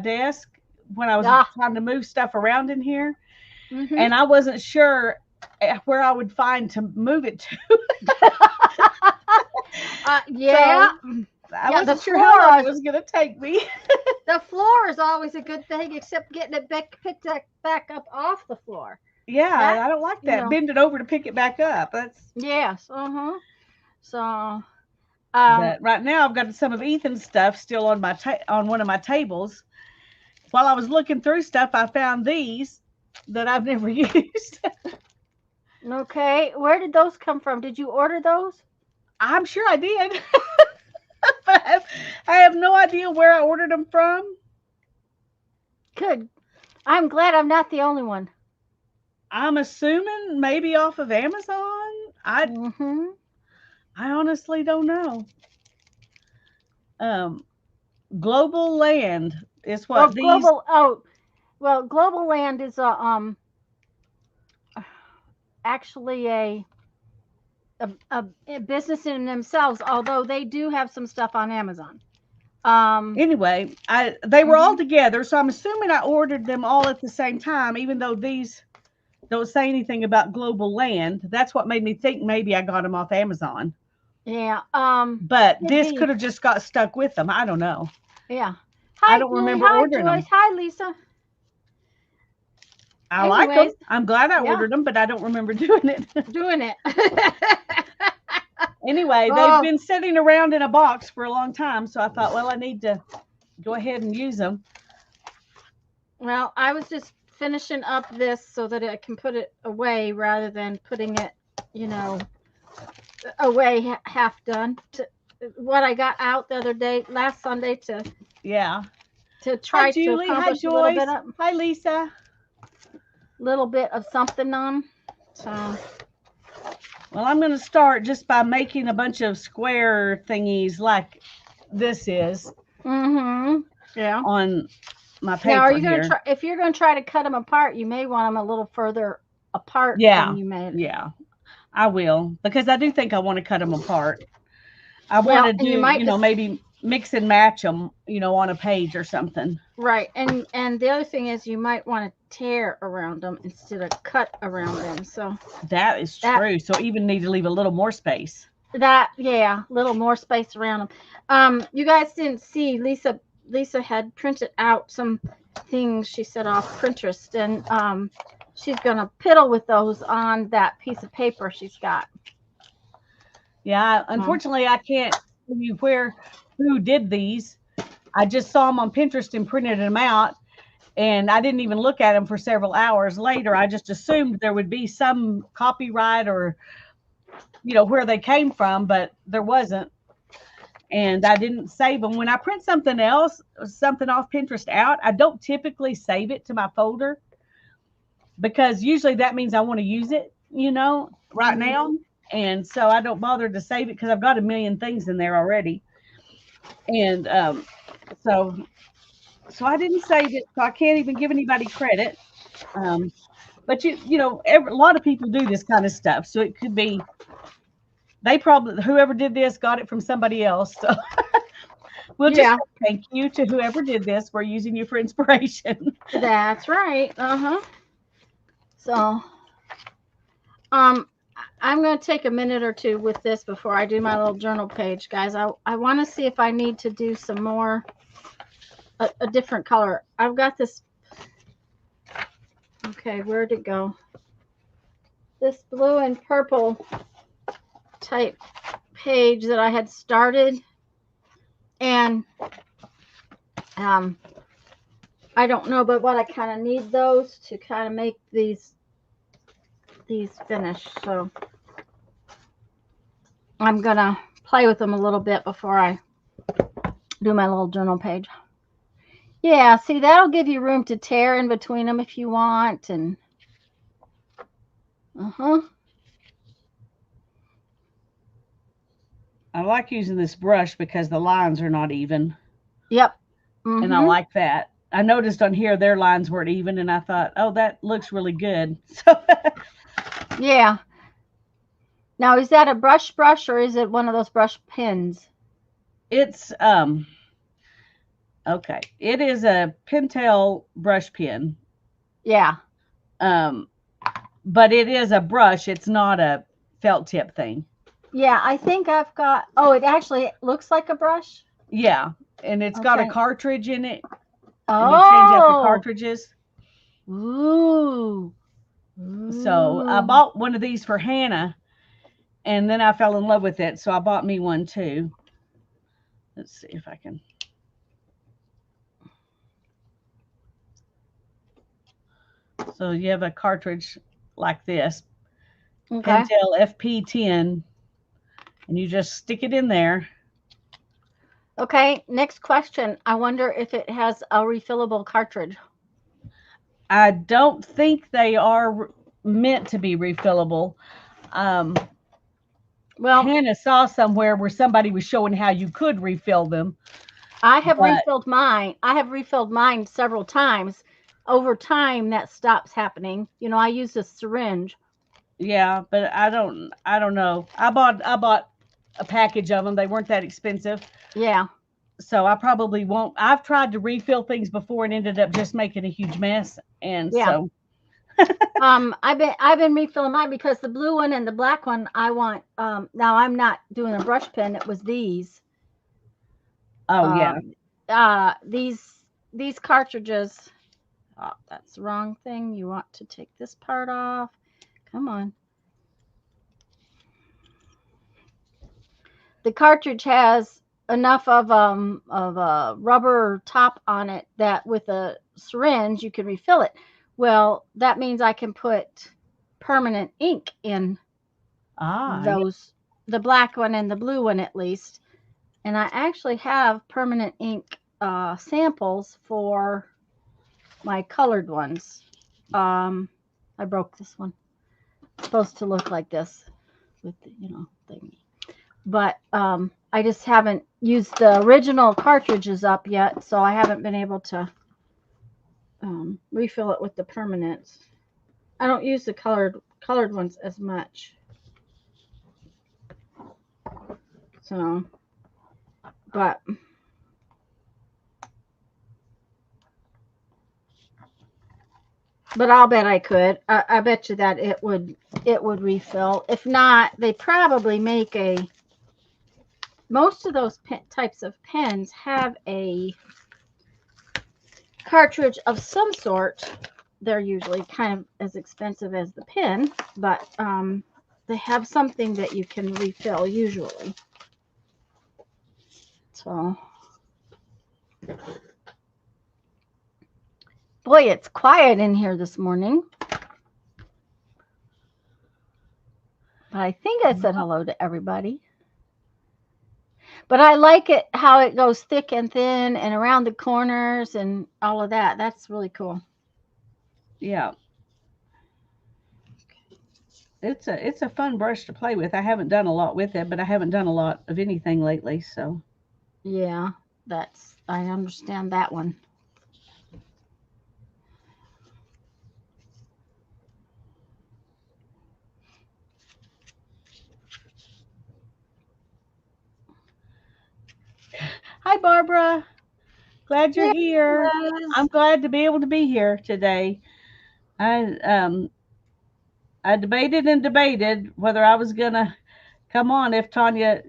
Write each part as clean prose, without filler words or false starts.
desk when I was Ah. trying to move stuff around in here, Mm-hmm. and I wasn't sure where I would find to move it to. Yeah. So I Yeah, wasn't sure how long it was going to take me. the floor is always a good thing, except getting it picked back up off the floor. Yeah, That, I don't like you that. know, Bend it over to pick it back up. That's yes. Uh-huh. So, But right now I've got some of Ethan's stuff still on on one of my tables. While I was looking through stuff, I found these that I've never used. okay. Where did those come from? Did you order those? I'm sure I did, but I have no idea where I ordered them from. Good. I'm glad I'm not the only one. I'm assuming maybe off of Amazon. I Mm-hmm. I honestly don't know. Um, Global Land is Well, what these. Global Land is actually a business in themselves, although they do have some stuff on Amazon. Um, Anyway, they were all mhm. together, so I'm assuming I ordered them all at the same time, even though these don't say anything about Global Land. That's what made me think maybe I got them off Amazon. Yeah. But Could this be. could have just got stuck with them. I don't know. Yeah. I Hi, don't Julie. remember Hi, ordering Joyce. them. Hi, Lisa. I like them. Anyways, I'm glad I yeah, ordered them, but I don't remember doing it. doing it. Anyway, they've Oh, been sitting around in a box for a long time, so I thought, well, I need to go ahead and use them. well, I was just finishing up this so that I can put it away rather than putting it, you know, away half done. What I got out the other day, last Sunday, Yeah. to Hi, try to Julie. Hi, accomplish Joyce. Hi, Lisa. little bit of something on. So, Well, I'm going to start just by making a bunch of square thingies like this is mm-hmm. Yeah. on my Now, are paper you going to here. try? If you're going to try to cut them apart, you may want them a little further apart than Yeah, you made. yeah, I will because I do think I want to cut them apart. I want Well, to and you do, might just maybe mix and match them, on a page or something. right, and the other thing is you might want to tear around them instead of cut around them. So That is that true. So even need to leave a little more space. yeah, a little more space around them. You guys didn't see Lisa had printed out some things she set off Pinterest, and she's gonna piddle with those on that piece of paper she's got. Yeah, So, unfortunately, I can't tell you who did these. I just saw them on Pinterest and printed them out, and I didn't even look at them for several hours later. I just assumed there would be some copyright or where they came from, but there wasn't. And I didn't save them. When I print something off Pinterest out, I don't typically save it to my folder because usually that means I want to use it, right now. mm-hmm. And so I don't bother to save it because I've got a million things in there already. And so so I didn't save it, so I can't even give anybody credit. Um, but a lot of people do this kind of stuff, so it could be they probably whoever did this got it from somebody else. So we'll just Yeah, say thank you to whoever did this. We're using you for inspiration. that's right. Uh-huh. So, um, I'm going to take a minute or two with this before I do my little journal page, guys. I want to see if I need to do some more, a different color. I've got this. Okay, where'd it go? This blue and purple type page that I had started. And um, I don't know, but what I kind of need those to kind of make these finish. So I'm going to play with them a little bit before I do my little journal page. Yeah, see, that'll give you room to tear in between them if you want. And uh-huh. I like using this brush because the lines are not even, Yep. and I Mm-hmm. like that. I noticed on here their lines weren't even, and I thought, oh, that looks really good. So Yeah. Now, is that a brush or is it one of those brush pens? it's Okay. It is a Pentel brush pen. Yeah. Um, but it is a brush. It's not a felt tip thing. Yeah, I think I've got, oh, it actually looks like a brush. Yeah. And it's got a Okay. cartridge in it. And you change out the Oh, cartridges. ooh, So I ooh. bought one of these for Hannah, and then I fell in love with it. So I bought me one too. Let's see if I can. So you have a cartridge like this, Okay. Pentel FP10, and you just stick it in there. Okay, next question. I wonder if it has a refillable cartridge. I don't think they are meant to be refillable. Um, Well, Hannah saw somewhere where somebody was showing how you could refill them, I have but refilled mine. I have refilled mine several times. Over time, that stops happening. You know, I use a syringe. yeah, but I don't know. I bought a package of them. They weren't that expensive. Yeah. So I probably won't. I've tried to refill things before and ended up just making a huge mess. And Yeah. so, I've been refilling mine because the blue one and the black one I want. Now I'm not doing a brush pen. It was these. oh yeah, Um, these cartridges. Oh, that's the wrong thing. You want to take this part off. Come on. The cartridge has enough of a rubber top on it that with a syringe you can refill it. Well, that means I can put permanent ink in yeah. those, the black one and the blue one at least. And I actually have permanent ink samples for my colored ones. I broke this one. It's supposed to look like this with the, thingy. But I just haven't used the original cartridges up yet, so I haven't been able to refill it with the permanents. I don't use the colored ones as much. So, but I'll bet I could. I bet you that it would refill. If not, they probably make a. Most of those types of pens have a cartridge of some sort. They're usually kind of as expensive as the pen, but they have something that you can refill usually. So, boy, it's quiet in here this morning. But I think I said hello to everybody. But I like it how it goes thick and thin and around the corners and all of that. That's really cool. Yeah. It's a fun brush to play with. I haven't done a lot with it, but I haven't done a lot of anything lately. So Yeah, I understand that one. hi, Barbara. Glad you're There here. it I'm is. glad to be able to be here today. I um I debated and debated whether I was gonna come on if Tanya,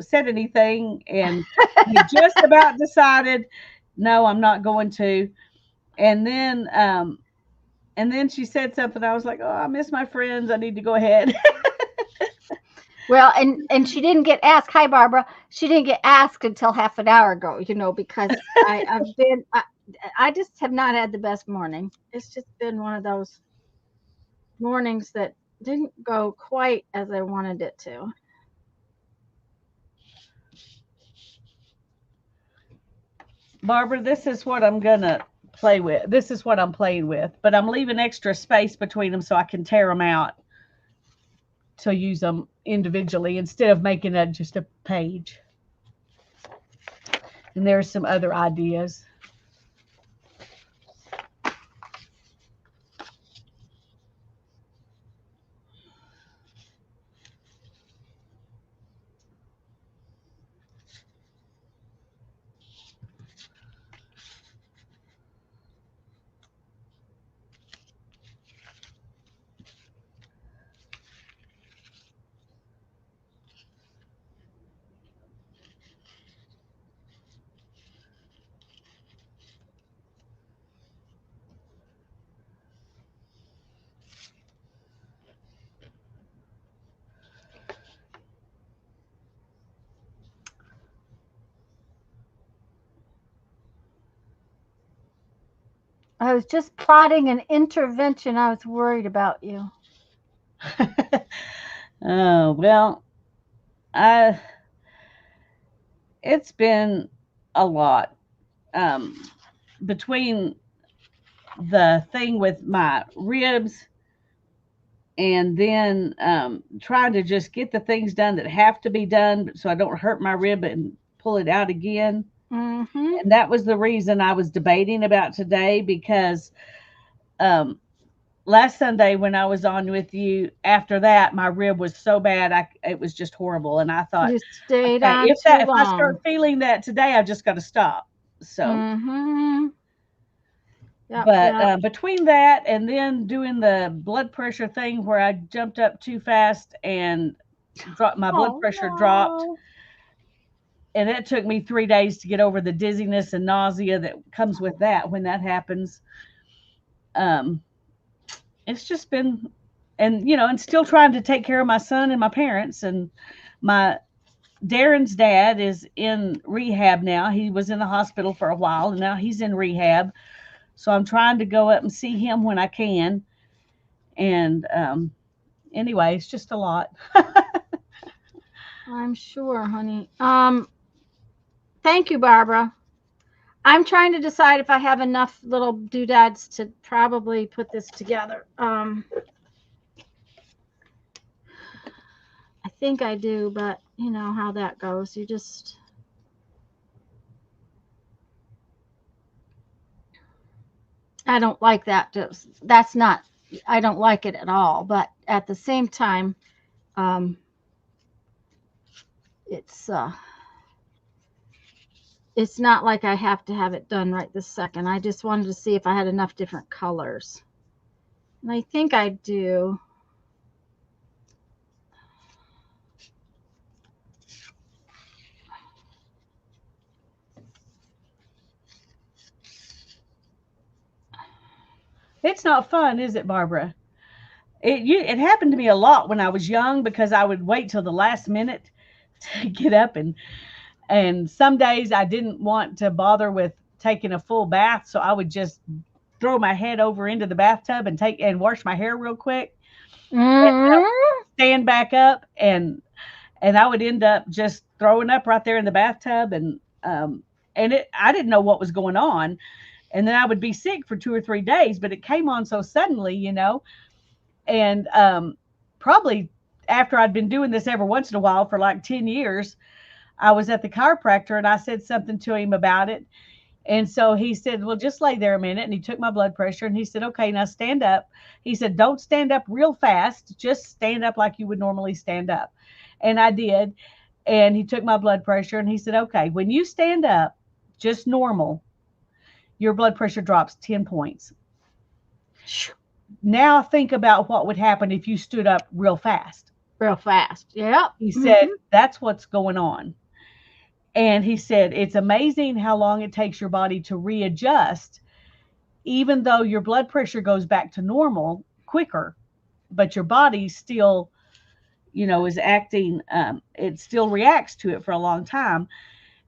said anything, and I just about decided, no, I'm not going to. And then she said something. I was like, oh, I miss my friends. I need to go ahead. Well, and she didn't get asked. Hi, Barbara. She didn't get asked until half an hour ago. Because I just have not had the best morning. It's just been one of those mornings that didn't go quite as I wanted it to. Barbara, this is what I'm gonna play with. This is what I'm playing with, but I'm leaving extra space between them so I can tear them out to use them individually instead of making it just a page. And there's some other ideas. I was just plotting an intervention. I was worried about you. Oh, well, I it's been a lot. Um, Between the thing with my ribs and then trying to just get the things done that have to be done so I don't hurt my rib and pull it out again. Mm-hmm. And that was the reason I was debating about today because um, last Sunday when I was on with you, after that, my rib was so bad, it was just horrible. And I thought, You stayed okay, on too if I start long. feeling that today, I've just got to stop. So, Mm-hmm. Yep, but yep. between that and then doing the blood pressure thing where I jumped up too fast and my blood Oh pressure dropped, no. and it took me 3 days to get over the dizziness and nausea that comes with that when that happens. Um, it's just been, and and still trying to take care of my son and my parents and my Darren's dad is in rehab now. He was in the hospital for a while and now he's in rehab. So I'm trying to go up and see him when I can. And anyway, it's just a lot. I'm sure, honey. Thank you, Barbara. I'm trying to decide if I have enough little doodads to probably put this together. I think I do, but you know how that goes. You just I don't like that. That's not. I don't like it at all. But at the same time, um, it's uh, it's not like I have to have it done right this second. I just wanted to see if I had enough different colors, and I think I do. It's not fun, is it, Barbara? It happened to me a lot when I was young because I would wait till the last minute to get up and some days I didn't want to bother with taking a full bath, so I would just throw my head over into the bathtub and take and wash my hair real quick and Mm-hmm. stand back up and I would end up just throwing up right there in the bathtub and I didn't know what was going on and then I would be sick for 2 or 3 days, but it came on so suddenly. And probably after I'd been doing this every once in a while for like 10 years, I was at the chiropractor and I said something to him about it. And so he said, well, just lay there a minute. And he took my blood pressure and he said, okay, now stand up. He said, don't stand up real fast. Just stand up like you would normally stand up. And I did. And he took my blood pressure and he said, okay, when you stand up just normal, your blood pressure drops 10 points. Now think about what would happen if you stood up real fast. Real fast. Yep. He said, Mm-hmm. that's what's going on. And he said, it's amazing how long it takes your body to readjust, even though your blood pressure goes back to normal quicker, but your body still, is acting, it still reacts to it for a long time.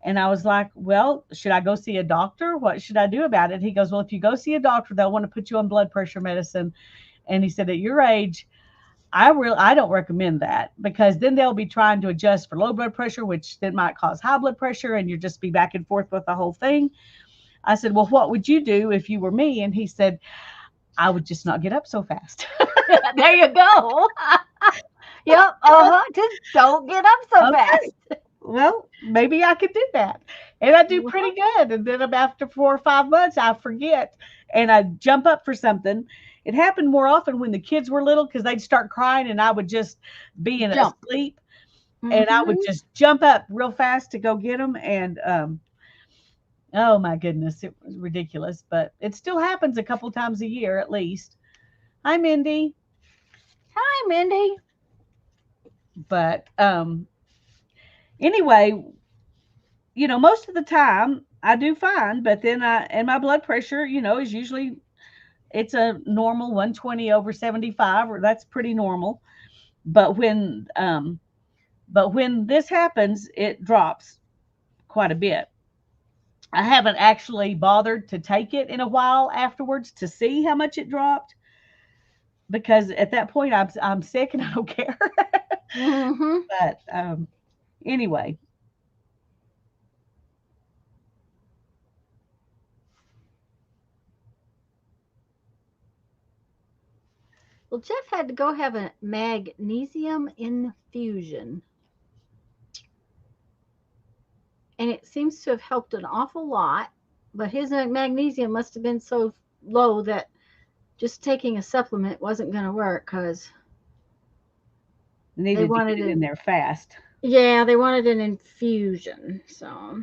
And I was like, well, should I go see a doctor? What should I do about it? He goes, well, if you go see a doctor, they'll want to put you on blood pressure medicine. And he said, at your age, I don't recommend that because then they'll be trying to adjust for low blood pressure, which then might cause high blood pressure, and you just be back and forth with the whole thing. I said, well, what would you do if you were me? And he said, I would just not get up so fast. There you go. Yep. Uh-huh. Just don't get up so Okay. fast. Well, maybe I could do that. And I do pretty good. And then after 4 or 5 months, I forget and I jump up for something. It happened more often when the kids were little because they'd start crying and I would just be in a Jump. sleep and I would Mm-hmm. just jump up real fast to go get them. And oh my goodness, it was ridiculous. But it still happens a couple times a year at least. Hi, Mindy. Hi, Mindy. But anyway, most of the time I do fine, but then and my blood pressure, is usually it's a normal 120 over 75, or that's pretty normal. But when this happens, it drops quite a bit. I haven't actually bothered to take it in a while afterwards to see how much it dropped, because at that point I'm sick and I don't care. Mm-hmm. But anyway, Well, Jeff had to go have a magnesium infusion, and it seems to have helped an awful lot. But his magnesium must have been so low that just taking a supplement wasn't going to work because they needed to wanted get it in an there fast. yeah, they wanted an infusion. So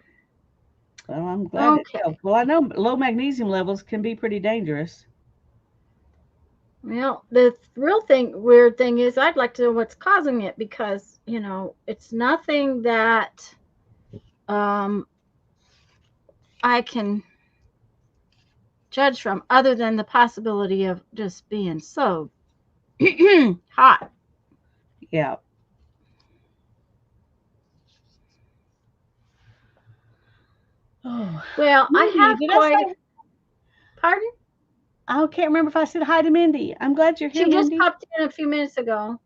Well, I'm glad it okay, helped. Well, I know low magnesium levels can be pretty dangerous. well, the real thing, weird thing is, I'd like to know what's causing it because it's nothing that um I can judge from other than the possibility of just being so hot. Yeah. Oh, Well, I Mindy, have did I quite a say? pardon. I can't remember if I said hi to Mindy. I'm glad you're here, She just Mindy. popped in a few minutes ago.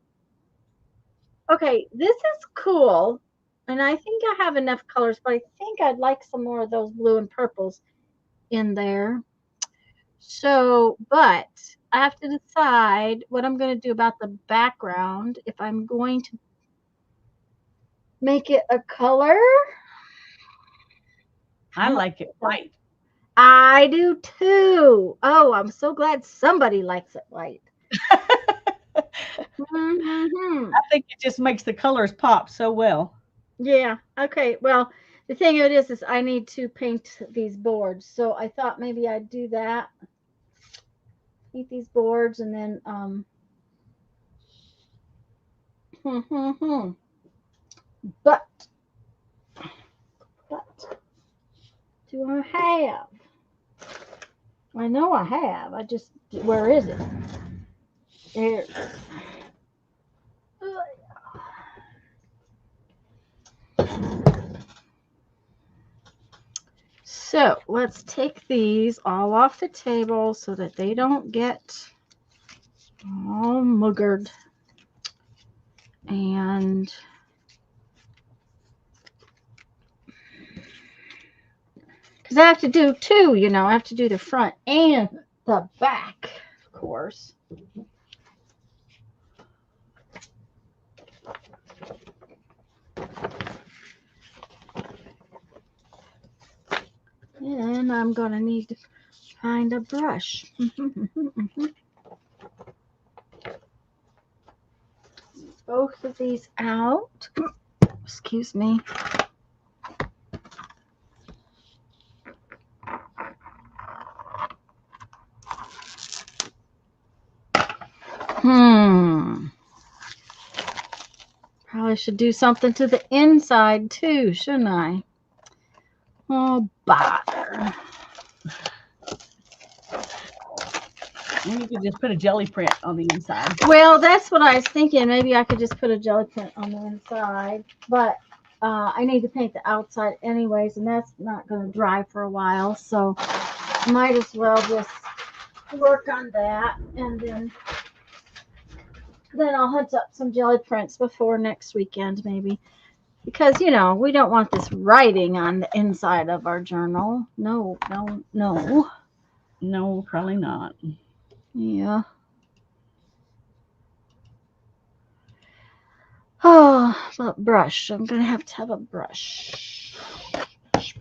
Okay, this is cool. And I think I have enough colors, but I think I'd like some more of those blue and purples in there. So, but I have to decide what I'm going to do about the background. If I'm going to make it a color. I like it white. I do too. Oh, I'm so glad somebody likes it white. Mm-hmm. I think it just makes the colors pop so well. Yeah. Okay. Well, the thing of it is I need to paint these boards. So I thought maybe I'd do that. Paint these boards and then but do I have? I know I have. I just where is it? There. So let's take these all off the table so that they don't get all muggered. And because I have to do two, I have to do the front and the back, of course. And I'm going to need to find a brush. Both of these out. Excuse me. Probably should do something to the inside too, shouldn't I? Oh, bother. And you could just put a jelly print on the inside. Well, that's what I was thinking. Maybe I could just put a jelly print on the inside. But I need to paint the outside anyways, and that's not going to dry for a while. So might as well just work on that. And then I'll hunt up some jelly prints before next weekend, maybe. Because, we don't want this writing on the inside of our journal. No, no, no. No, probably not. Yeah. Oh, but brush. I'm going to have a brush. Brush.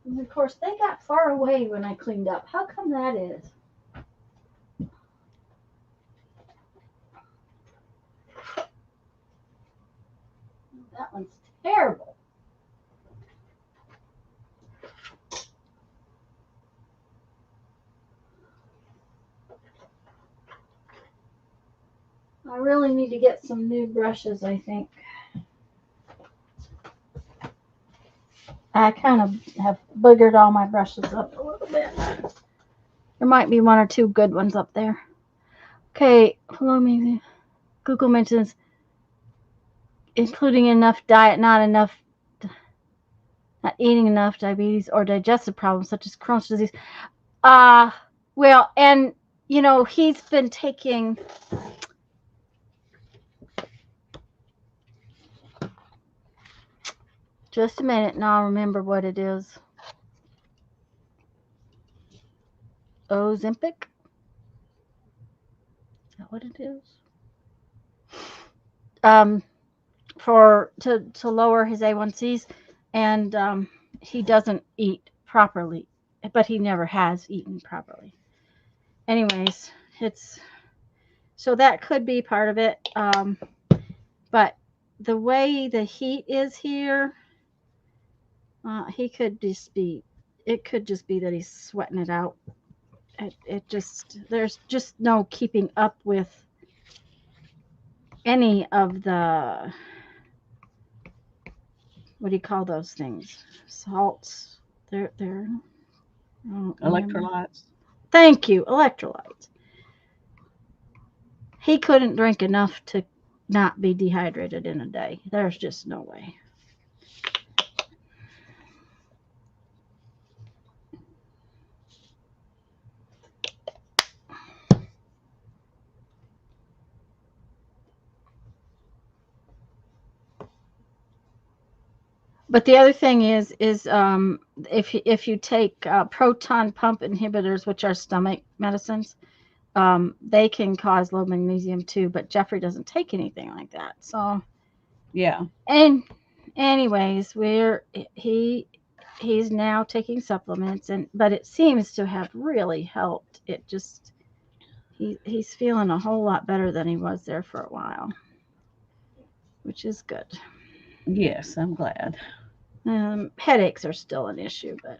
And of course, they got far away when I cleaned up. How come that is? That one's terrible. I really need to get some new brushes, I think. I kind of have boogered all my brushes up a little bit. There might be one or two good ones up there. Okay, follow me. Google mentions including enough diet, not eating enough, diabetes, or digestive problems such as Crohn's disease. Well, and he's been taking. Just a minute, and I'll remember what it is. Ozempic? Is that what it is? To lower his A1Cs, and he doesn't eat properly, but he never has eaten properly. Anyways, so that could be part of it. But the way the heat is here, it could just be that he's sweating it out. There's just no keeping up with any of the, what do you call those things? Salts. They're Electrolytes. Thank you, electrolytes. He couldn't drink enough to not be dehydrated in a day. There's just no way. But the other thing is if you take proton pump inhibitors, which are stomach medicines, they can cause low magnesium too. But Jeffrey doesn't take anything like that. So yeah. And anyways, he's now taking supplements, but it seems to have really helped. It just he's feeling a whole lot better than he was there for a while, which is good. Yes, I'm glad. Headaches are still an issue, but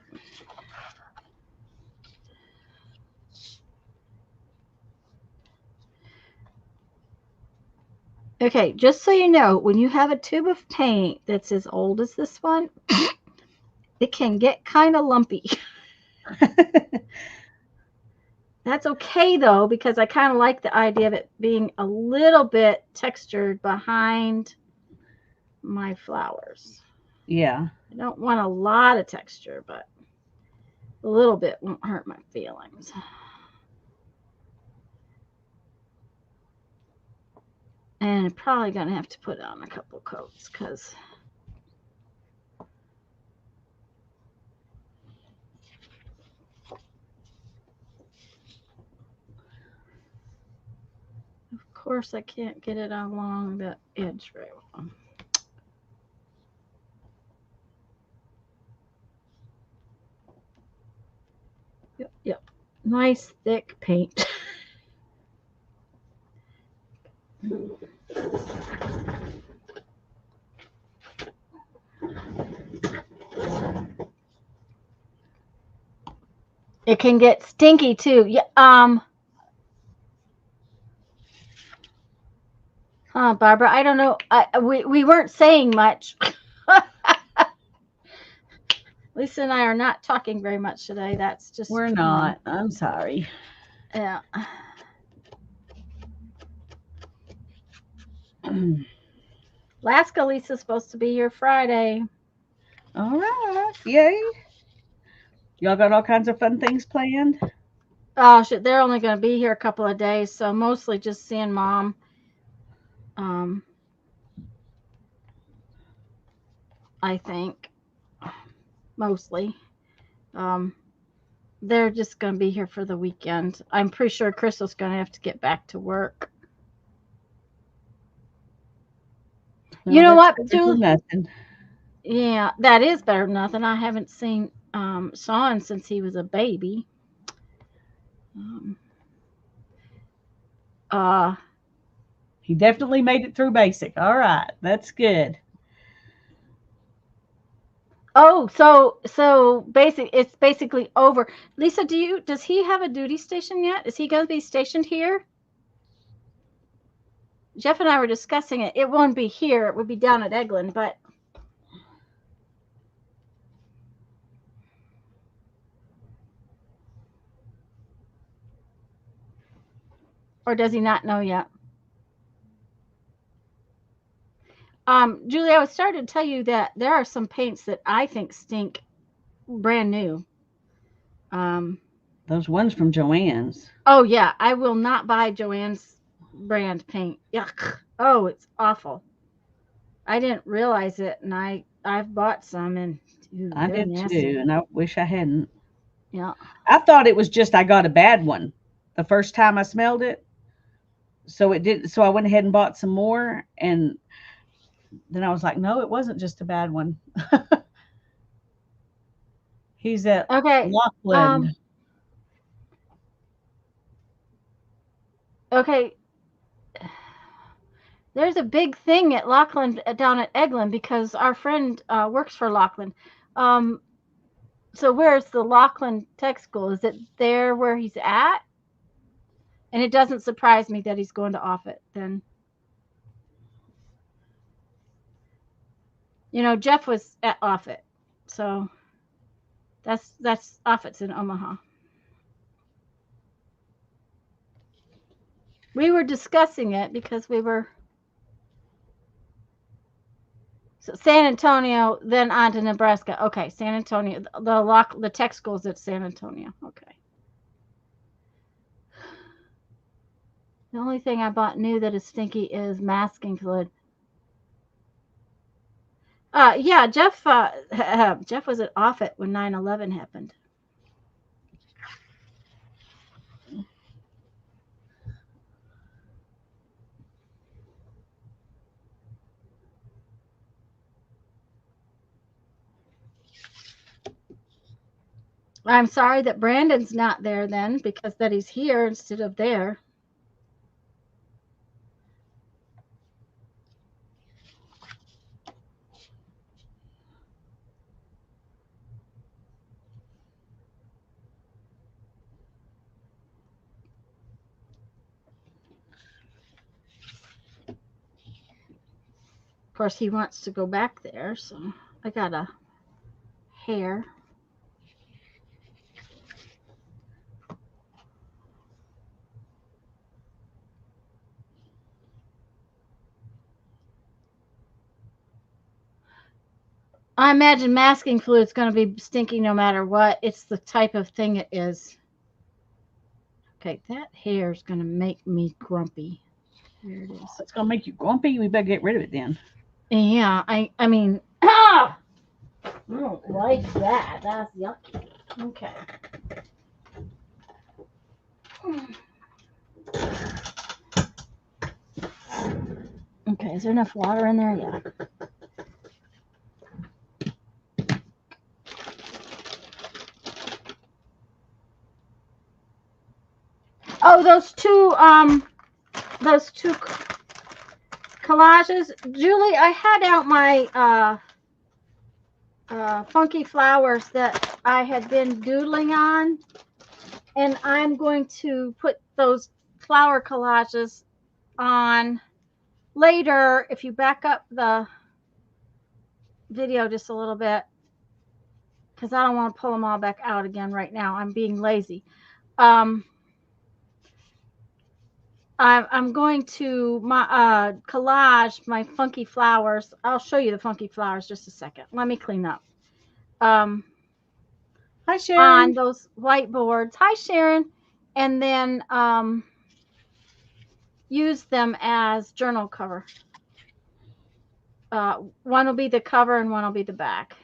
okay, just so you know, when you have a tube of paint that's as old as this one, it can get kind of lumpy. That's okay though, because I kind of like the idea of it being a little bit textured behind my flowers. Yeah. I don't want a lot of texture, but a little bit won't hurt my feelings. And I'm probably going to have to put on a couple coats because of course I can't get it along the edge very well. Yep. Nice thick paint. It can get stinky too. Yeah. Barbara, I don't know. We weren't saying much. Lisa and I are not talking very much today. That's just We're not. I'm sorry. Yeah. Alaska Lisa's supposed to be here Friday. All right. Yay. Y'all got all kinds of fun things planned? Oh, shit. They're only going to be here a couple of days, so mostly just seeing Mom. I think. Mostly. They're just going to be here for the weekend. I'm pretty sure Crystal's going to have to get back to work. Well, you know what, Julie? Nothing. Yeah, that is better than nothing. I haven't seen Sean since he was a baby. He definitely made it through basic. All right, that's good. Oh, so it's basically over. Lisa, does he have a duty station yet? Is he going to be stationed here? Jeff and I were discussing it. It won't be here. It would be down at Eglin, but Or does he not know yet? Julie, I was starting to tell you that there are some paints that I think stink brand new. Those ones from Joann's. Oh yeah, I will not buy Joann's brand paint. Yuck. Oh, it's awful. I didn't realize it, and I've bought some, and ew, I they're did nasty. too, and I wish I hadn't. Yeah. I thought it was just I got a bad one the first time I smelled it. So it did. So I went ahead and bought some more, and then I was like, no, it wasn't just a bad one. He's at Okay. Lockland. Okay. There's a big thing at Lockland down at Eglin because our friend works for Lockland. So where's the Lockland Tech School? Is it there where he's at? And it doesn't surprise me that he's going to Offutt then. You know, Jeff was at Offutt. So that's Offutt's in Omaha. We were discussing it because we were so San Antonio, then on to Nebraska. Okay, San Antonio. The tech school's at San Antonio. Okay. The only thing I bought new that is stinky is masking fluid. Yeah, Jeff Jeff was at Offutt when 9/11 happened. I'm sorry that Brandon's not there then, because that he's here instead of there. Of course, he wants to go back there, so I got a hair. I imagine masking fluid's going to be stinky no matter what. It's the type of thing it is. Okay, that hair is going to make me grumpy. There it is. It's gonna make you grumpy. We better get rid of it then. Yeah, I mean, I don't like that. That's yucky. Okay. Okay, is there enough water in there? Yeah. Oh, those two collages, Julie. I had out my funky flowers that I had been doodling on, and I'm going to put those flower collages on later. If you back up the video just a little bit, because I don't want to pull them all back out again right now. I'm being lazy. I'm going to my collage my funky flowers. I'll show you the funky flowers just a second. Let me clean up. Hi, Sharon. On those whiteboards. Hi, Sharon. And then use them as journal cover. One will be the cover and one will be the back.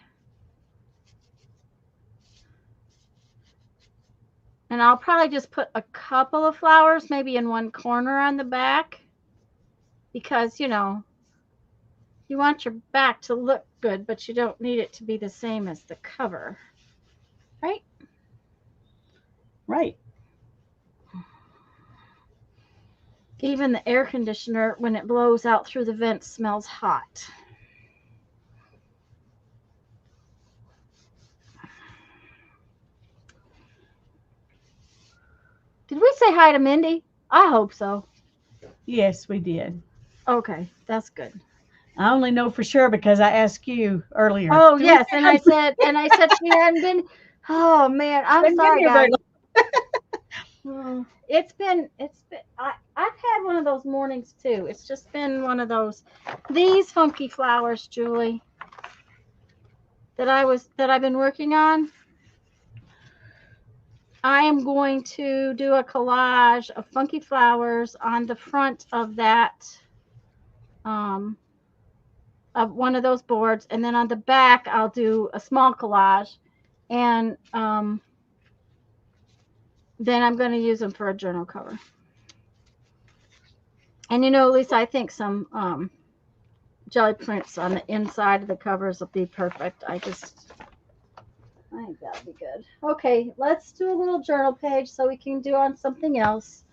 And I'll probably just put a couple of flowers maybe in one corner on the back, because, you know, you want your back to look good, but you don't need it to be the same as the cover. Right? Right. Even the air conditioner, when it blows out through the vents, smells hot. Did we say hi to Mindy? I hope so. Yes, we did. Okay, that's good. I only know for sure because I asked you earlier. Oh, yes, and I said she hadn't been. Oh man, I'm sorry, guys. It's been I've had one of those mornings too. It's just been one of those. These funky flowers, Julie, that I've been working on. I am going to do a collage of funky flowers on the front of that of one of those boards, and then on the back I'll do a small collage, and then I'm going to use them for a journal cover. And Lisa, I think some jelly prints on the inside of the covers will be perfect. I think that'll be good. Okay, let's do a little journal page so we can do on something else.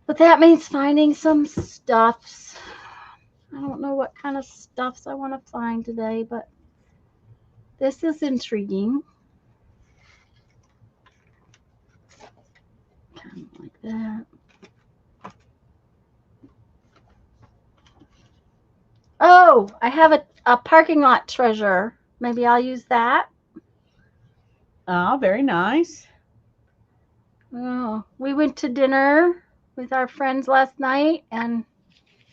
But that means finding some stuffs. I don't know what kind of stuffs I want to find today, but this is intriguing. Kind of like that. Oh, I have a parking lot treasure. Maybe I'll use that. Oh, very nice. Oh, we went to dinner with our friends last night, and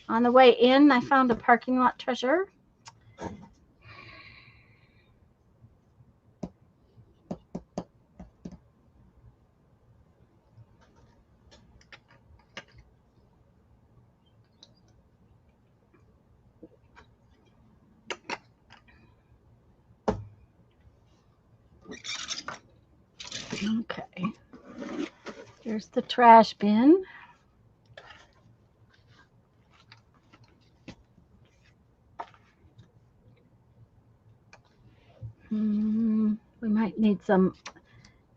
on the way in, I found a parking lot treasure. Okay. Here's the trash bin. We might need some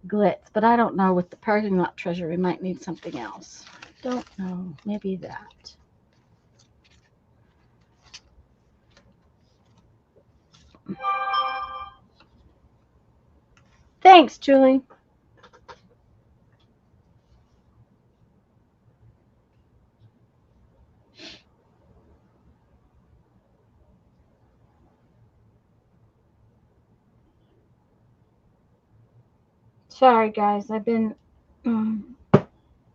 glitz, but I don't know. With the parking lot treasure, we might need something else. Don't know. Maybe that. Thanks, Julie. Sorry, guys. I've been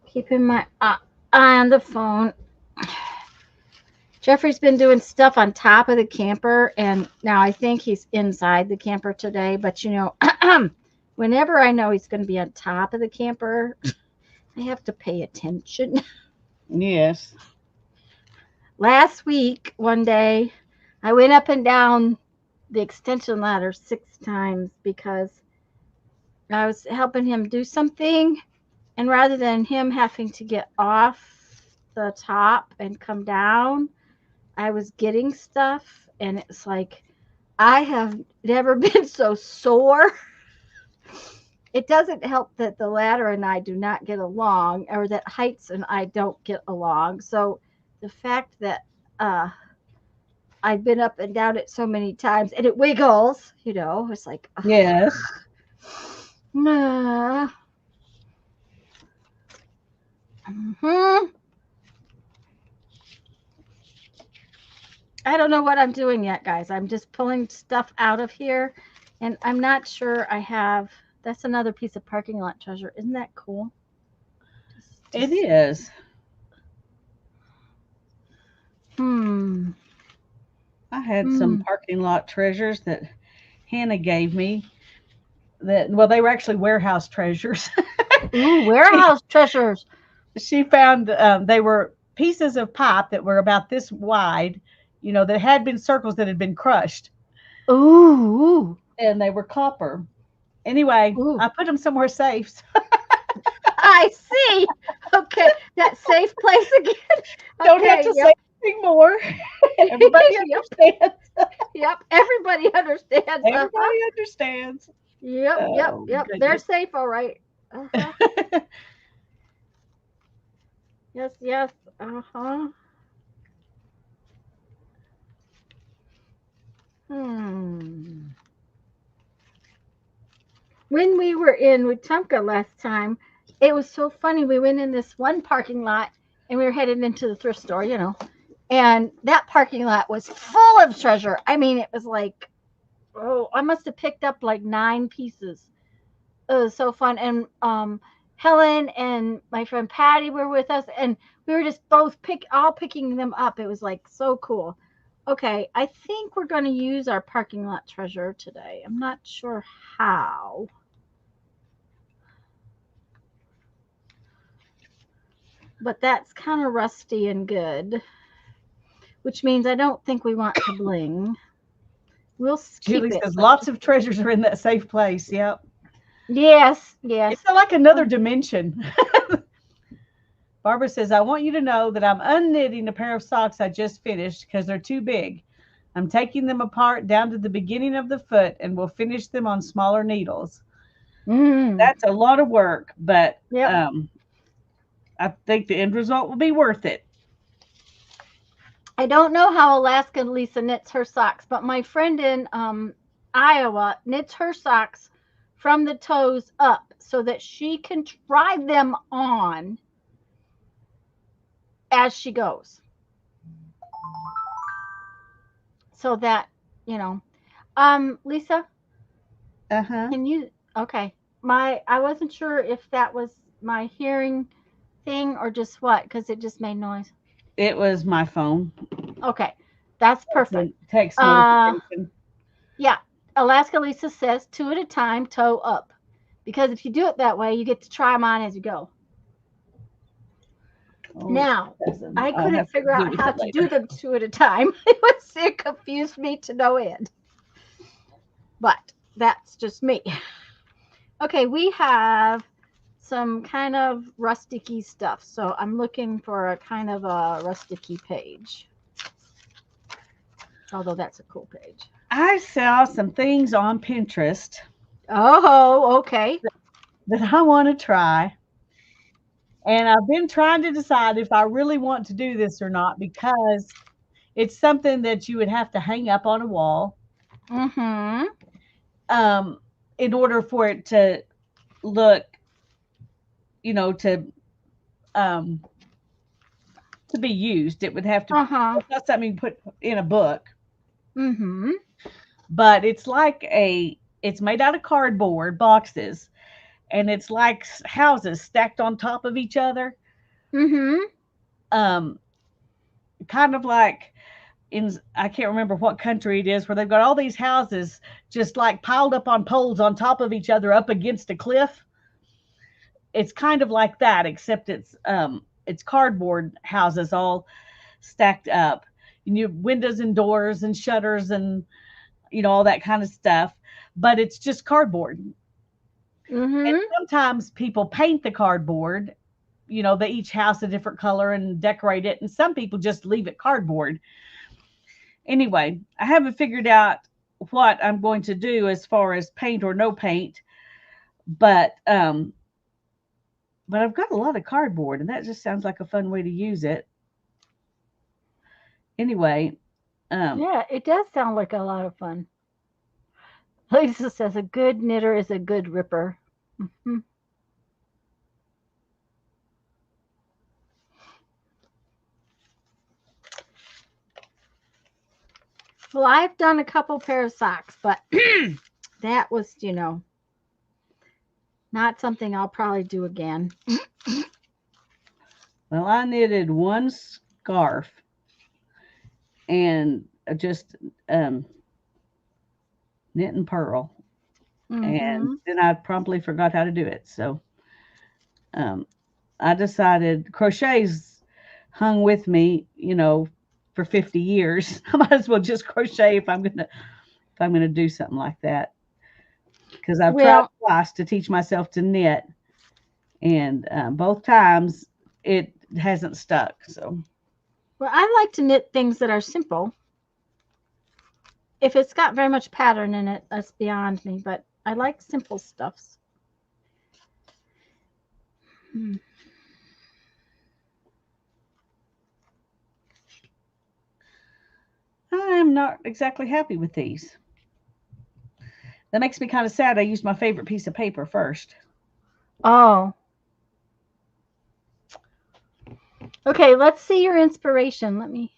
keeping my eye on the phone. Jeffrey's been doing stuff on top of the camper, and now I think he's inside the camper today. But whenever I know he's going to be on top of the camper, I have to pay attention. Yes. Last week, one day, I went up and down the extension ladder 6 times because I was helping him do something, and rather than him having to get off the top and come down, I was getting stuff, and it's like I have never been so sore. It doesn't help that the ladder and I do not get along, or that Heights and I don't get along. So the fact that I've been up and down it so many times, and it wiggles, it's like, yes. I don't know what I'm doing yet, guys. I'm just pulling stuff out of here, and I'm not sure I have. That's another piece of parking lot treasure. Isn't that cool? It is. I had some parking lot treasures that Hannah gave me. They were actually warehouse treasures. Ooh, warehouse treasures. She found they were pieces of pipe that were about this wide, that had been circles that had been crushed. Ooh. And they were copper. Anyway, I put them somewhere safe. I see. Okay, that safe place again. Don't have to say anything more. Everybody understands. Yep, everybody understands. Everybody understands. Yep. Goodness. They're safe, all right. Yes. When we were in Wetumpka last time, it was so funny. We went in this one parking lot, and we were headed into the thrift store, and that parking lot was full of treasure. I mean, it was like, I must have picked up like 9 pieces. It was so fun. And Helen and my friend Patty were with us, and we were just both picking them up. It was like so cool. Okay, I think we're going to use our parking lot treasure today. I'm not sure how. But that's kind of rusty and good, which means I don't think we want to bling. We'll keep Julie it. says lots of treasures are in that safe place. Yep. Yes, yes. It's like another dimension. Barbara says, I want you to know that I'm unknitting a pair of socks I just finished because they're too big. I'm taking them apart down to the beginning of the foot and will finish them on smaller needles. That's a lot of work, but Yep. I think the end result will be worth it. I don't know how Alaska Lisa knits her socks, but my friend in Iowa knits her socks from the toes up so that she can try them on as she goes. So that, Lisa, can you, okay. I wasn't sure if that was my hearing thing or just what, because it just made noise. It was my phone. Okay, that's perfect. Text notification. Yeah, Alaska Lisa says 2 at a time, toe up. Because if you do it that way, you get to try them on as you go. Now, I couldn't figure out how to do them 2 at a time. It confused me to no end. But that's just me. Okay, we have some kind of rusticy stuff. So I'm looking for a kind of a rusticy page. Although that's a cool page. I saw some things on Pinterest. Oh, okay. That I want to try. And I've been trying to decide if I really want to do this or not because it's something that you would have to hang up on a wall. In order for it to look, to be used, it would have to. It's not something you put in a book. But it's like it's made out of cardboard boxes, and it's like houses stacked on top of each other. Kind of like I can't remember what country it is where they've got all these houses just like piled up on poles on top of each other up against a cliff. It's kind of like that, except it's cardboard houses all stacked up. And you have windows and doors and shutters and all that kind of stuff, but it's just cardboard. And sometimes people paint the cardboard. They each house a different color and decorate it, and some people just leave it cardboard. Anyway, I haven't figured out what I'm going to do as far as paint or no paint, but I've got a lot of cardboard, and that just sounds like a fun way to use it. Anyway, yeah, it does sound like a lot of fun. Lisa says a good knitter is a good ripper. Well, I've done a couple pair of socks, but that was, not something I'll probably do again. Well, I knitted one scarf and just knit and purl. And then I promptly forgot how to do it. So I decided crochet's hung with me, for 50 years. I might as well just crochet if I'm gonna do something like that. Because I've tried twice to teach myself to knit, and both times it hasn't stuck. So, well, I like to knit things that are simple. If it's got very much pattern in it, that's beyond me. But I like simple stuffs. I'm not exactly happy with these. That makes me kind of sad. I used my favorite piece of paper first. Oh. Okay, let's see your inspiration. Let me.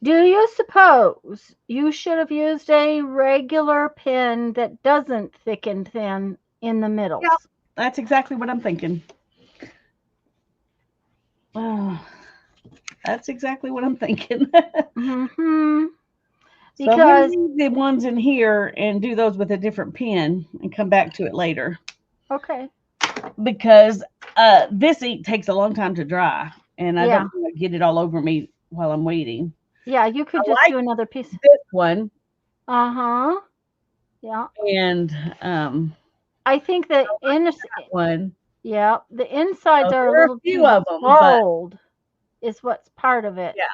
Do you suppose you should have used a regular pen that doesn't thicken thin in the middles? Yeah. That's exactly what I'm thinking. Oh, that's exactly what I'm thinking. Mm-hmm. So I'm going Because, to leave the ones in here and do those with a different pen and come back to it later. okay. Because this ink takes a long time to dry, and I Yeah. don't want to get it all over me while I'm waiting. Yeah, you could I just like do another piece. this one, Uh-huh. Yeah. and I think the that one. yeah, the insides So are a there are a little few too of them, but bold, is what's part of it. yeah,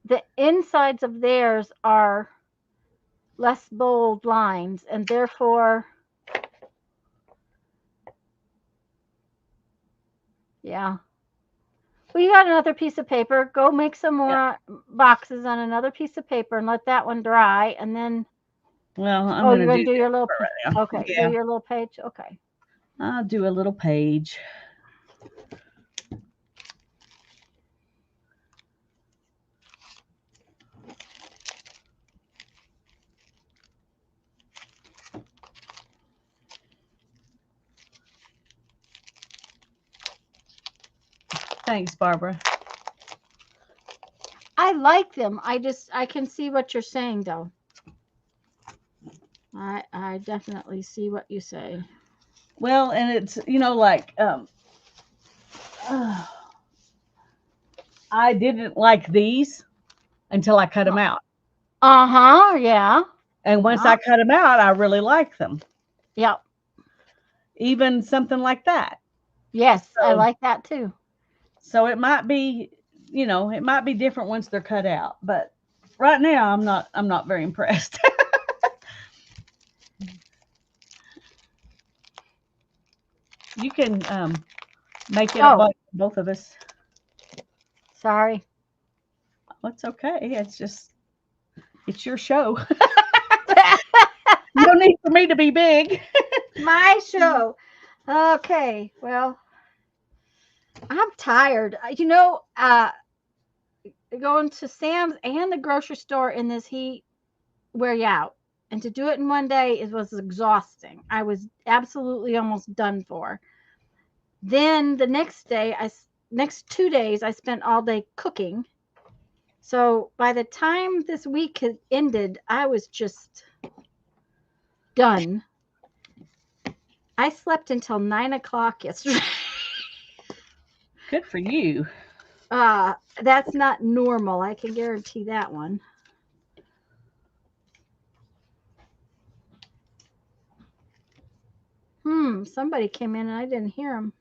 The insides of theirs are less bold lines, and therefore, yeah. Well, you got another piece of paper. Go make some yeah. more boxes on another piece of paper and let that one dry. And then, Well, I'm oh, going you're to going do to do this your little, part right now. okay, do Yeah, your little page. Okay. I'll do a little page. Thanks, Barbara. I like them. I can see what you're saying, though. I definitely see what you say. Well, and it's like I didn't like these until I cut them out, Uh-huh, yeah. and once Yeah. I cut them out, I really like them. Yeah. Even something like that. Yes, I So, like that too. so it might be, it might be different once they're cut out, but right now I'm not very impressed. You can make it Oh, both of us. sorry. That's okay. It's your show. No need for me to be big. My show. Okay. Well, I'm tired. Going to Sam's and the grocery store in this heat wear you out. And to do it in one day was exhausting. I was absolutely almost done for. Then the next 2 days, I spent all day cooking. So by the time this week had ended, I was just done. I slept until 9 o'clock yesterday. Good for you. That's not normal. I can guarantee that one. Somebody came in and I didn't hear him.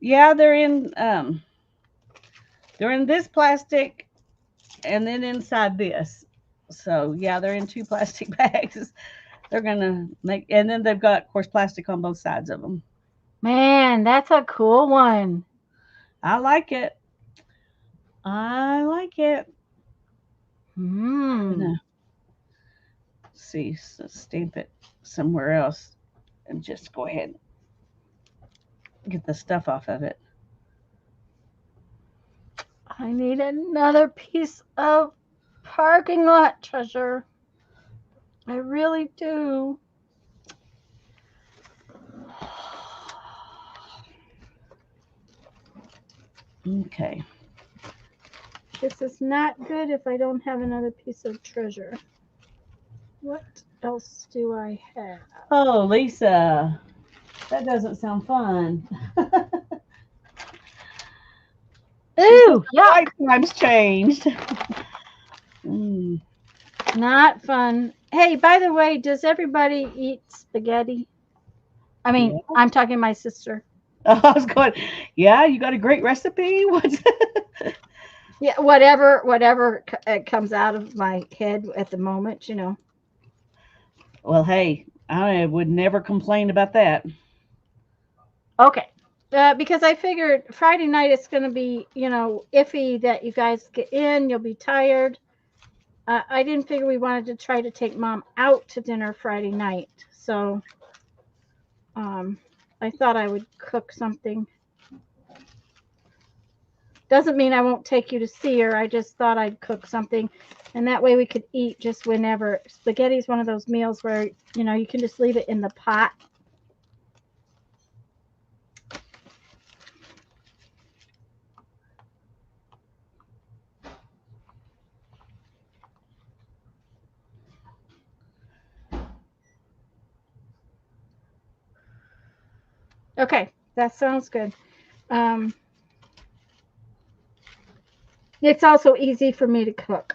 Yeah, they're in this plastic and then inside this. So yeah, they're in two plastic bags. They're gonna make, and then they've got, of course, plastic on both sides of them. Man, that's a cool one. I like it. I like it. Hmm. See, so stamp it somewhere else and just go ahead and get the stuff off of it. I need another piece of parking lot treasure. I really do. Okay. This is not good if I don't have another piece of treasure. What else do I have? Oh, Lisa, that doesn't sound fun. Ooh, yeah. Lifetime's changed. Not fun. Hey, by the way, does everybody eat spaghetti? I mean, Yeah. I'm talking to my sister. I was going, yeah, you got a great recipe? What's Yeah, whatever comes out of my head at the moment, Well, hey, I would never complain about that. Okay. Because I figured Friday night it's going to be, iffy that you guys get in. You'll be tired. I didn't figure we wanted to try to take Mom out to dinner Friday night. So I thought I would cook something. Doesn't mean I won't take you to see her. I just thought I'd cook something. And that way we could eat just whenever. Spaghetti is one of those meals where, you can just leave it in the pot. Okay, that sounds good. It's also easy for me to cook.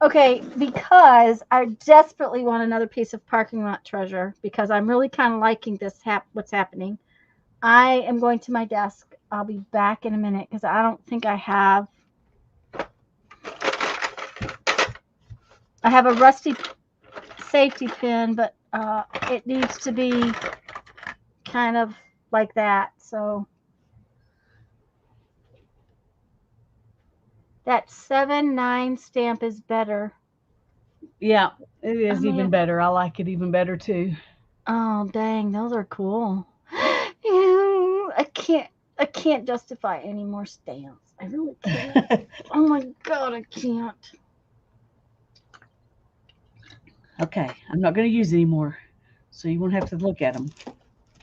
Okay, because I desperately want another piece of parking lot treasure because I'm really kind of liking this what's happening. I am going to my desk. I'll be back in a minute because I don't think I have a rusty safety pin, but it needs to be kind of like that. So that 7-9 stamp is better. Yeah, it is even better. I like it even better too. Oh, dang, those are cool. I can't justify any more stamps. I really can't. Oh my God, I can't. Okay, I'm not going to use any more, so you won't have to look at them.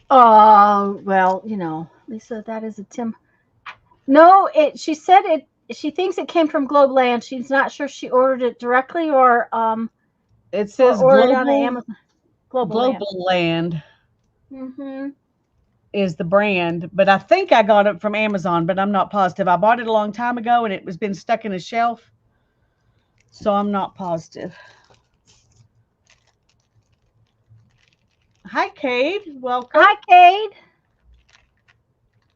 Oh, well, Lisa, that is a Tim. No, she said it. She thinks it came from Globeland. She's not sure she ordered it directly or It says ordered on Amazon. Global Land Mm-hmm. is the brand, but I think I got it from Amazon, but I'm not positive. I bought it a long time ago and it was been stuck in a shelf, so I'm not positive. Hi, Cade. Welcome. Hi, Cade.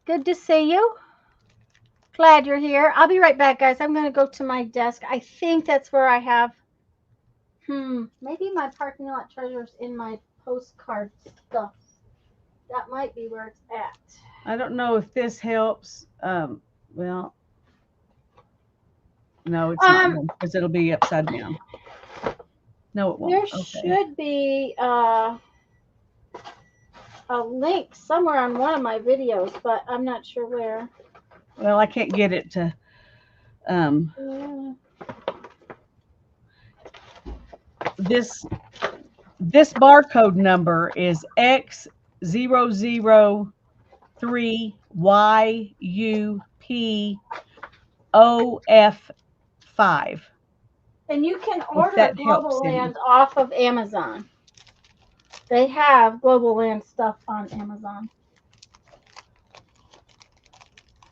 Good to see you. Glad you're here. I'll be right back, guys. I'm going to go to my desk. I think that's where I have. Maybe my parking lot treasures in my postcard stuff. That might be where it's at. I don't know if this helps. Well, no, it's not because it'll be upside down. No, it won't. There should be a link somewhere on one of my videos, but I'm not sure where. Well, I can't get it to. This barcode number is X003YUPOF5. And you can order Global Land off of Amazon. They have Global Land stuff on Amazon.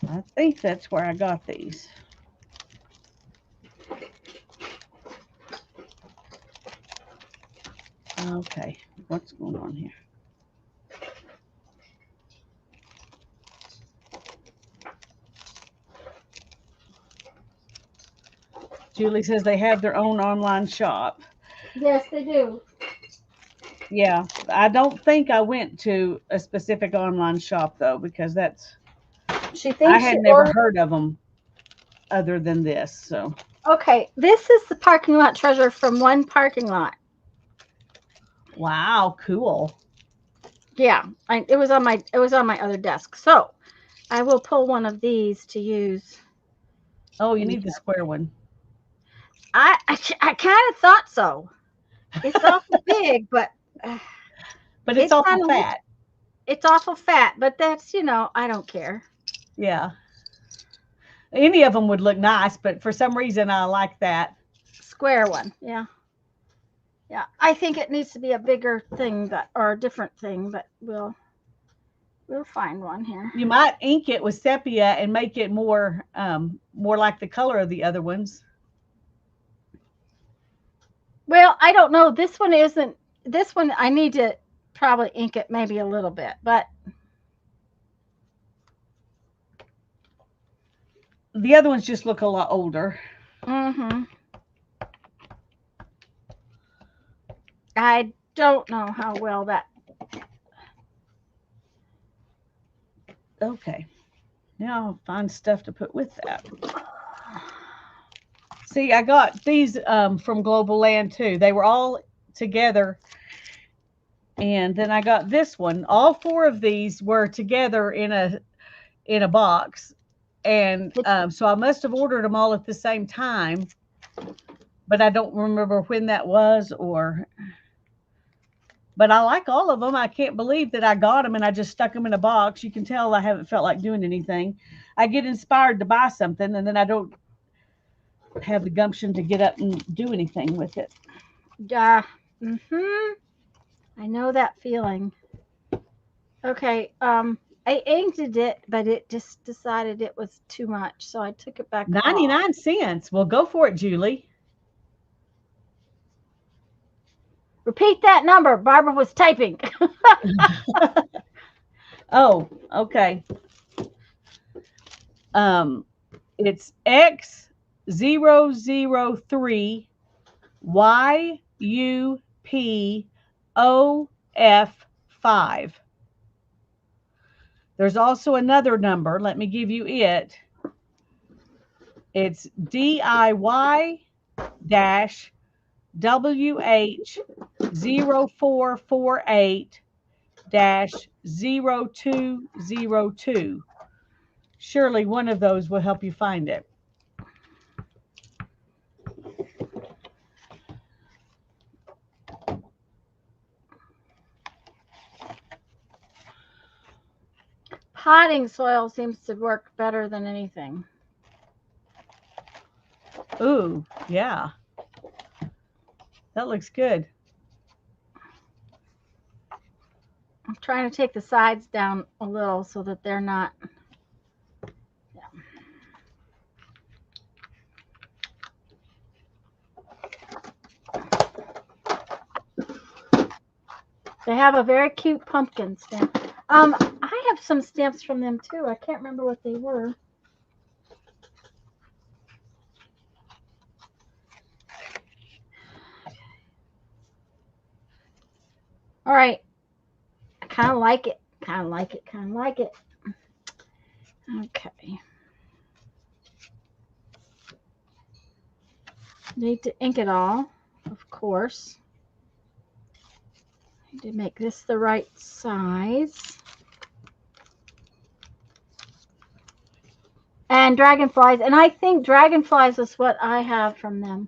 I think that's where I got these. Okay, what's going on here? Julie says they have their own online shop. Yes, they do. Yeah, I don't think I went to a specific online shop though, because that's. I had never heard of them other than this. So. Okay, this is the parking lot treasure from one parking lot. Wow, cool. Yeah, it was on my other desk. So I will pull one of these to use. Oh, you need the square one. I kind of thought so. It's awful big, but it's awful fat. It's awful fat, but that's, I don't care. Yeah. Any of them would look nice, but for some reason I like that square one. Yeah. Yeah. I think it needs to be a bigger thing or a different thing, but we'll find one here. You might ink it with sepia and make it more like the color of the other ones. Well, I don't know. This one I need to probably ink it maybe a little bit, but the other ones just look a lot older. Mm-hmm. I don't know how well that. Okay. Now I'll find stuff to put with that. See, I got these from Global Land too. They were all together. And then I got this one. All four of these were together in a box. And so I must have ordered them all at the same time. But I don't remember when that was but I like all of them. I can't believe that I got them and I just stuck them in a box. You can tell I haven't felt like doing anything. I get inspired to buy something and then I don't have the gumption to get up and do anything with it. Yeah. I know that feeling. Okay. I inked it, but it just decided it was too much, so I took it back. 99 cents. Well, go for it, Julie. Repeat that number. Barbara was typing. Oh, okay. It's X003 YUPOF5. There's also another number. Let me give you it. It's DIY-WH0448-0202. Surely one of those will help you find it. Potting soil seems to work better than anything. Ooh, yeah. That looks good. I'm trying to take the sides down a little so that they're not. Yeah. They have a very cute pumpkin stamp. I have some stamps from them too. I can't remember what they were. All right. I kind of like it. Kind of like it. Kind of like it. Okay. Need to ink it all, of course. Need to make this the right size. And dragonflies. And I think dragonflies is what I have from them.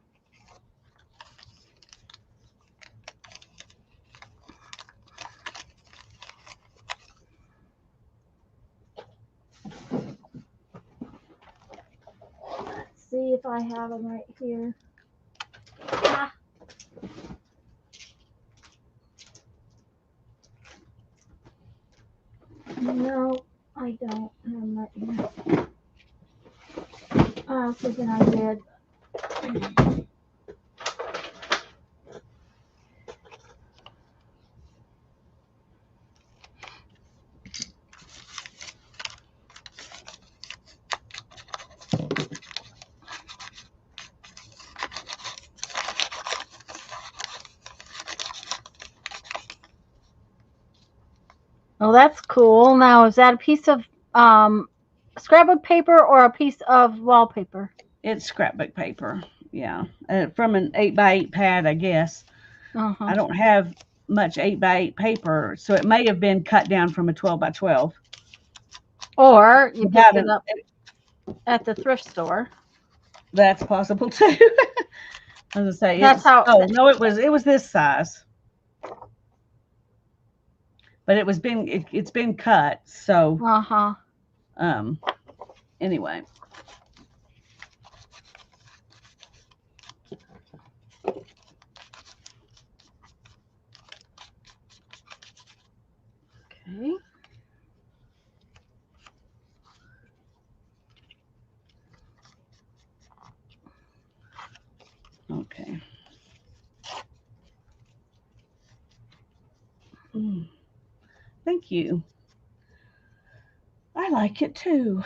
Let's see if I have them right here. Ah. No, I don't have them right here. I was thinking I did. Oh, that's cool. Now, is that a piece of scrapbook paper or a piece of wallpaper? It's scrapbook paper. Yeah. From an 8x8 pad, I guess. Uh-huh. I don't have much 8x8 paper, so it may have been cut down from a 12x12. Or you picked it up at the thrift store. That's possible too. I was gonna say That's how. Oh no, it was this size, but it's been cut. So anyway. Okay. Okay. Thank you. I like it too.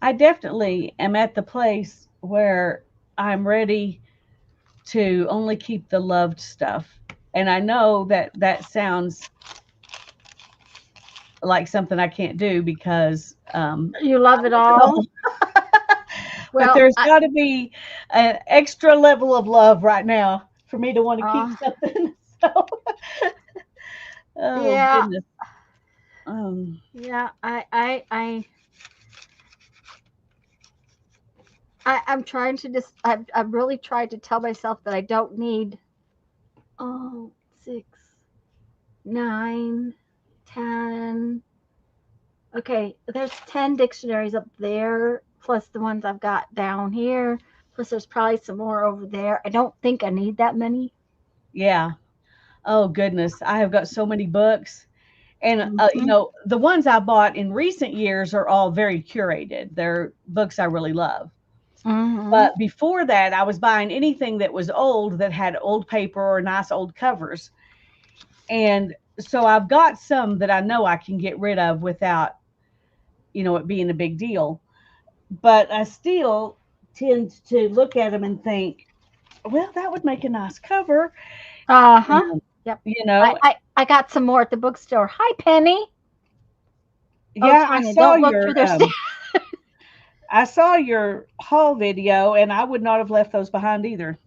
I definitely am at the place where I'm ready to only keep the loved stuff. And I know that sounds like something I can't do because You love it all. but Well, there's got to be an extra level of love right now for me to want to keep uh, something. So, oh yeah, goodness. Um, yeah. I'm trying to just. I've really tried to tell myself that I don't need. Oh, 6, 9, 10. Okay, there's 10 dictionaries up there, plus the ones I've got down here. Plus, there's probably some more over there. I don't think I need that many. yeah. Oh goodness, I have got so many books, and Hmm. the ones I bought in recent years are all very curated. They're books I really love. Hmm. But before that, I was buying anything that was old that had old paper or nice old covers. And so I've got some that I know I can get rid of without, it being a big deal. But I still tend to look at them and think, well, that would make a nice cover. Uh-huh. And, Yep. you I, know, I I got some more at the bookstore. Hi, Penny. Oh, yeah, Tanya, don't look through their stuff. I saw your haul video and I would not have left those behind either.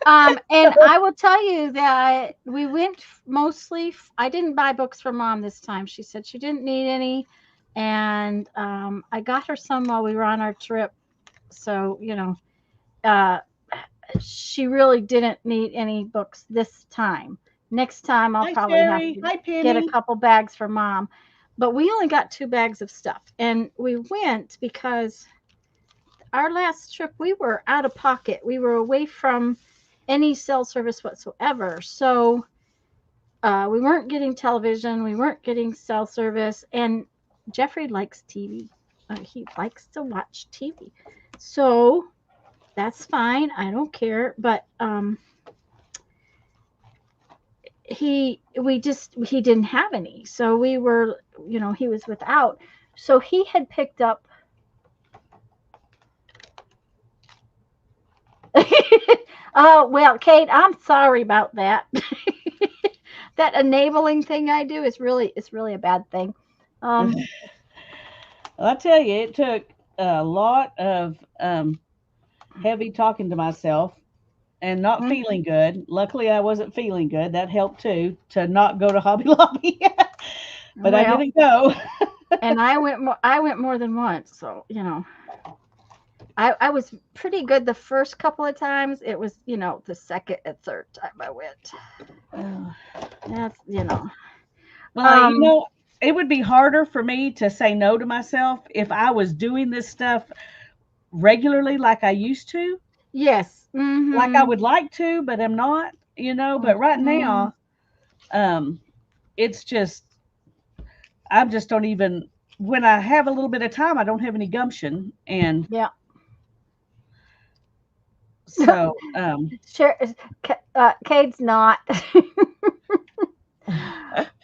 And I will tell you that we went mostly. I didn't buy books for Mom this time. She said she didn't need any, and I got her some while we were on our trip. So uh, she really didn't need any books this time. Next time, I'll Hi, probably have Sherry. to Hi, get a Penny. couple bags for Mom. But we only got 2 bags of stuff, and we went because our last trip we were out of pocket. We were away from any cell service whatsoever. So we weren't getting television, we weren't getting cell service, and Jeffrey likes TV. He likes to watch TV. So that's fine. I don't care. But he didn't have any. So we were, he was without. So he had picked up. Oh, well, Kate, I'm sorry about that. That enabling thing I do is really a bad thing. Um, I tell you, it took a lot of heavy talking to myself and not mhm. feeling good. Luckily, I wasn't feeling good. That helped too to not go to Hobby Lobby. But I Well, didn't go. and I went more than once, so I was pretty good the first couple of times. It was, the second and third time I went. That's Well, um it would be harder for me to say no to myself if I was doing this stuff regularly like I used to, yes. like I Mhm. would like to, but I'm not. But right Mhm. now, um, it's just, I just don't even, when I have a little bit of time, I don't have any gumption. And Yeah. so, Sure. Cade's not.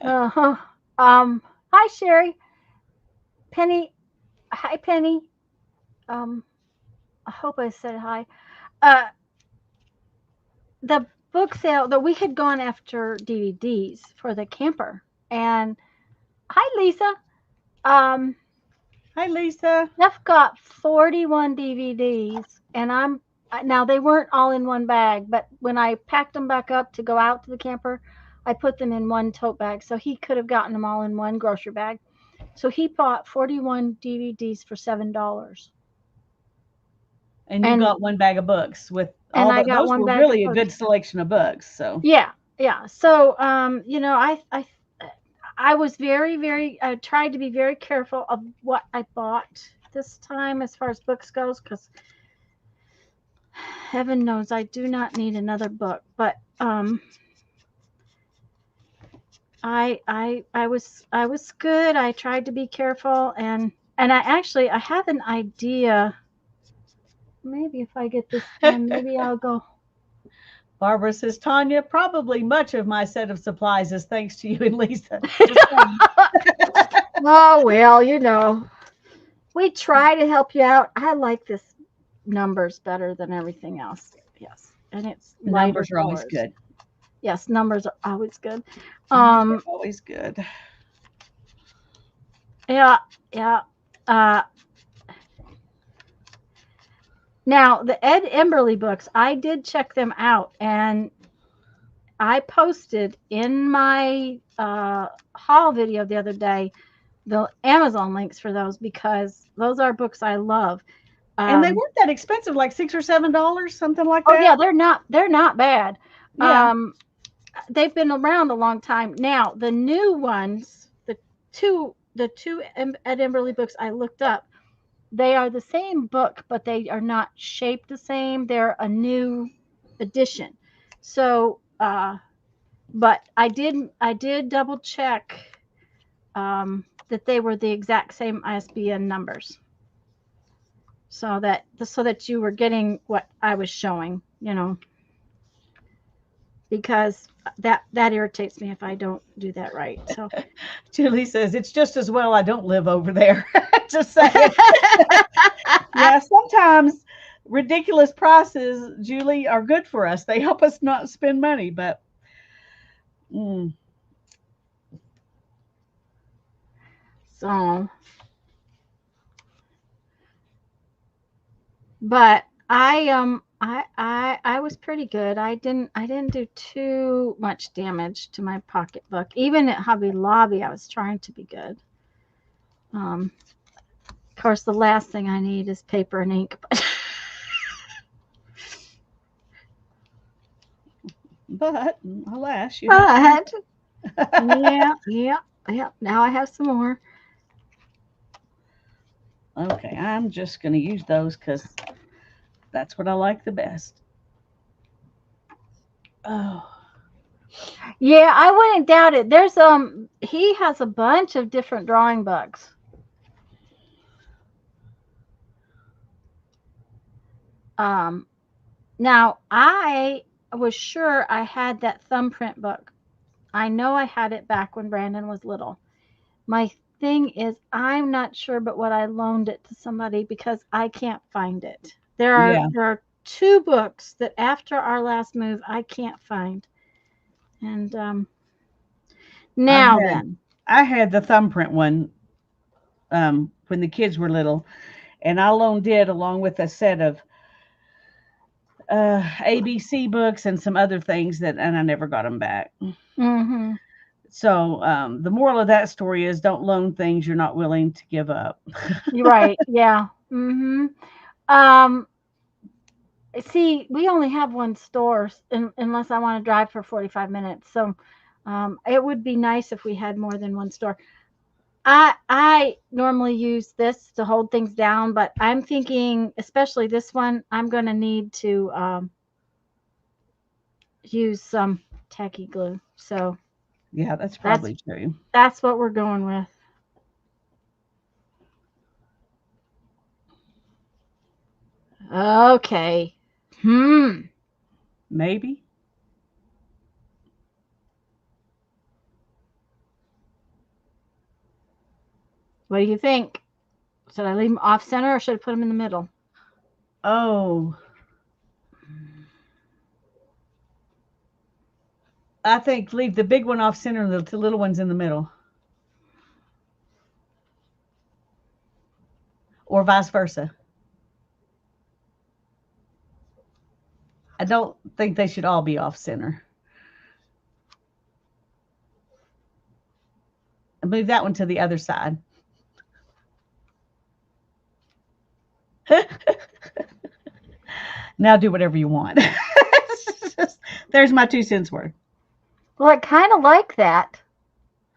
Uh-huh. Um, Hi, Sherry. Penny. Hi, Penny. Um, I hope I said hi. Uh, the book sale that we had gone after DVDs for the camper, and hi, Lisa. Um, hi, Lisa. Jeff got 41 DVDs, and now they weren't all in one bag, but when I packed them back up to go out to the camper, I put them in one tote bag, so he could have gotten them all in one grocery bag. So he bought 41 DVDs for $7, And you and got one bag of books with and all I the, got those one were bag of really a books. good selection of books. So, Yeah, yeah. So I was very, very. I tried to be very careful of what I bought this time as far as books goes, because heaven knows I do not need another book. But I was good. I tried to be careful, and I have an idea. Maybe if I get this done, maybe I'll go. Barbara says, Tanya, probably much of my set of supplies is thanks to you and Lisa. Just saying. Oh well, we try to help you out. I like this numbers better than everything else. Yes, and it's The lighter numbers are always colors. good. Yes, numbers are always good. Numbers are Um, always good. Yeah, yeah. Uh, Now the Ed Emberley books, I did check them out, and I posted in my haul video the other day the Amazon links for those because those are books I love. And they weren't that expensive, like $6 or $7, something like Oh that. yeah, they're not bad. Yeah. They've been around a long time. Now the new ones, the two Ed Emberley books I looked up, they are the same book, but they are not shaped the same. They're a new edition. So, but I did double check that they were the exact same ISBN numbers, so that you were getting what I was showing, because that irritates me if I don't do that right. So Julie says, it's just as well I don't live over there. Just saying. Yeah, sometimes ridiculous prices, Julie, are good for us. They help us not spend money, but so, but I was pretty good. I didn't do too much damage to my pocketbook. Even at Hobby Lobby, I was trying to be good. Of course, the last thing I need is paper and ink. but alas, you But yeah. Now I have some more. Okay, I'm just going to use those because that's what I like the best. Oh, Yeah, I wouldn't doubt it. There's he has a bunch of different drawing books. Now I was sure I had that thumbprint book. I know I had it back when Brandon was little. My thing is, I'm not sure but what I loaned it to somebody because I can't find it. There are yeah. there are two books that after our last move I can't find. And now then. I had the thumbprint one when the kids were little, and I loaned it along with a set of ABC books and some other things and I never got them back. Mhm. So the moral of that story is don't loan things you're not willing to give up. You're right. Yeah. Mhm. Um See, we only have one store unless I want to drive for 45 minutes. So it would be nice if we had more than one store. I normally use this to hold things down, but I'm thinking, especially this one, I'm going to need to use some tacky glue. So Yeah, that's probably true. that's what we're going with. Okay. Maybe. What do you think? Should I leave them off center or should I put them in the middle? Oh, I think leave the big one off center and the little ones in the middle. Or vice versa. I don't think they should all be off center. Move that one to the other side. Now do whatever you want. There's my 2 cents worth. Well, I kind of like that.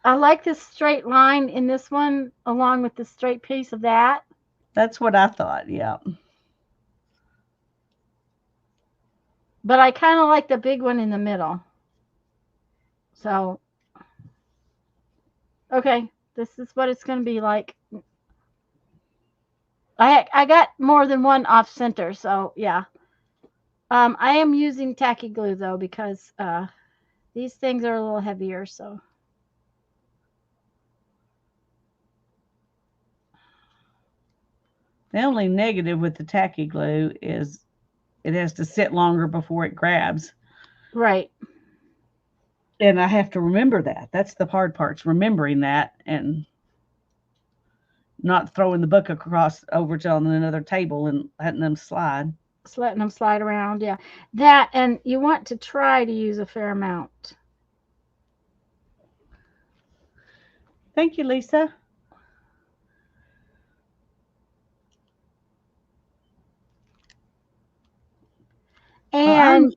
I like this straight line in this one along with the straight piece of that. That's what I thought. Yeah. But I kind of like the big one in the middle. So, okay, this is what it's going to be like. I got more than one off center, so yeah. I am using tacky glue though because these things are a little heavier, so. The only negative with the tacky glue is it has to sit longer before it grabs. Right. And I have to remember that. That's the hard part, remembering that. And not throwing the book across over to on another table and letting them slide. Just letting them slide around. Yeah. That, and you want to try to use a fair amount. Thank you, Lisa. And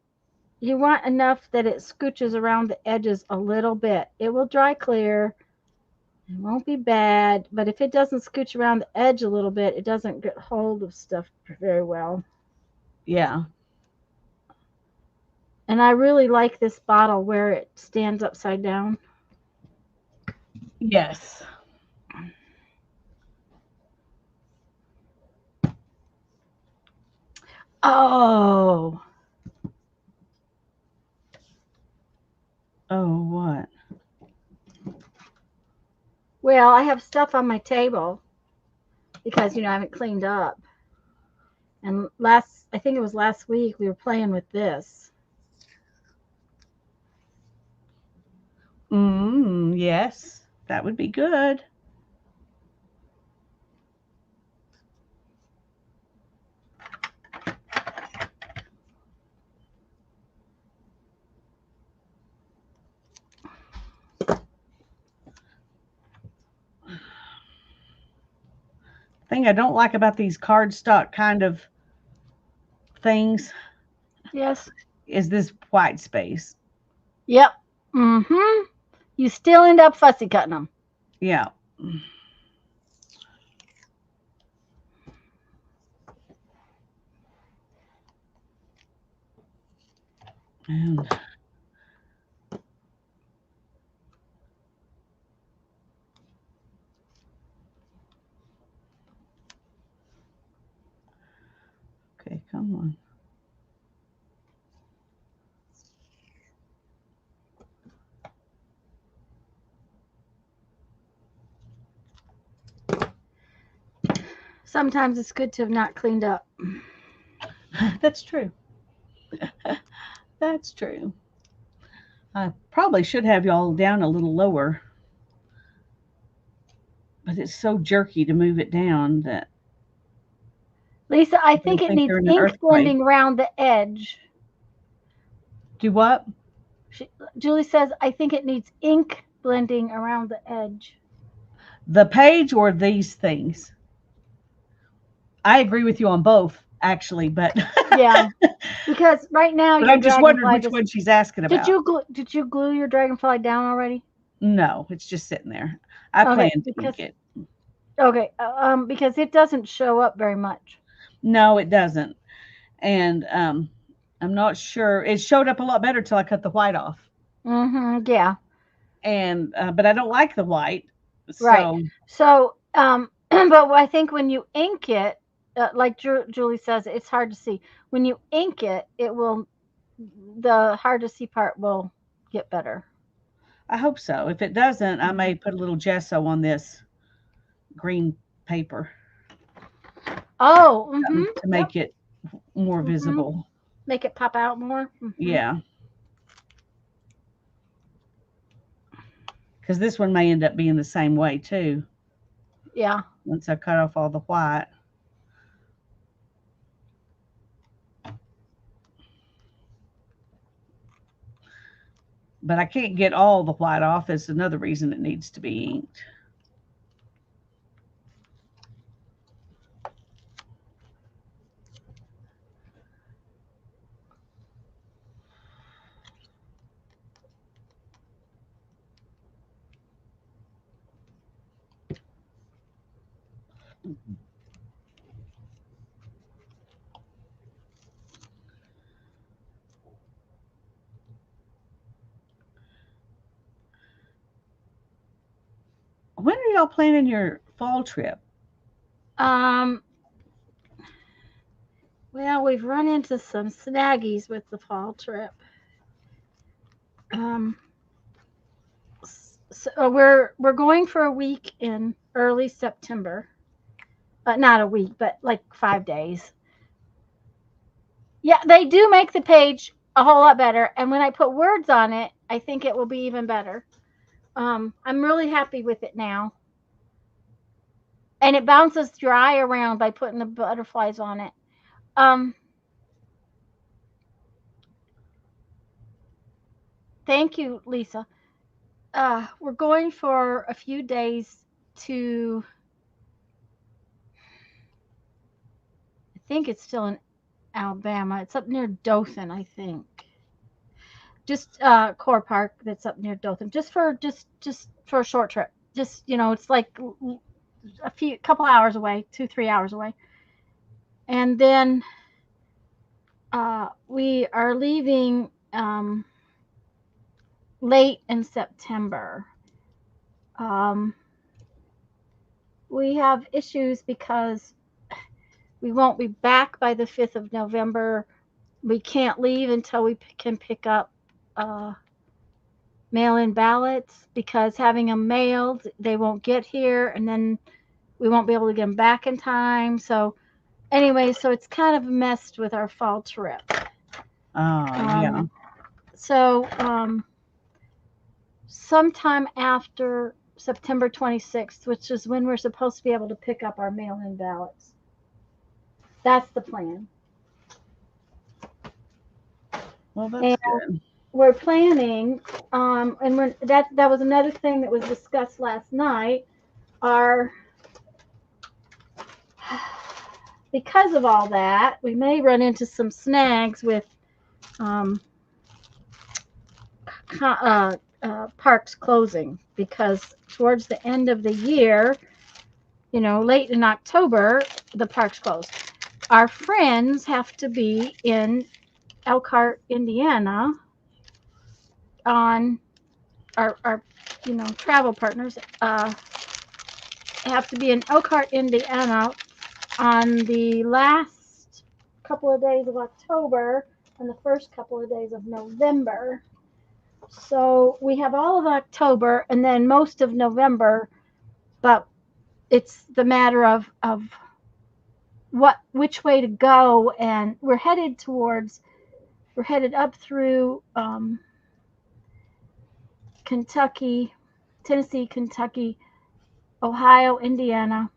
you want enough that it scooches around the edges a little bit. It will dry clear. It won't be bad, but if it doesn't scooch around the edge a little bit, it doesn't get hold of stuff very well. Yeah. And I really like this bottle where it stands upside down. Yes. Oh. Oh, what? Well, I have stuff on my table because, I haven't cleaned up. And I think it was last week, we were playing with this. Yes, that would be good. Thing I don't like about these cardstock kind of things Yes. is this white space. Yep. Mm-hmm. You still end up fussy cutting them. Yeah. And okay, come on. Sometimes it's good to have not cleaned up. That's true. That's true. I probably should have y'all down a little lower, but it's so jerky to move it down that. Lisa, I think it needs you're in an ink earthquake. blending around the edge. Do what? Julie says, I think it needs ink blending around the edge. The page or these things? I agree with you on both, actually, but Yeah, because right now but your I just wondered which dragonfly one she's asking about. Did you glue your dragonfly down already? No, it's just sitting there. I plan to ink it. Okay, because it doesn't show up very much. No, it doesn't. And I'm not sure. It showed up a lot better till I cut the white off. Mm-hmm. Yeah. And but I don't like the white. Right. So, but I think when you ink it, like Julie says, it's hard to see. When you ink it, the hard to see part will get better. I hope so. If it doesn't, I may put a little gesso on this green paper. Oh, to make it more visible. Make it pop out more. Mm-hmm. Yeah. Because this one may end up being the same way too. Yeah. Once I cut off all the white. But I can't get all the white off. It's another reason it needs to be inked. When are y'all planning your fall trip? Well, we've run into some snaggies with the fall trip. So we're going for a week in early September. Not a week, but like 5 days. Yeah, they do make the page a whole lot better, and when I put words on it, I think it will be even better. I'm really happy with it now. and it bounces dry around by putting the butterflies on it. Thank you, Lisa. We're going for a few days to, I think it's still in Alabama. It's up near Dothan, I think. Just Core Park that's up near Dothan. Just for a short trip. Just, it's like a couple hours away, 2-3 hours away. And then we are leaving late in September. We have issues because we won't be back by the 5th of November. We can't leave until we can pick up mail-in ballots, because having them mailed, they won't get here, and then we won't be able to get them back in time. So anyway, so it's kind of messed with our fall trip. Yeah. So sometime after September 26th, which is when we're supposed to be able to pick up our mail-in ballots. That's the plan. Well, that's good. We're planning, and that was another thing that was discussed last night. Because of all that, we may run into some snags with parks closing, because towards the end of the year, late in October, the parks close. Our friends have to be in Elkhart, Indiana, on our travel partners have to be in Elkhart, Indiana on the last couple of days of October and the first couple of days of November. So we have all of October and then most of November, but it's the matter of which way to go, and we're headed up through Kentucky, Tennessee, Kentucky, Ohio, Indiana,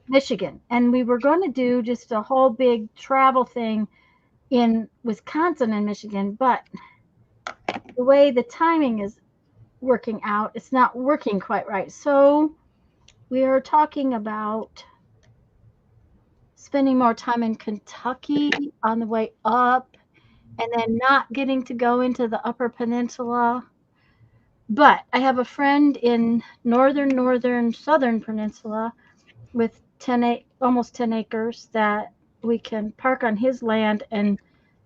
Michigan. And we were going to do just a whole big travel thing in Wisconsin and Michigan, but the way the timing is working out, it's not working quite right. So we are talking about spending more time in Kentucky on the way up, and then not getting to go into the Upper Peninsula. But I have a friend in southern peninsula with almost 10 acres that we can park on his land and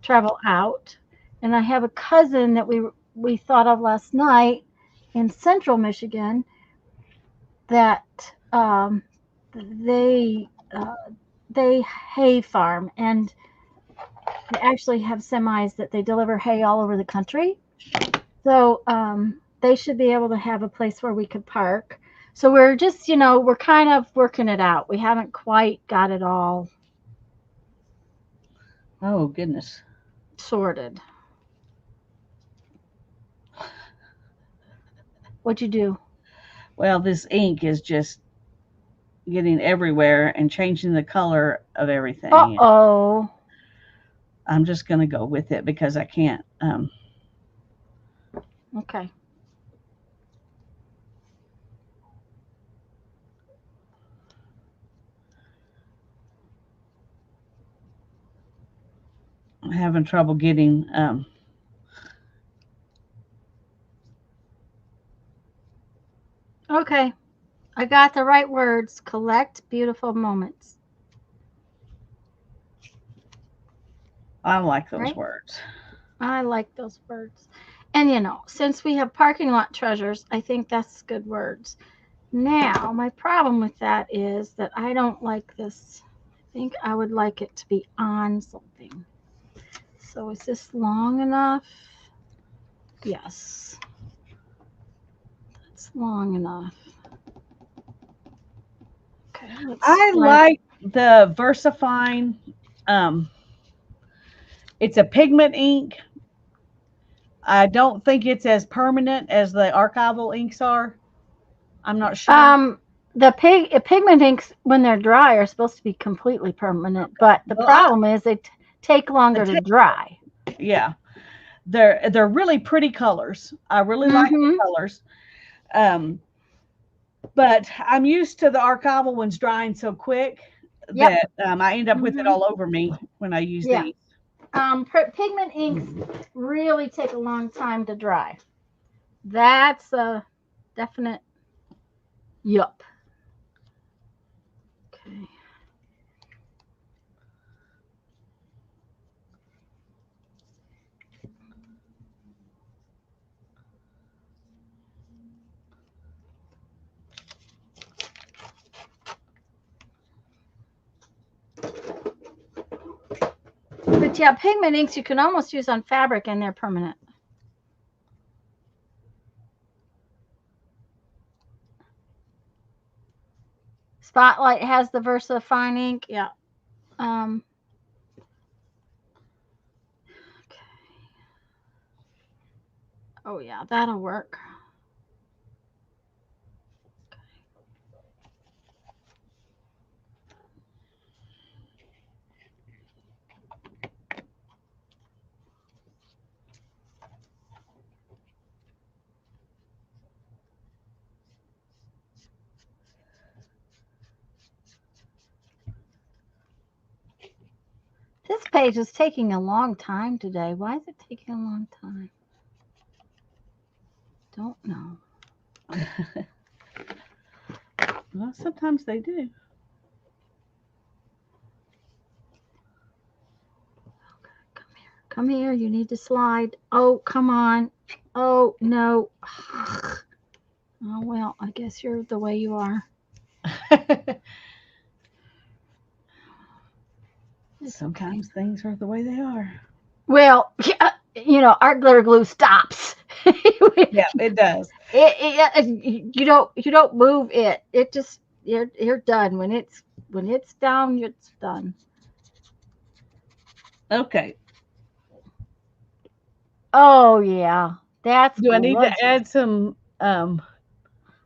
travel out. And I have a cousin that we thought of last night in central Michigan that they hay farm, and they actually have semis that they deliver hay all over the country. So they should be able to have a place where we could park. So we're just, we're kind of working it out. We haven't quite got it all. Oh, goodness. Sorted. What'd you do? Well, this ink is just getting everywhere and changing the color of everything. Uh-oh. I'm just going to go with it because I can't. Okay. I'm having trouble getting. Okay. I got the right words. Collect beautiful moments. I like those words. I like those words. And, since we have parking lot treasures, I think that's good words. Now, my problem with that is that I don't like this. I think I would like it to be on something. So is this long enough? Yes. That's long enough. Okay. I like the VersaFine. It's a pigment ink. I don't think it's as permanent as the archival inks are. I'm not sure. the pigment inks, when they're dry, are supposed to be completely permanent, but the Well, problem is they take longer to dry. yeah, they're really pretty colors. I really like the Mm-hmm. colors. Um, but I'm used to the archival ones drying so quick Yep. that I end up with it Mm-hmm. all over me when I use Yeah. these. Pigment inks really take a long time to dry. That's a definite yup. Okay. But yeah, pigment inks you can almost use on fabric and they're permanent. Spotlight has the Versa fine ink. Yeah. Okay. Oh yeah, that'll work. This page is taking a long time today. Why is it taking a long time? Don't know. Well, sometimes they do. Okay, come here. Come here. You need to slide. Oh, come on. Oh, no. Oh, well, I guess you're the way you are. Sometimes things are the way they are. Well, you know, art glitter glue stops. Yeah, it does. You don't move it. It just you're done when it's down. It's done. Okay. Oh yeah, that's Do I need to gorgeous. add some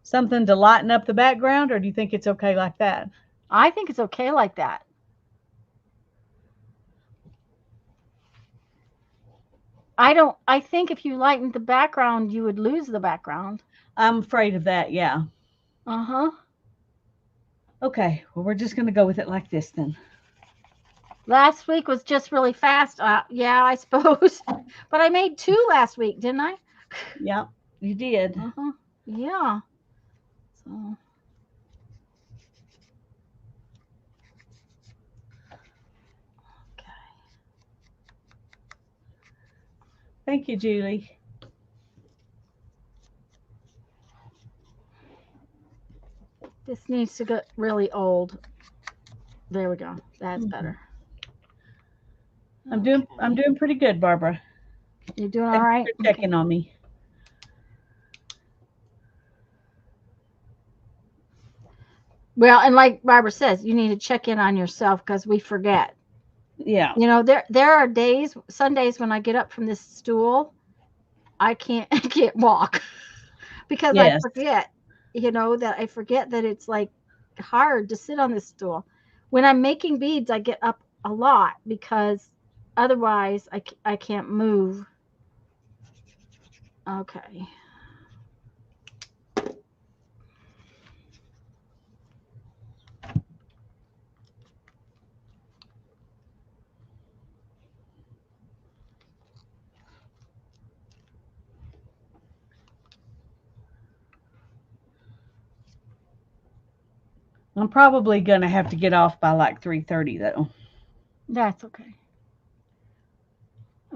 something to lighten up the background, or do you think it's okay like that? I think it's okay like that. I don't. I think if you lightened the background, you would lose the background. I'm afraid of that. Yeah. Uh-huh. Okay. Well, we're just going to go with it like this then. Last week was just really fast. Yeah, I suppose. But I made 2 last week, didn't I? Yeah, you did. Uh-huh. Yeah. So. Okay. Thank you, Julie. This needs to get really old. There we go. That's better. I'm doing pretty good, Barbara. You're doing all Thanks right? for checking on me. Well, and like Barbara says, you need to check in on yourself because we forget. Yeah. You know, there are days, Sundays when I get up from this stool, I can't walk because I Yes. forget, that I forget that it's like hard to sit on this stool. When I'm making beads, I get up a lot because otherwise I can't move. Okay. I'm probably going to have to get off by like 3:30 though. That's okay.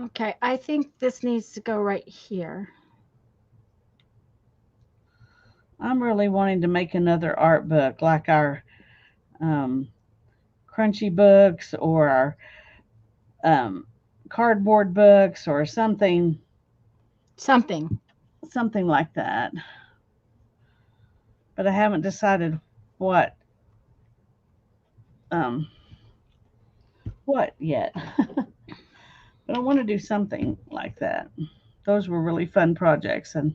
Okay, I think this needs to go right here. I'm really wanting to make another art book like our crunchy books or our cardboard books or something Something. like that. But I haven't decided what um what yet. But I want to do something like that. Those were really fun projects and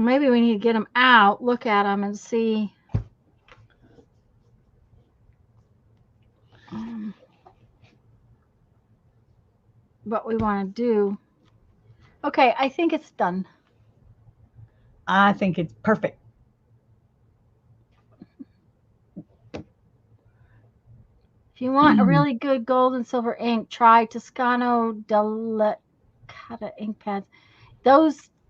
Maybe we need to get them out, look at them, and see. What we want to do. Okay, I think it's done. I think it's perfect. If you want a really good gold and silver ink, try Toscano Delicata ink pads.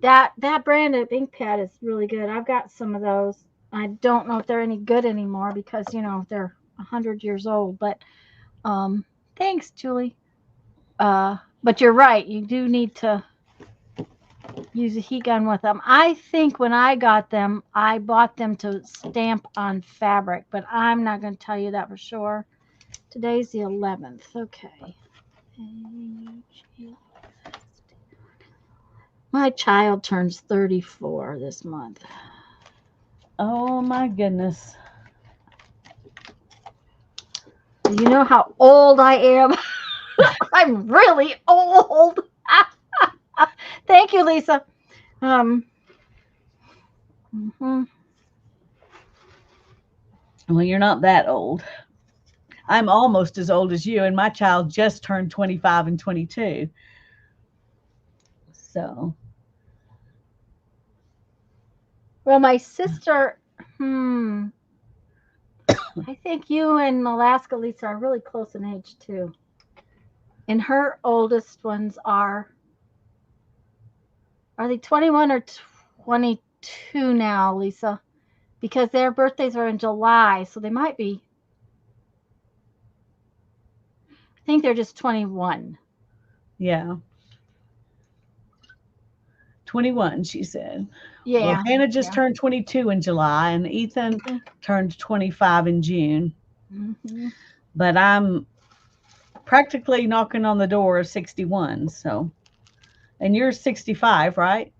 That brand of ink pad is really good. I've got some of those. I don't know if they're any good anymore because they're 100 years old. But thanks, Julie. But you're right. You do need to use a heat gun with them. I think when I got them, I bought them to stamp on fabric, but I'm not going to tell you that for sure. Today's the 11th. Okay. My child turns 34 this month. Oh my goodness. Do you know how old I am? I'm really old. Thank you, Lisa. Well, you're not that old. I'm almost as old as you, and my child just turned 25 and 22. So. Well, my sister, I think you and Alaska Lisa are really close in age too. And her oldest ones are they 21 or 22 now, Lisa? Because their birthdays are in July, so they might be. I think they're just 21. Yeah. 21, she said. Yeah. Well, Hannah just turned 22 in July, and Ethan turned 25 in June. Mm-hmm. But I'm practically knocking on the door of 61. So, and you're 65, right?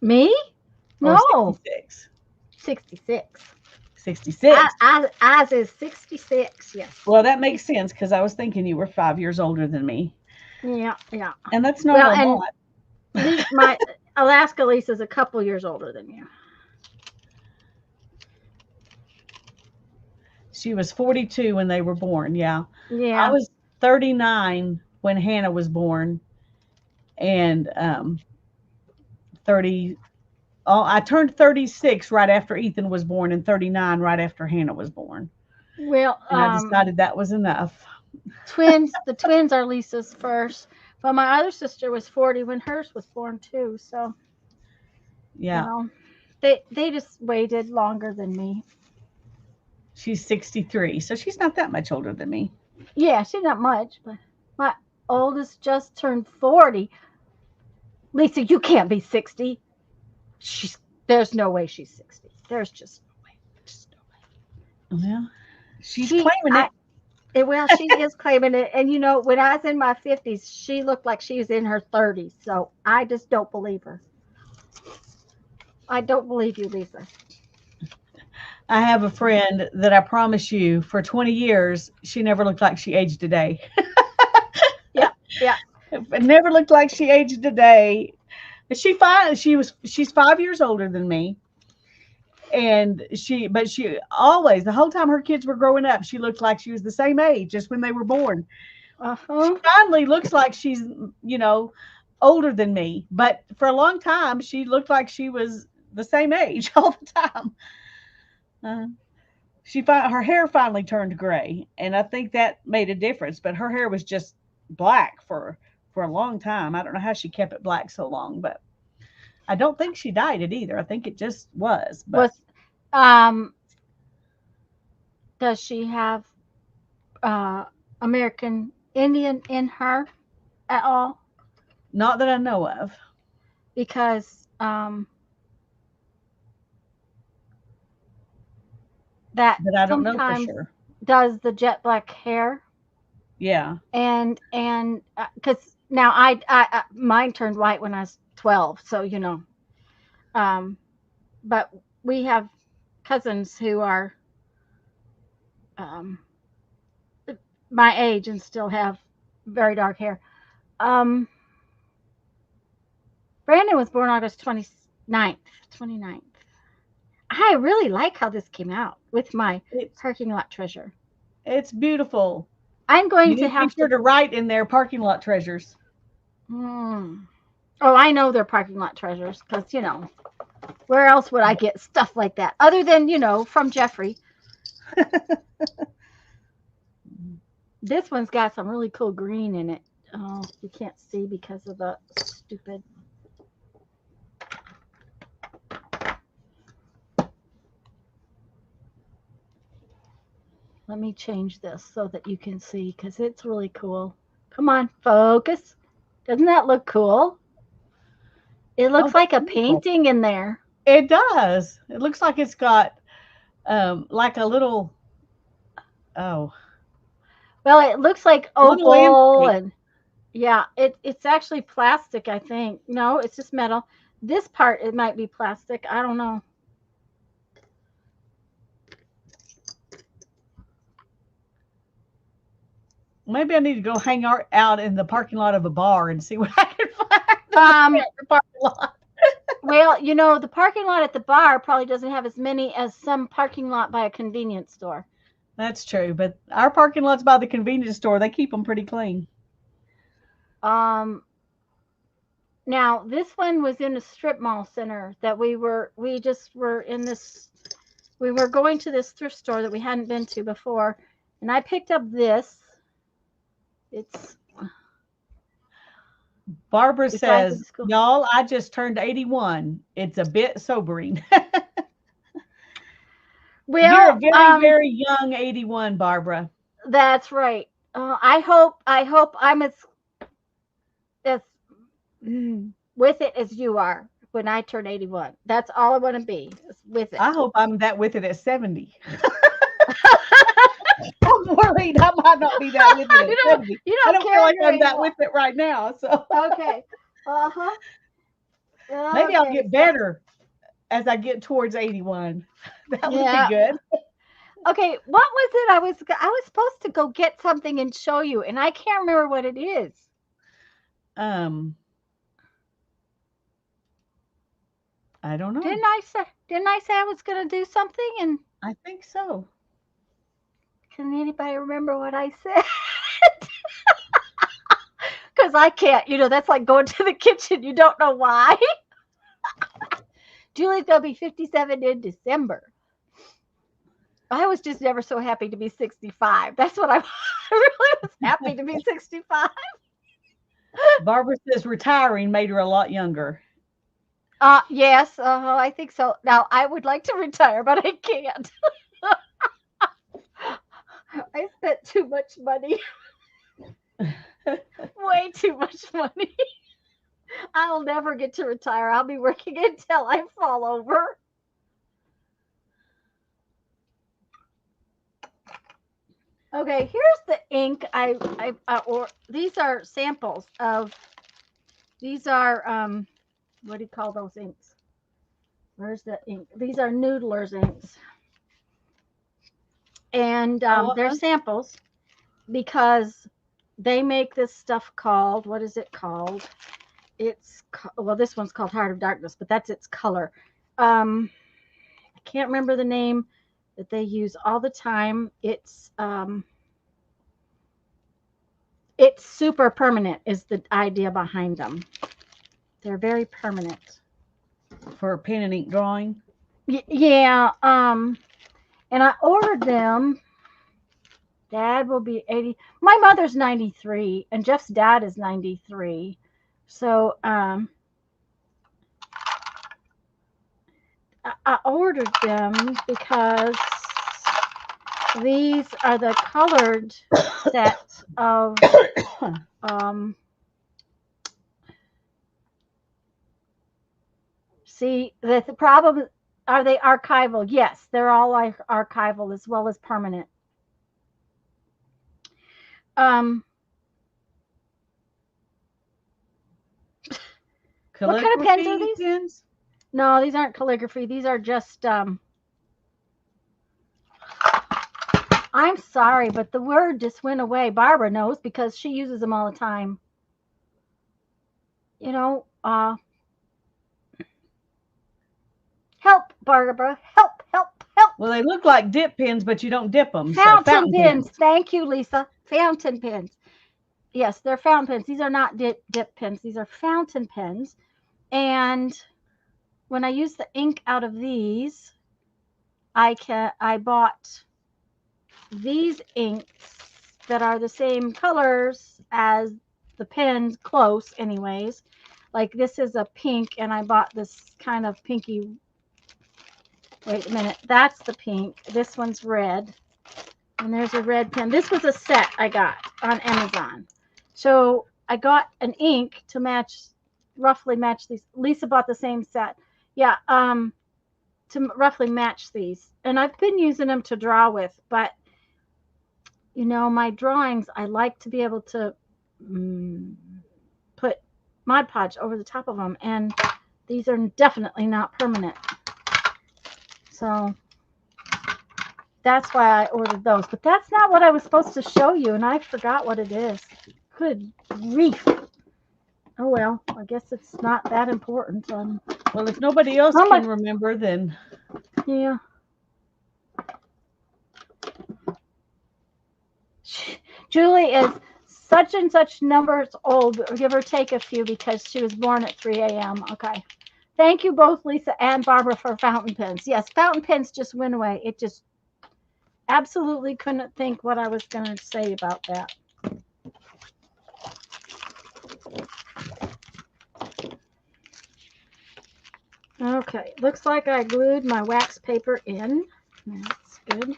Me? Or No. 66. 66. 66. As is 66, yes. Well, that makes sense because I was thinking you were 5 years older than me. Yeah. And that's not a lot. My Alaska Lisa's a couple years older than you. She was 42 when they were born. Yeah. Yeah. I was 39 when Hannah was born, and 30. Oh, I turned 36 right after Ethan was born, and 39 right after Hannah was born. Well, and I decided that was enough. The twins are Lisa's first, but my other sister was 40 when hers was born too. So, yeah, they just waited longer than me. She's 63, so she's not that much older than me. Yeah, she's not much, but my oldest just turned 40. Lisa, you can't be 60. There's no way she's 60. There's just no way. Just no way. Well, she's claiming it. Well, she is claiming it. And when I was in my 50s, she looked like she was in her 30s. So I just don't believe her. I don't believe you, Lisa. I have a friend that I promise you, for 20 years, she never looked like she aged a day. Yeah. It never looked like she aged a day. She's 5 years older than me. And she always, the whole time her kids were growing up, she looked like she was the same age as when they were born. She finally looks like she's, older than me. But for a long time, she looked like she was the same age all the time. Her hair finally turned gray, and I think that made a difference. But her hair was just black for a long time. I don't know how she kept it black so long, but I don't think she dyed it either. I think it just was. But does she have American Indian in her at all? Not that I know of. Because that but I don't know for sure. Does the jet black hair? Yeah. And because now I mine turned white when I was 12, so but we have cousins who are my age and still have very dark hair. Brandon was born August 20, 9th, 29th. I really like how this came out with my It's parking lot treasure. it's beautiful. I'm going You to need to be have sure to. to write in there parking lot treasures. Oh, I know they're parking lot treasures because, where else would I get stuff like that other than, from Jeffrey? This one's got some really cool green in it. Oh, you can't see because of the stupid. Let me change this so that you can see because it's really cool. Come on, focus. Doesn't that look cool? It looks like a Beautiful. painting in there. It does. It looks like it's got like a little oh Well, it looks like a little opal landscape. and yeah, it's actually plastic, I think. No, it's just metal. This part it might be plastic. I don't know. Maybe I need to go hang out in the parking lot of a bar and see what I can find in Um, the parking lot. well, the parking lot at the bar probably doesn't have as many as some parking lot by a convenience store. That's true, but our parking lots by the convenience store, they keep them pretty clean. Um, Now this one was in a strip mall center that we just were in this. We were going to this thrift store that we hadn't been to before, and I picked up this. It's Barbara besides the says, school. "Y'all, I just turned 81. It's a bit sobering." You're a Well, very, very young 81, Barbara. that's right. I hope I'm as with it as you are when I turn 81. That's all I want to be is with it. I hope I'm that with it at 70. I'm worried I might not be that with it at you don't 70. you I don't don't feel care if like you're I'm that 81. with it right now. So Okay. Uh-huh. maybe I'll Okay. get So better as I get towards 81. That would be yeah. good. Okay, what was it? I was supposed to go get something and show you, and I can't remember what it is. Um, I don't know. Didn't I say I was going to do something? And I think so. can anybody remember what I said? Because I can't. That's like going to the kitchen. You don't know why. Julie's going to be 57 in December. I was just never so happy to be 65. That's what I really was happy to be 65. Barbara says retiring made her a lot younger. Yes, I think so. Now, I would like to retire, but I can't. I spent too much money. Way too much money. I'll never get to retire. I'll be working until I fall over. Okay, here's the ink. Or these are samples of. These are what do you call those inks? Where's the ink? These are Noodler's inks, and they're samples because they make this stuff called, what is it called? Well, this one's called Heart of Darkness, but that's its color. I can't remember the name that they use all the time. It's super permanent is the idea behind them. They're very permanent. For pen and ink drawing? Yeah. And I ordered them. Dad will be 80. My mother's 93, and Jeff's dad is 93. So I ordered them because these are the colored sets of see the problem, are they archival? Yes, they're all like archival as well as permanent. What kind of pens are these? Pens? No, these aren't calligraphy. These are just I'm sorry, but the word just went away. Barbara knows because she uses them all the time. Barbara. Help, help, help. Well, they look like dip pens, but you don't dip them. Fountain pens. Thank you, Lisa. Fountain pens. Yes, they're fountain pens. These are not dip pens. These are fountain pens. And when I use the ink out of these, I bought these inks that are the same colors as the pens, close anyways. Like this is a pink, and I bought this kind of pinky. Wait a minute, that's the pink. This one's red, and there's a red pen. This was a set I got on Amazon. So I got an ink to match, roughly match these. Lisa bought the same set. Yeah, to roughly match these. And I've been using them to draw with, but you know, my drawings, I like to be able to put Mod Podge over the top of them, and these are definitely not permanent. So that's why I ordered those. But that's not what I was supposed to show you, and I forgot what it is. Good grief. Oh, well, I guess it's not that important. Well, if nobody else can remember, then... Yeah. Julie is such and such numbers old, give or take a few, because she was born at 3 a.m. Okay. Thank you both, Lisa and Barbara, for fountain pens. Yes, fountain pens just went away. It just absolutely couldn't think what I was going to say about that. Okay, looks like I glued my wax paper in. That's good.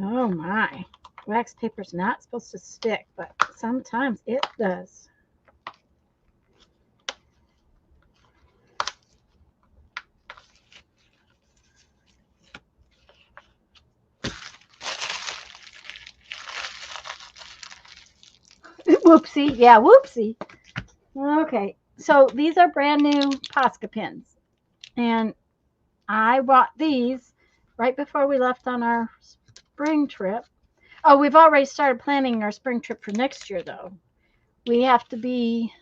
Oh my, wax paper's not supposed to stick, but sometimes it does. Whoopsie. Yeah, whoopsie. Okay, so these are brand new Posca pens. And I bought these right before we left on our spring trip. Oh, we've already started planning our spring trip for next year, though. We have to be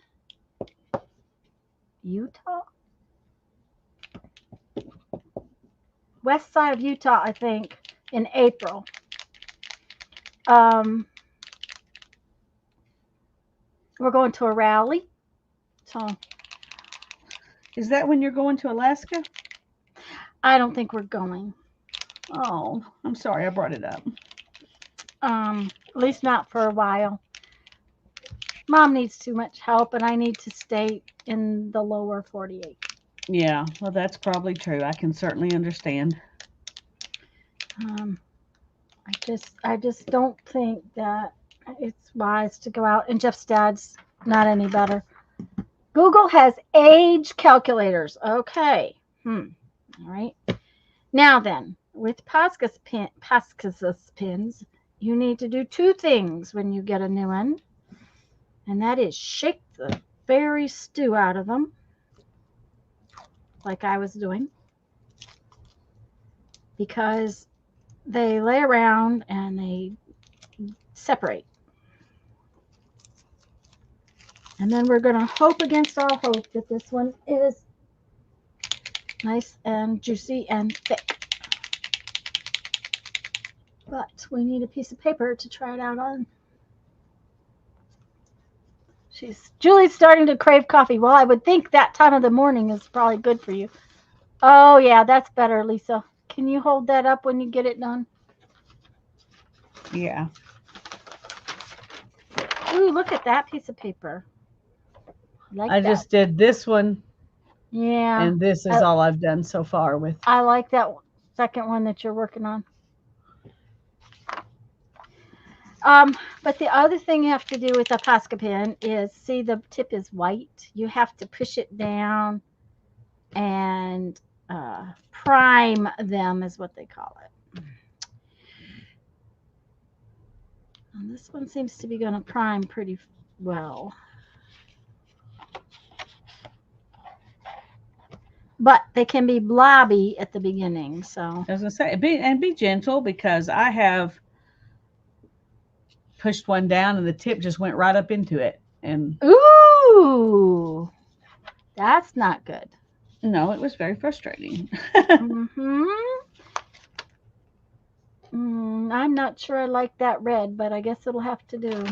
Utah? West side of Utah, I think, in April. We're going to a rally. So, is that when you're going to Alaska? I don't think we're going. Oh, I'm sorry I brought it up. At least not for a while. Mom needs too much help, and I need to stay in the lower 48. Yeah, well, that's probably true. I can certainly understand. I just don't think that it's wise to go out, and Jeff's dad's not any better. Google has age calculators. Okay. All right. Now then, with Posca's pens, you need to do two things when you get a new one, and that is shake the berry stew out of them, like I was doing, because they lay around and they separate. And then we're going to hope against all hope that this one is nice and juicy and thick. But we need a piece of paper to try it out on. Julie's starting to crave coffee. Well, I would think that time of the morning is probably good for you. Oh, yeah, that's better, Lisa. Can you hold that up when you get it done? Yeah. Ooh, look at that piece of paper. I just did this one. Yeah. And this is all I've done so far with. I like that second one that you're working on. But the other thing you have to do with a Posca pen is, see, the tip is white. You have to push it down and prime them, is what they call it. And this one seems to be going to prime pretty well. but they can be blobby at the beginning. So I was gonna say, be gentle, because I have pushed one down and the tip just went right up into it. And ooh, that's not good. no, it was very frustrating. Mm-hmm. I'm not sure I like that red, but I guess it'll have to do.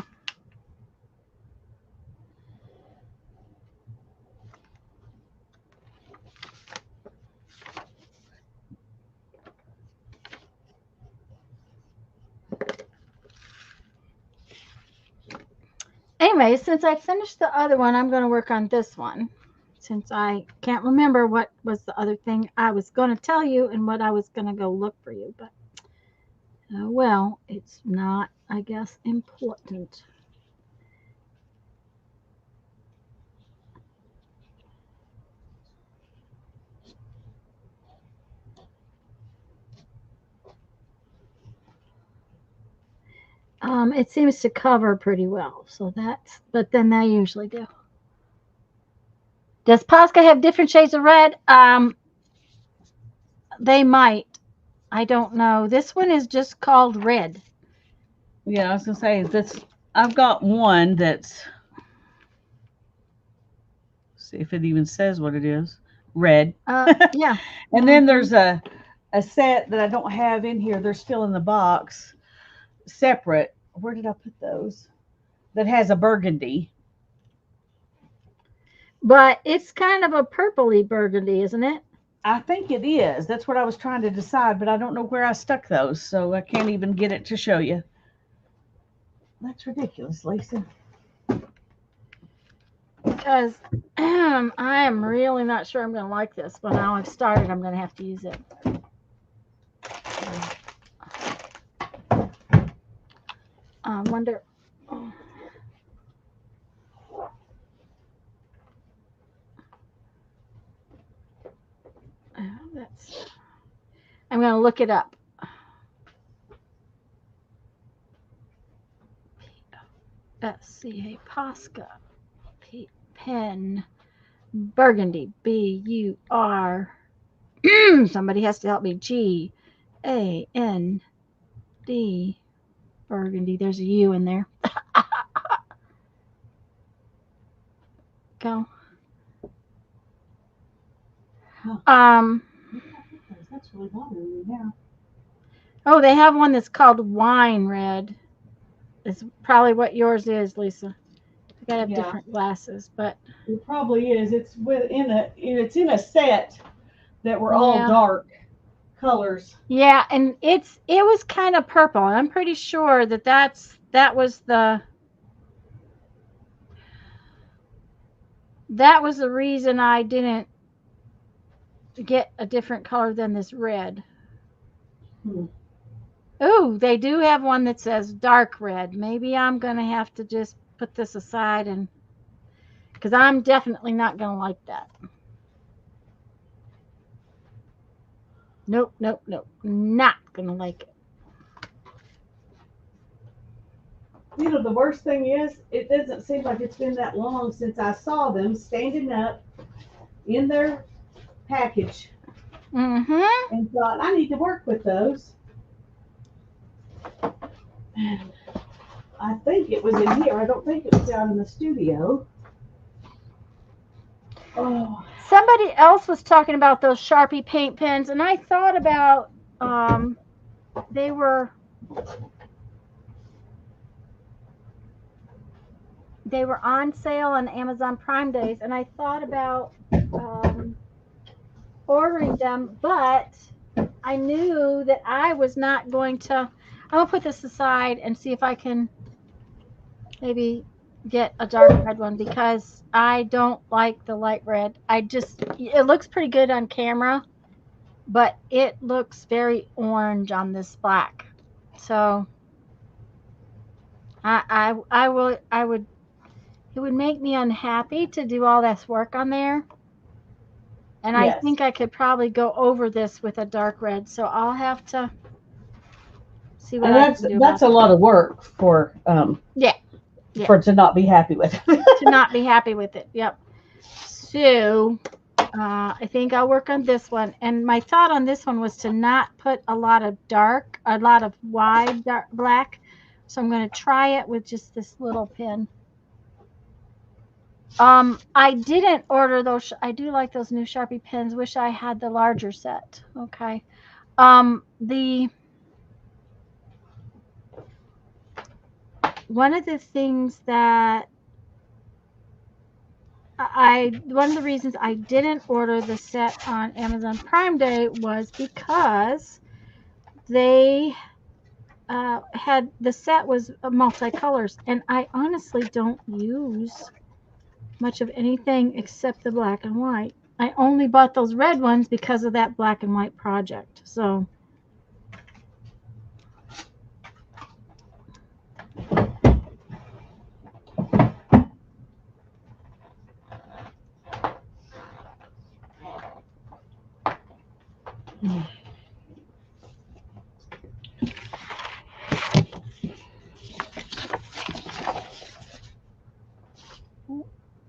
Anyway, since I finished the other one, I'm going to work on this one. Since I can't remember what was the other thing I was going to tell you and what I was going to go look for you. But, well, it's not, I guess, important. It seems to cover pretty well. So that's, but then they usually do. Does Posca have different shades of red? They might. I don't know. This one is just called red. Yeah, I was gonna say this. I've got one that's, see if it even says what it is. Red. Yeah. And then there's a set that I don't have in here. They're still in the box, separate. Where did I put those? That has a burgundy. But it's kind of a purpley burgundy, isn't it? I think it is. That's what I was trying to decide, but I don't know where I stuck those, so I can't even get it to show you. That's ridiculous, Lisa. Because I am really not sure I'm going to like this. But now I've started, I'm going to have to use it. I wonder. Oh. I'm going to look it up. P-O-S-C-A, Posca. Pen. Burgundy. B-U-R. Somebody has to help me. G-A-N-D. Burgundy. There's a U in there. Go. That's really bothering me now. Oh, they have one that's called wine red. It's probably what yours is, Lisa. I gotta have different glasses, but it probably is. It's in a set that were all dark colors. Yeah, and it was kind of purple. And I'm pretty sure that was the reason I didn't get a different color than this red. Oh, they do have one that says dark red. Maybe I'm going to have to just put this aside, and because I'm definitely not going to like that. Nope. Not going to like it. You know, the worst thing is, it doesn't seem like it's been that long since I saw them standing up in their package. Mm-hmm. And thought, I need to work with those. And I think it was in here. I don't think it was out in the studio. Oh. Somebody else was talking about those Sharpie paint pens, and I thought about they were on sale on Amazon Prime Days, and I thought about ordering them, but I knew that I was not going to. I'm gonna put this aside and see if I can maybe get a dark red one, because I don't like the light red. It looks pretty good on camera, but it looks very orange on this black. So it would make me unhappy to do all this work on there. And yes. I think I could probably go over this with a dark red. So I'll have to see what I can do. That's a lot of work for for to not be happy with it. To not be happy with it. Yep. So I think I'll work on this one. And my thought on this one was to not put a lot of wide dark black. So I'm going to try it with just this little pen. I didn't order those. I do like those new Sharpie pens. Wish I had the larger set. Okay. One of the things that one of the reasons I didn't order the set on Amazon Prime Day was because they had the set was multicolors, and I honestly don't use much of anything except the black and white. I only bought those red ones because of that black and white project. So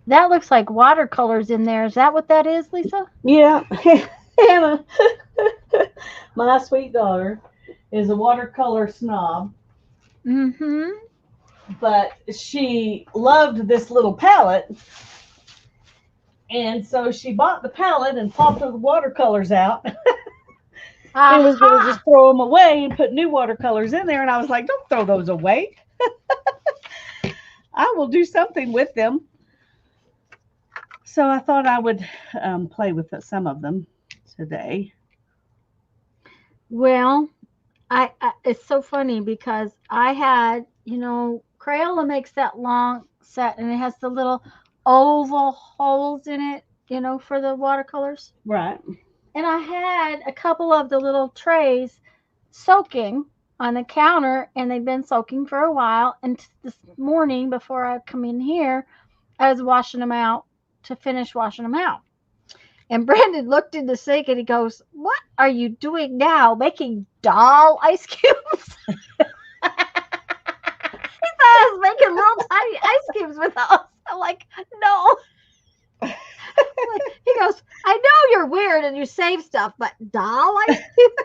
that looks like watercolors in there. Is that what that is, Lisa? Yeah. Hannah, my sweet daughter, is a watercolor snob. Mm-hmm. But she loved this little palette. And so she bought the palette and popped the watercolors out. And was going to just throw them away and put new watercolors in there. And I was like, don't throw those away. I will do something with them. So I thought I would play with some of them today. Well, I it's so funny because I had, Crayola makes that long set and it has the little oval holes in it, for the watercolors. Right. And I had a couple of the little trays soaking on the counter, and they'd been soaking for a while. And this morning, before I come in here, I was washing them out to finish washing them out. And Brandon looked in the sink and he goes, "What are you doing now? Making doll ice cubes?" He thought I was making little tiny ice cubes with those. I'm like, no. He goes, "I know you're weird and you save stuff, but doll ice cubes?"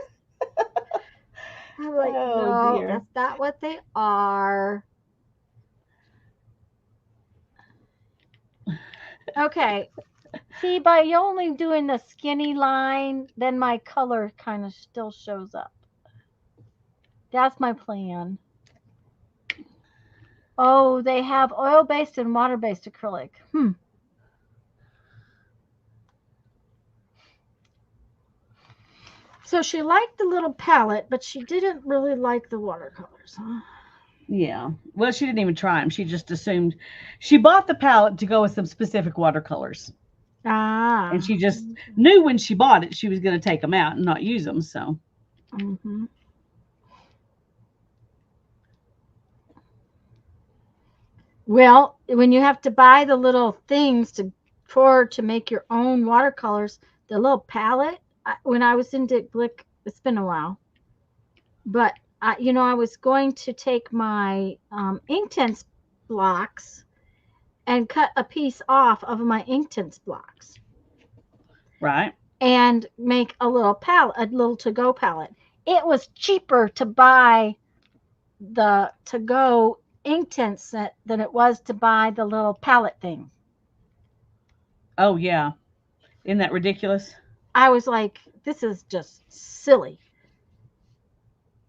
I'm like, no, dear. That's not what they are. Okay. See, by only doing the skinny line, then my color kind of still shows up. That's my plan. Oh, they have oil-based and water-based acrylic. So she liked the little palette, but she didn't really like the watercolors, huh? Yeah. Well, she didn't even try them. She just assumed she bought the palette to go with some specific watercolors. And she just knew when she bought it, she was going to take them out and not use them. So. Mm-hmm. Well, when you have to buy the little things to make your own watercolors, the little palette, when I was in Dick Blick, it's been a while, but I was going to take my Inktense blocks and cut a piece off of my Inktense blocks. Right. And make a little palette, a little to-go palette. It was cheaper to buy the to-go Inktense set than it was to buy the little palette thing. Oh, yeah. Isn't that ridiculous? I was like, this is just silly.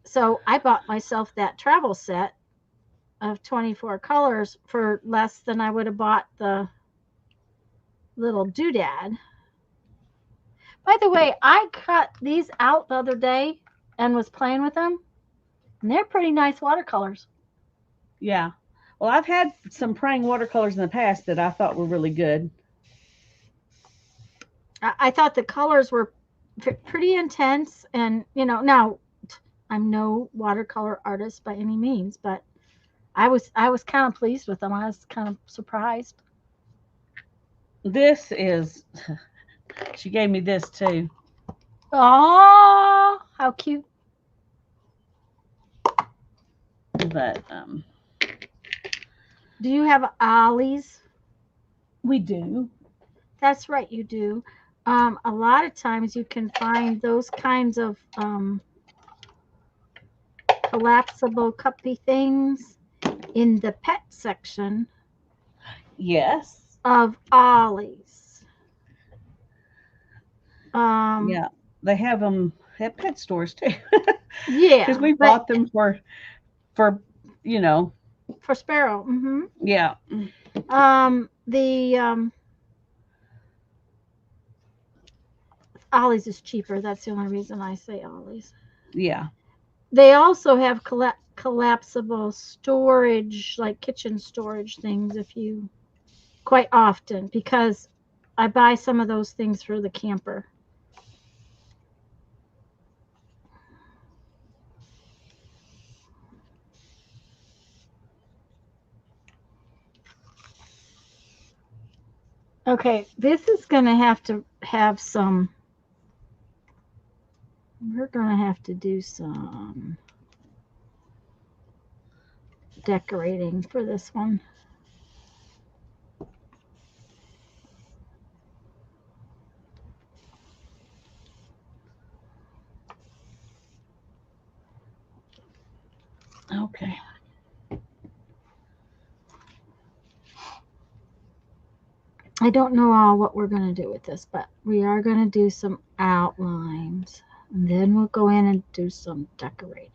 So I bought myself that travel set of 24 colors for less than I would have bought the little doodad. By the way, I cut these out the other day and was playing with them, and they're pretty nice watercolors. Yeah. Well, I've had some praying watercolors in the past that I thought were really good. I thought the colors were pretty intense, and now I'm no watercolor artist by any means, but I was kind of pleased with them. I was kind of surprised. This is, she gave me this too. Oh, how cute. But do you have Ollie's? We do. That's right, you do. A lot of times you can find those kinds of collapsible cuppy things in the pet section Yes. of Ollie's. Yeah. They have them at pet stores too. Yeah, Because we but bought them for you know, for Sparrow. yeah. The Ollie's is cheaper. That's the only reason I say Ollie's. Yeah. They also have collapsible storage, like kitchen storage things, if you quite often, because I buy some of those things for the camper. Okay, this is going to have some, we're going to have to do some decorating for this one. Okay. I don't know all what we're going to do with this, but we are going to do some outlines. And then we'll go in and do some decorating.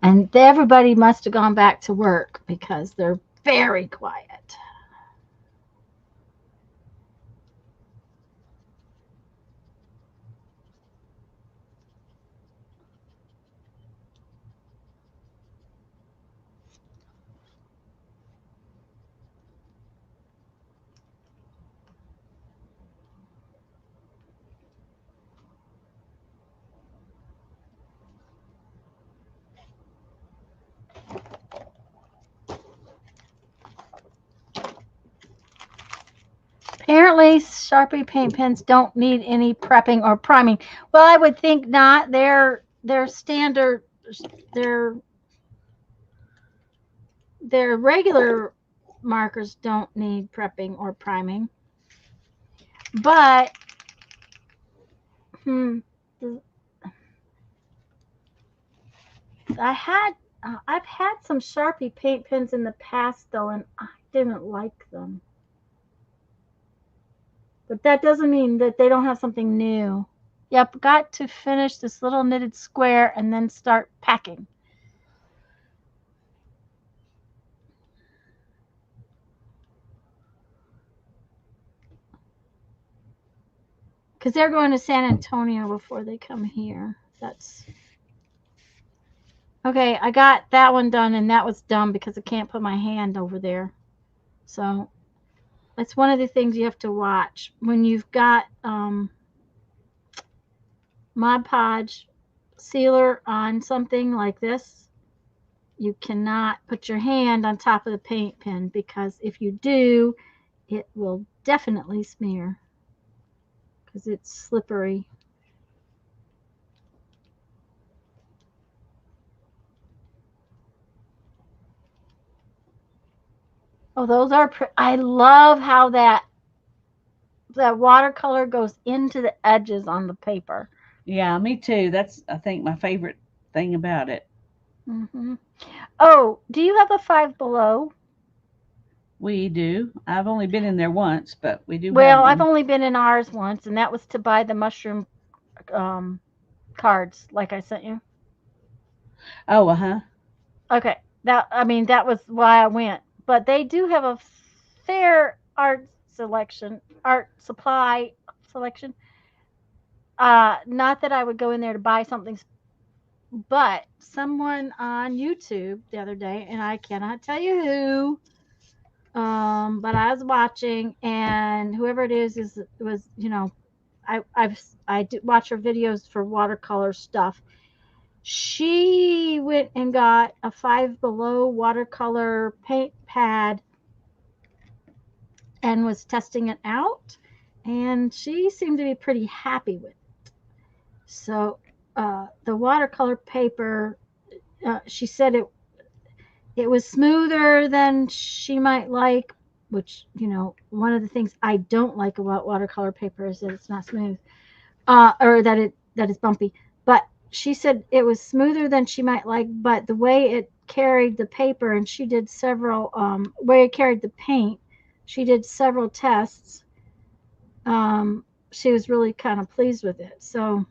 And everybody must have gone back to work because they're very quiet. Apparently, Sharpie paint pens don't need any prepping or priming. Well, I would think not. They're standard. Their regular markers don't need prepping or priming. But I've had some Sharpie paint pens in the past though, and I didn't like them. But that doesn't mean that they don't have something new. Yep, got to finish this little knitted square and then start packing. Because they're going to San Antonio before they come here. That's okay. I got that one done, and that was dumb because I can't put my hand over there. So that's one of the things you have to watch when you've got Mod Podge sealer on something like this. You cannot put your hand on top of the paint pen because if you do, it will definitely smear because it's slippery. Oh, those are I love how that watercolor goes into the edges on the paper. Yeah, me too. That's, I think, my favorite thing about it. Oh, do you have a Five Below? We do. I've only been in there once, but we do have Well, I've one. only been in ours once, and that was to buy the mushroom cards, like I sent you. Oh, uh-huh. Okay, that was why I went. But they do have a fair art supply selection. Not that I would go in there to buy something, but someone on YouTube the other day, and I cannot tell you who, but I was watching, and whoever it is was I do watch her videos for watercolor stuff. She went and got a Five Below watercolor paint pad and was testing it out, and she seemed to be pretty happy with it. So the watercolor paper, she said it was smoother than she might like, which, you know, one of the things I don't like about watercolor paper is that it's not smooth, or that it's bumpy. But she said it was smoother than she might like, but the way it carried the paper, and she did several, way it carried the paint, she did several tests. She was really kind of pleased with it. So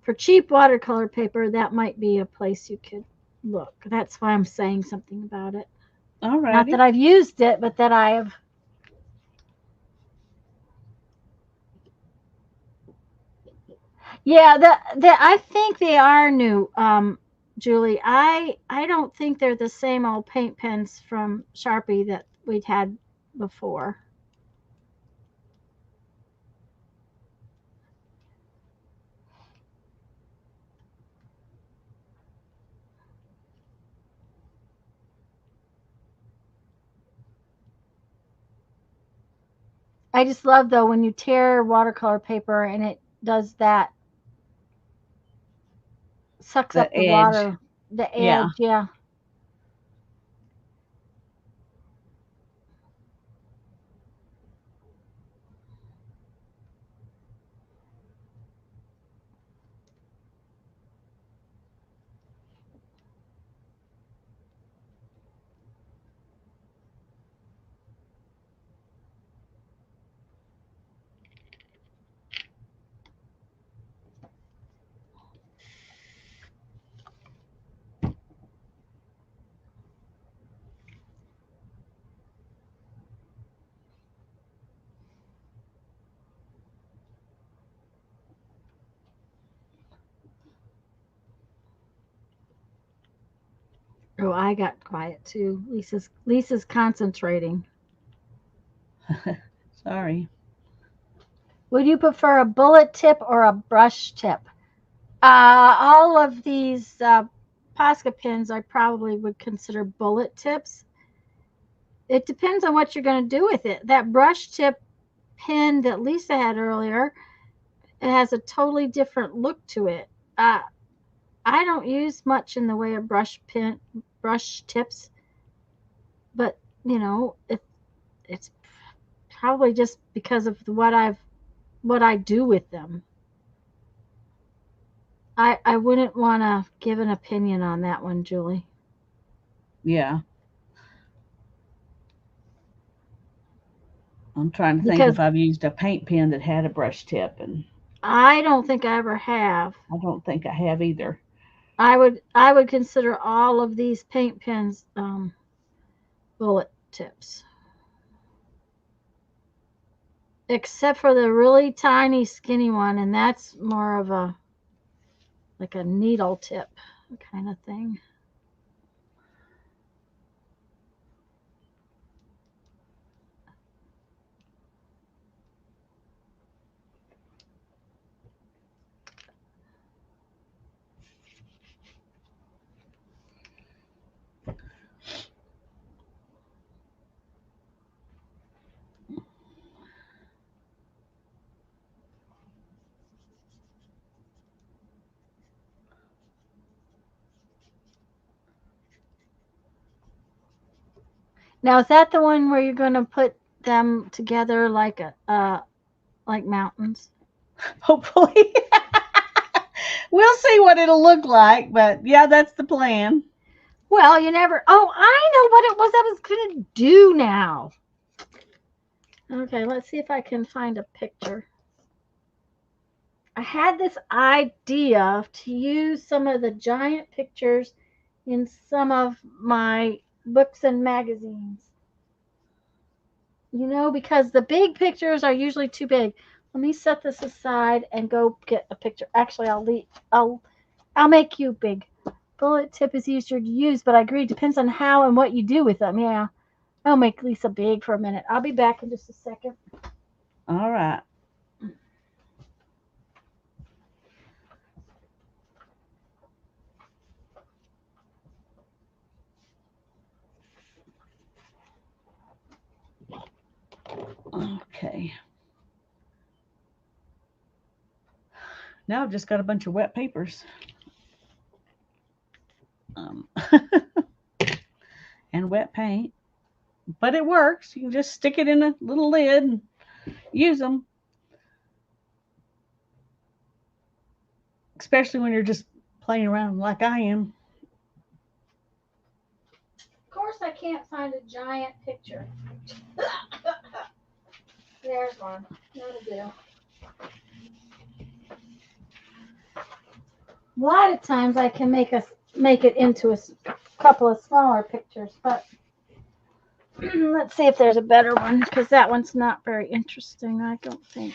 for cheap watercolor paper, that might be a place you could look. That's why I'm saying something about it. All Not that righty. I've used it, but that I have. Yeah, I think they are new, Julie. I don't think they're the same old paint pens from Sharpie that we'd had before. I just love though when you tear watercolor paper and it does that, sucks The up the edge. water, the Yeah. edge. Yeah. Oh, I got quiet too. Lisa's concentrating. Sorry. Would you prefer a bullet tip or a brush tip? All of these Posca pins I probably would consider bullet tips. It depends on what you're going to do with it. That brush tip pin that Lisa had earlier, it has a totally different look to it. Uh, I don't use much in the way of brush tips, but you know, it's probably just because of what I do with them. I wouldn't want to give an opinion on that one, Julie. Yeah. I'm trying to think Because if I've used a paint pen that had a brush tip, and I don't think I ever have. I don't think I have either. I would consider all of these paint pens bullet tips, except for the really tiny skinny one, and that's more of a like a needle tip kind of thing. Now, is that the one where you're going to put them together like a like mountains? Hopefully. We'll see what it'll look like, but yeah, that's the plan. Well, you never. Oh, I know what it was I was going to do now. Okay, let's see if I can find a picture. I had this idea to use some of the giant pictures in some of my books and magazines. You know, because the big pictures are usually too big. Let me set this aside and go get a picture. Actually, I'll make you big. Bullet tip is easier to use, but I agree. It depends on how and what you do with them. Yeah. I'll make Lisa big for a minute. I'll be back in just a second. All right. Okay. Now I've just got a bunch of wet papers. wet paint, but it works. You can just stick it in a little lid and use them, especially when you're just playing around like I am. Of course, I can't find a giant picture. There's one. That'll do. A lot of times I can make it into a couple of smaller pictures, but let's see if there's a better one, because that one's not very interesting, I don't think.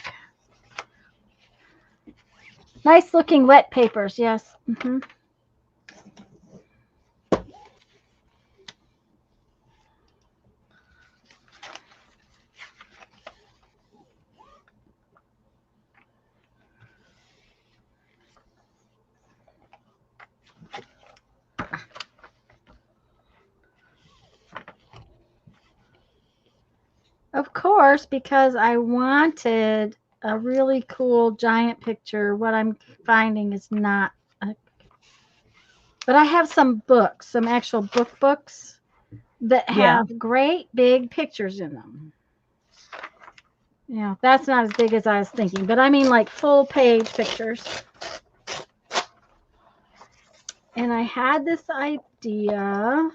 Nice looking wet papers, yes. Of course, because I wanted a really cool giant picture. What I'm finding is not but I have some books, some actual books that have great big pictures in them. Yeah, that's not as big as I was thinking, but I mean like full page pictures. And I had this idea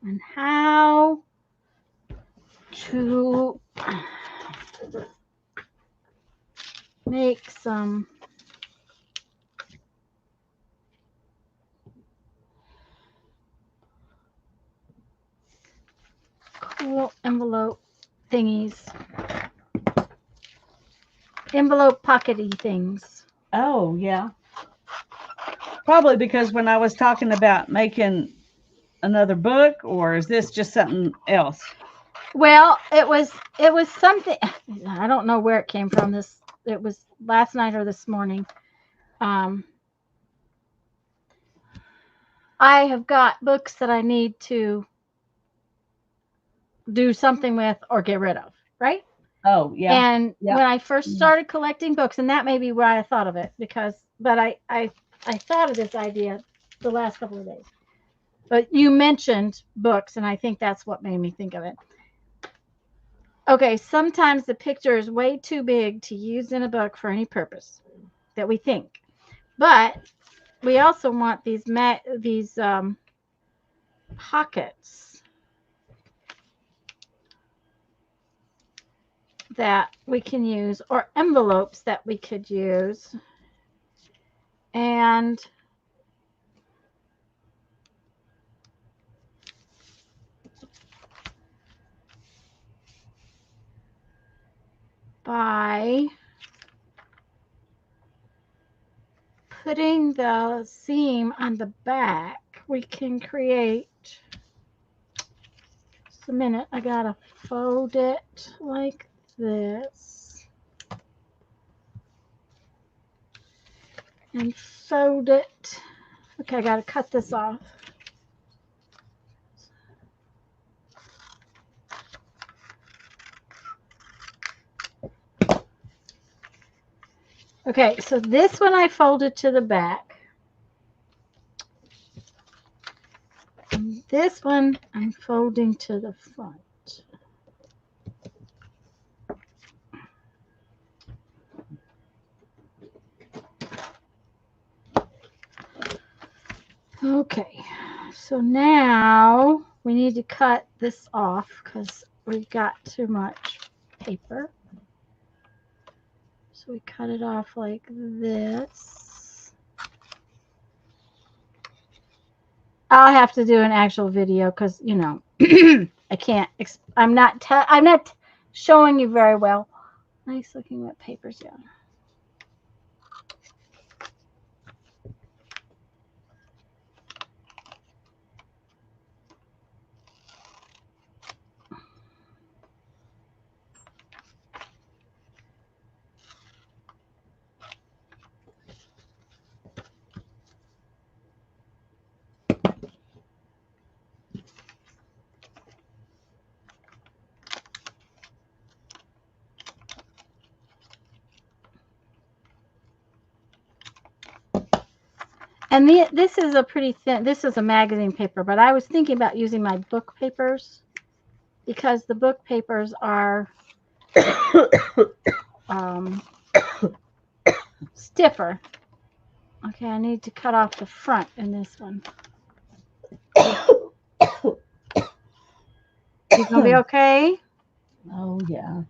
on how to make some cool envelope thingies. Envelope pockety things. Oh, yeah. Probably because when I was talking about making another book, or is this just something else? Well, it was something. I don't know where it came from. It was last night or this morning. I have got books that I need to do something with or get rid of, right? Oh, yeah. And when I first started collecting books, and that may be where I thought of it, but I thought of this idea the last couple of days. But you mentioned books, and I think that's what made me think of it. Okay, sometimes the picture is way too big to use in a book for any purpose that we think. But we also want these pockets that we can use, or envelopes that we could use. And by putting the seam on the back, we can create, just a minute, I gotta fold it like this and fold it. Okay, I gotta cut this off. Okay, so this one I folded to the back. And this one I'm folding to the front. Okay, so now we need to cut this off because we've got too much paper. So we cut it off like this. I'll have to do an actual video because, you know, I can't. I'm not showing you very well. Nice looking wet papers, yeah. And this is a pretty thin, this is a magazine paper, but I was thinking about using my book papers because the book papers are stiffer. Okay, I need to cut off the front in this one. You gonna be okay? Oh, yeah.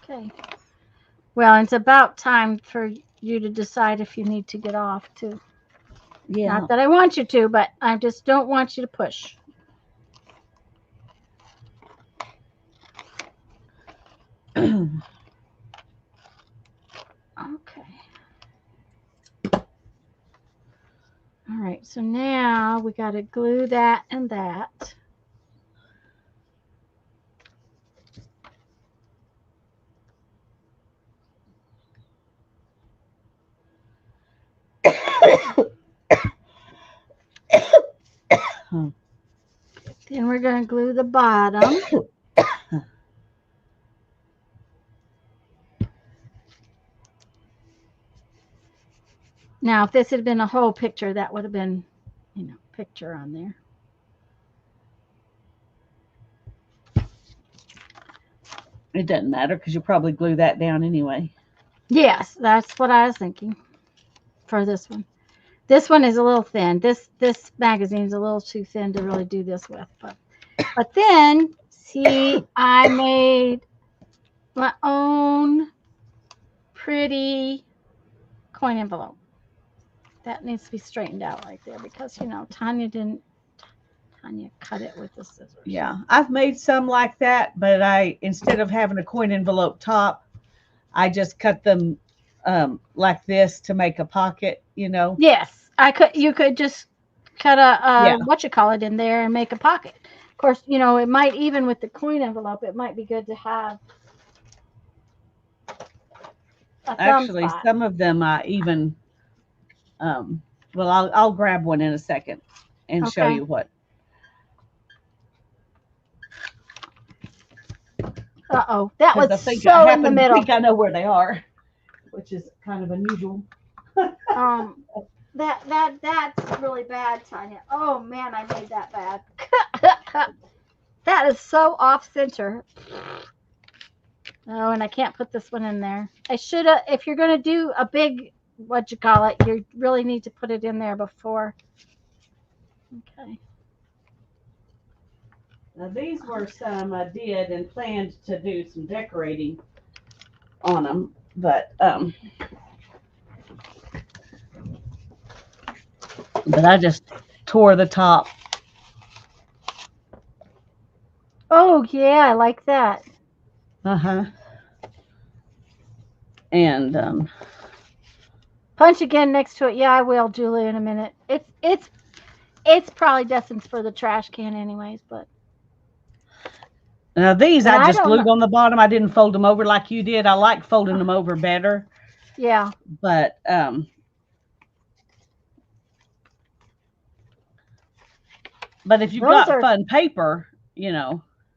Okay. Well, it's about time for you to decide if you need to get off too. Yeah. Not that I want you to, but I just don't want you to push. Okay. All right, so now we got to glue that and that. Then we're going to glue the bottom. Now, if this had been a whole picture, that would have been, picture on there. It doesn't matter because you'll probably glue that down anyway. Yes, that's what I was thinking for this one. This one is a little thin. This magazine is a little too thin to really do this with. But then, see, I made my own pretty coin envelope. That needs to be straightened out right there because, Tanya cut it with the scissors. Yeah, I've made some like that, but instead of having a coin envelope top, I just cut them like this to make a pocket, Yes, you could just cut a in there and make a pocket. Of course, it might, even with the coin envelope, it might be good to have a Actually, spot. some of them I even, well, I'll grab one in a second and show you what. Uh-oh, that was I so in the middle. I think I know where they are, which is kind of unusual. That's really bad, Tanya. Oh man, I made that bad. That is so off center. Oh, and I can't put this one in there. I should have. If you're gonna do a big, you really need to put it in there before. Okay. Now these were some I did and planned to do some decorating on them, but I just tore the top. Oh yeah, I like that. And punch again next to it. Yeah, I will, Julie, in a minute. It's probably destined for the trash can anyways, but. Now these I just glued on the bottom. I didn't fold them over like you did. I like folding them over better. Yeah. But if you've got fun paper,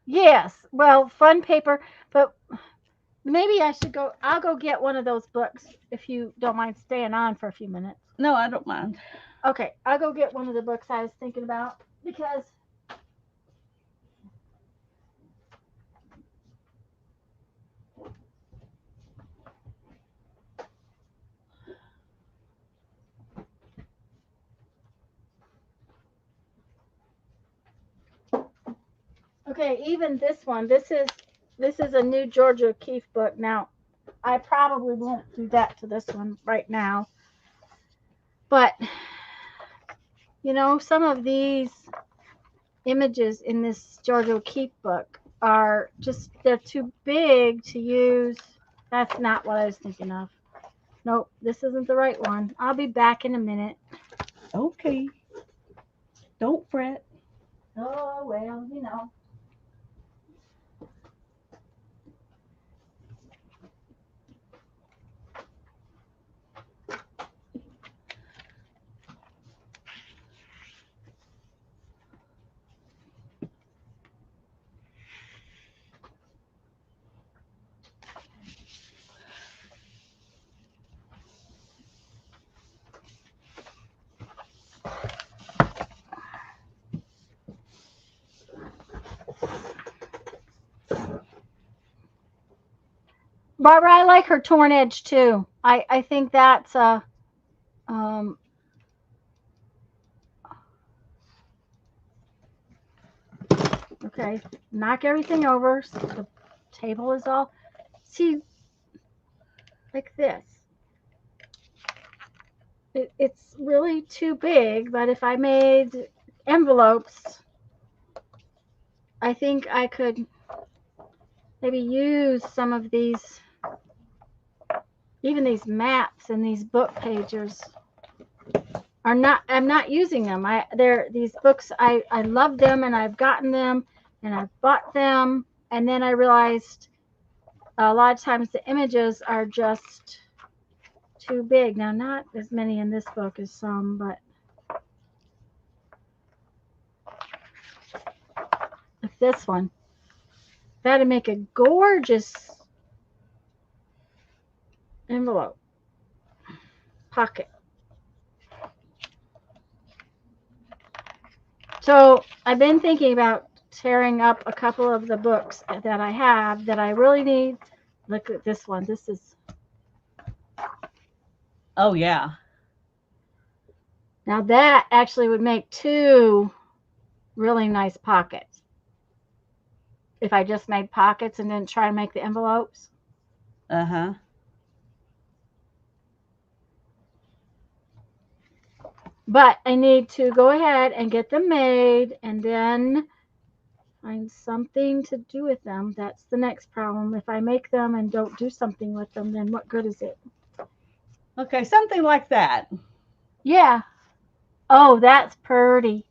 Yes. Well, fun paper, but maybe I should go. I'll go get one of those books if you don't mind staying on for a few minutes. No, I don't mind. Okay, I'll go get one of the books I was thinking about because. Okay, even this one. This is a new Georgia O'Keeffe book. Now, I probably won't do that to this one right now. But some of these images in this Georgia O'Keeffe book are they're too big to use. That's not what I was thinking of. Nope, this isn't the right one. I'll be back in a minute. Okay. Don't fret. Oh, well, Barbara, I like her torn edge too. I think that's um okay. Knock everything over so the table is all see like this. It's really too big, but if I made envelopes, I think I could maybe use some of these, even these maps and these book pages are not, I'm not using them. These books, I love them and I've gotten them and I've bought them. And then I realized a lot of times the images are just too big. Now, not as many in this book as some, but like this one. That'd make a gorgeous envelope pocket. So I've been thinking about tearing up a couple of the books that I have that I really need. Look at this one. This is, Oh yeah. now that actually would make 2 really nice pockets. If I just made pockets and didn't try to make the envelopes. Uh-huh. But I need to go ahead and get them made and then find something to do with them. That's the next problem. If I make them and don't do something with them, then what good is it? Okay, something like that. Yeah. Oh, that's pretty.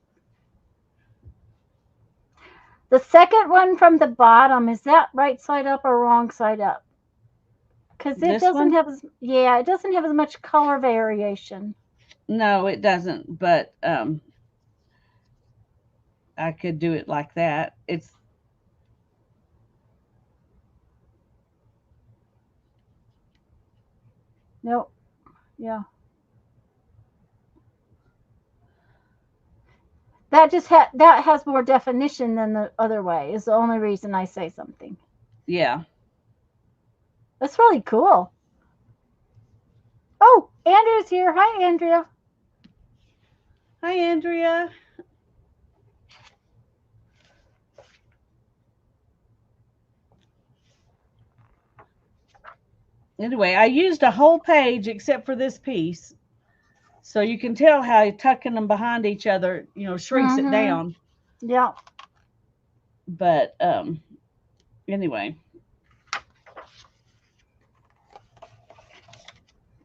The second one from the bottom, is that right side up or wrong side up? Because it This doesn't one? have as, yeah, it doesn't have as much color variation. No, it doesn't, but I could do it like that. It's Nope. Yeah. That just that has more definition than the other way is the only reason I say something. yeah. That's really cool. Oh, Andrea's here. Hi, Andrea. Hi, Andrea. Anyway, I used a whole page except for this piece. So you can tell how tucking them behind each other, shrinks it down. Yeah. But anyway.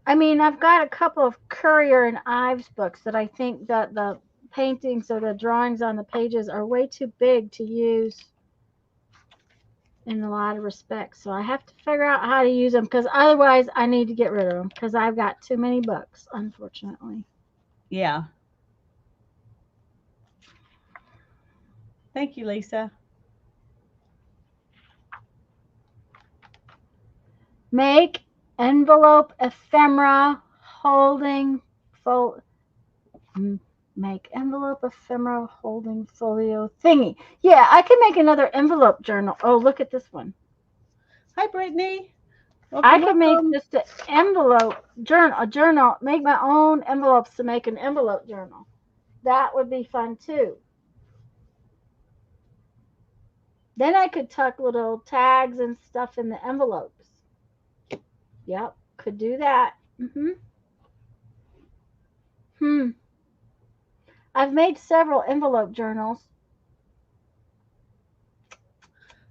I mean, I've got a couple of Currier and Ives books that I think that the paintings or the drawings on the pages are way too big to use in a lot of respects. So I have to figure out how to use them because otherwise I need to get rid of them because I've got too many books, unfortunately. Yeah. Thank you, Lisa. Make envelope ephemera holding make envelope ephemera holding folio thingy. Yeah, I can make another envelope journal. Oh, look at this one. Hi, Brittany. I could make just an envelope journal, make my own envelopes to make an envelope journal. That would be fun too. Then I could tuck little tags and stuff in the envelopes. Yep, could do that. I've made several envelope journals.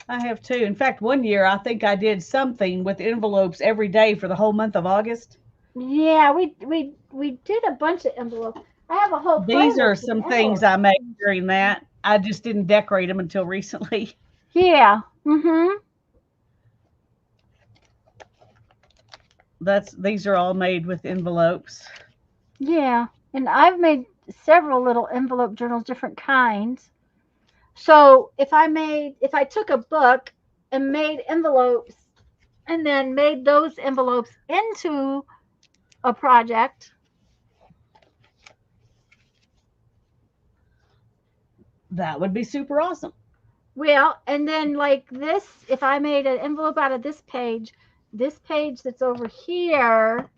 I have too. In fact, one year I think I did something with envelopes every day for the whole month of August. Yeah, we did a bunch of envelopes. I have a whole These are playlist of some things I made during that. I just didn't decorate them until recently. Yeah. These are all made with envelopes. Yeah, and I've made several little envelope journals, different kinds. So if I took a book and made envelopes and then made those envelopes into a project, that would be super awesome. well, and then like this, if I made an envelope out of this page this page that's over here,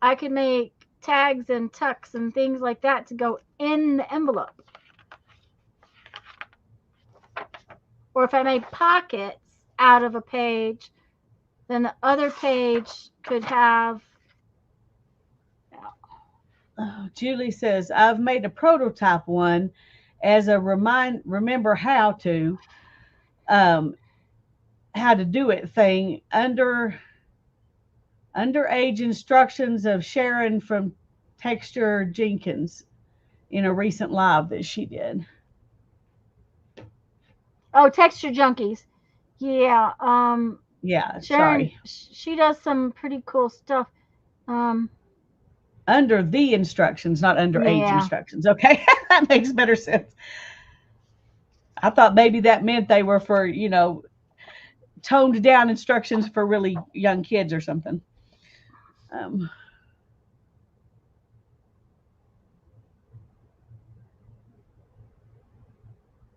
I could make tags and tucks and things like that to go in the envelope. Or if I made pockets out of a page, then the other page could have. Julie says, I've made a prototype one as a remember how to do it thing underage instructions of Sharon from Texture Jenkins in a recent live that she did. Oh, Texture Junkies. Yeah. Yeah, Sharon, sorry. she does some pretty cool stuff. Under the instructions, not underage Yeah. instructions. Okay, that makes better sense. I thought maybe that meant they were for, toned down instructions for really young kids or something.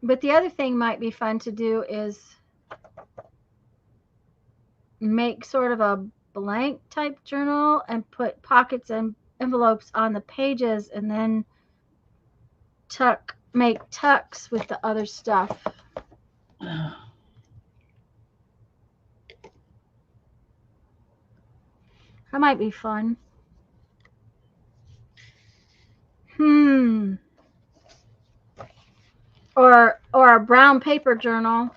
But the other thing might be fun to do is make sort of a blank type journal and put pockets and envelopes on the pages, and then make tucks with the other stuff. That might be fun. Or a brown paper journal,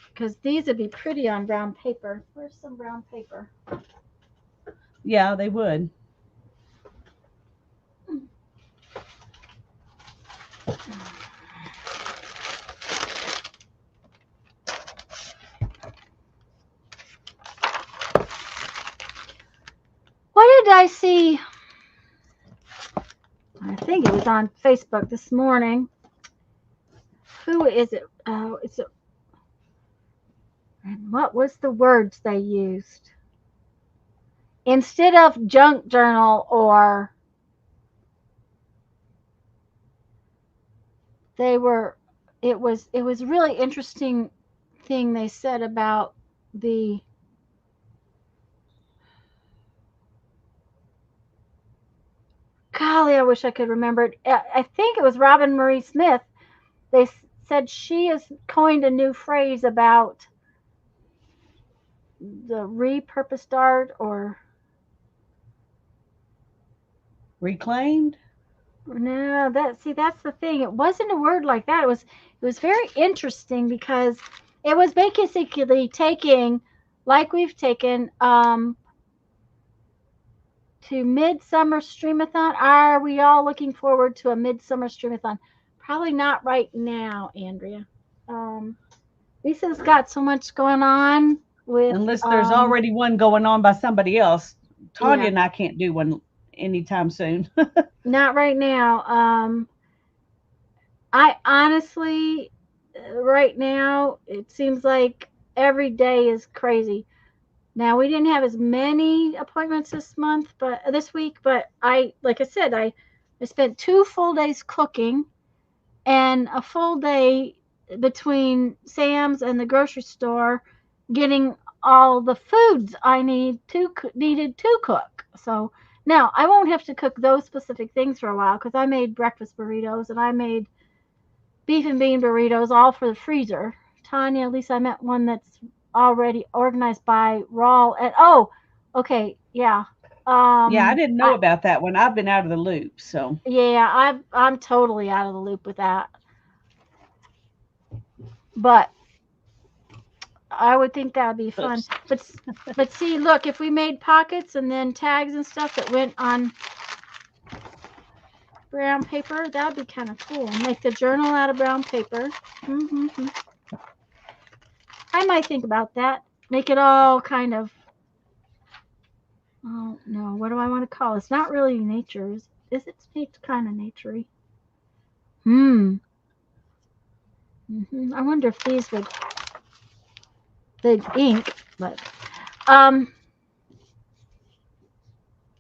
because these would be pretty on brown paper. Where's some brown paper? Yeah, they would. What did I see? I think it was on Facebook this morning. Who is it? Oh, it's a. And what was the words they used? Instead of junk journal, or it was really interesting thing they said about the golly, I wish I could remember it. I think it was Robin Marie Smith. They said she has coined a new phrase about the repurposed art, or Reclaimed? no, that's the thing. It wasn't a word like that. It was very interesting because it was basically taking, like we've taken to Midsummer Streamathon. Are we all looking forward to a Midsummer Streamathon? Probably not right now, Andrea. Lisa's got so much going on with. Unless there's already one going on by somebody else. Tanya and I can't do one anytime soon. Not right now. I honestly, right now, it seems like every day is crazy. Now, we didn't have as many appointments this week, but like I said, I spent 2 full days cooking and a full day between Sam's and the grocery store getting all the foods I needed to cook. So now I won't have to cook those specific things for a while, because I made breakfast burritos and I made beef and bean burritos, all for the freezer. Tanya, at least I met one that's already organized by Raw. And okay, yeah. Yeah, I didn't know about that one. I've been out of the loop, so. Yeah, I'm totally out of the loop with that. But I would think that would be fun. Oops. But see, look, if we made pockets and then tags and stuff that went on brown paper, that would be kind of cool. Make the journal out of brown paper. I might think about that. Make it all kind of, oh no, what do I want to call it? It's not really nature. Is it? It's kind of naturey. I wonder if these would, they'd ink, but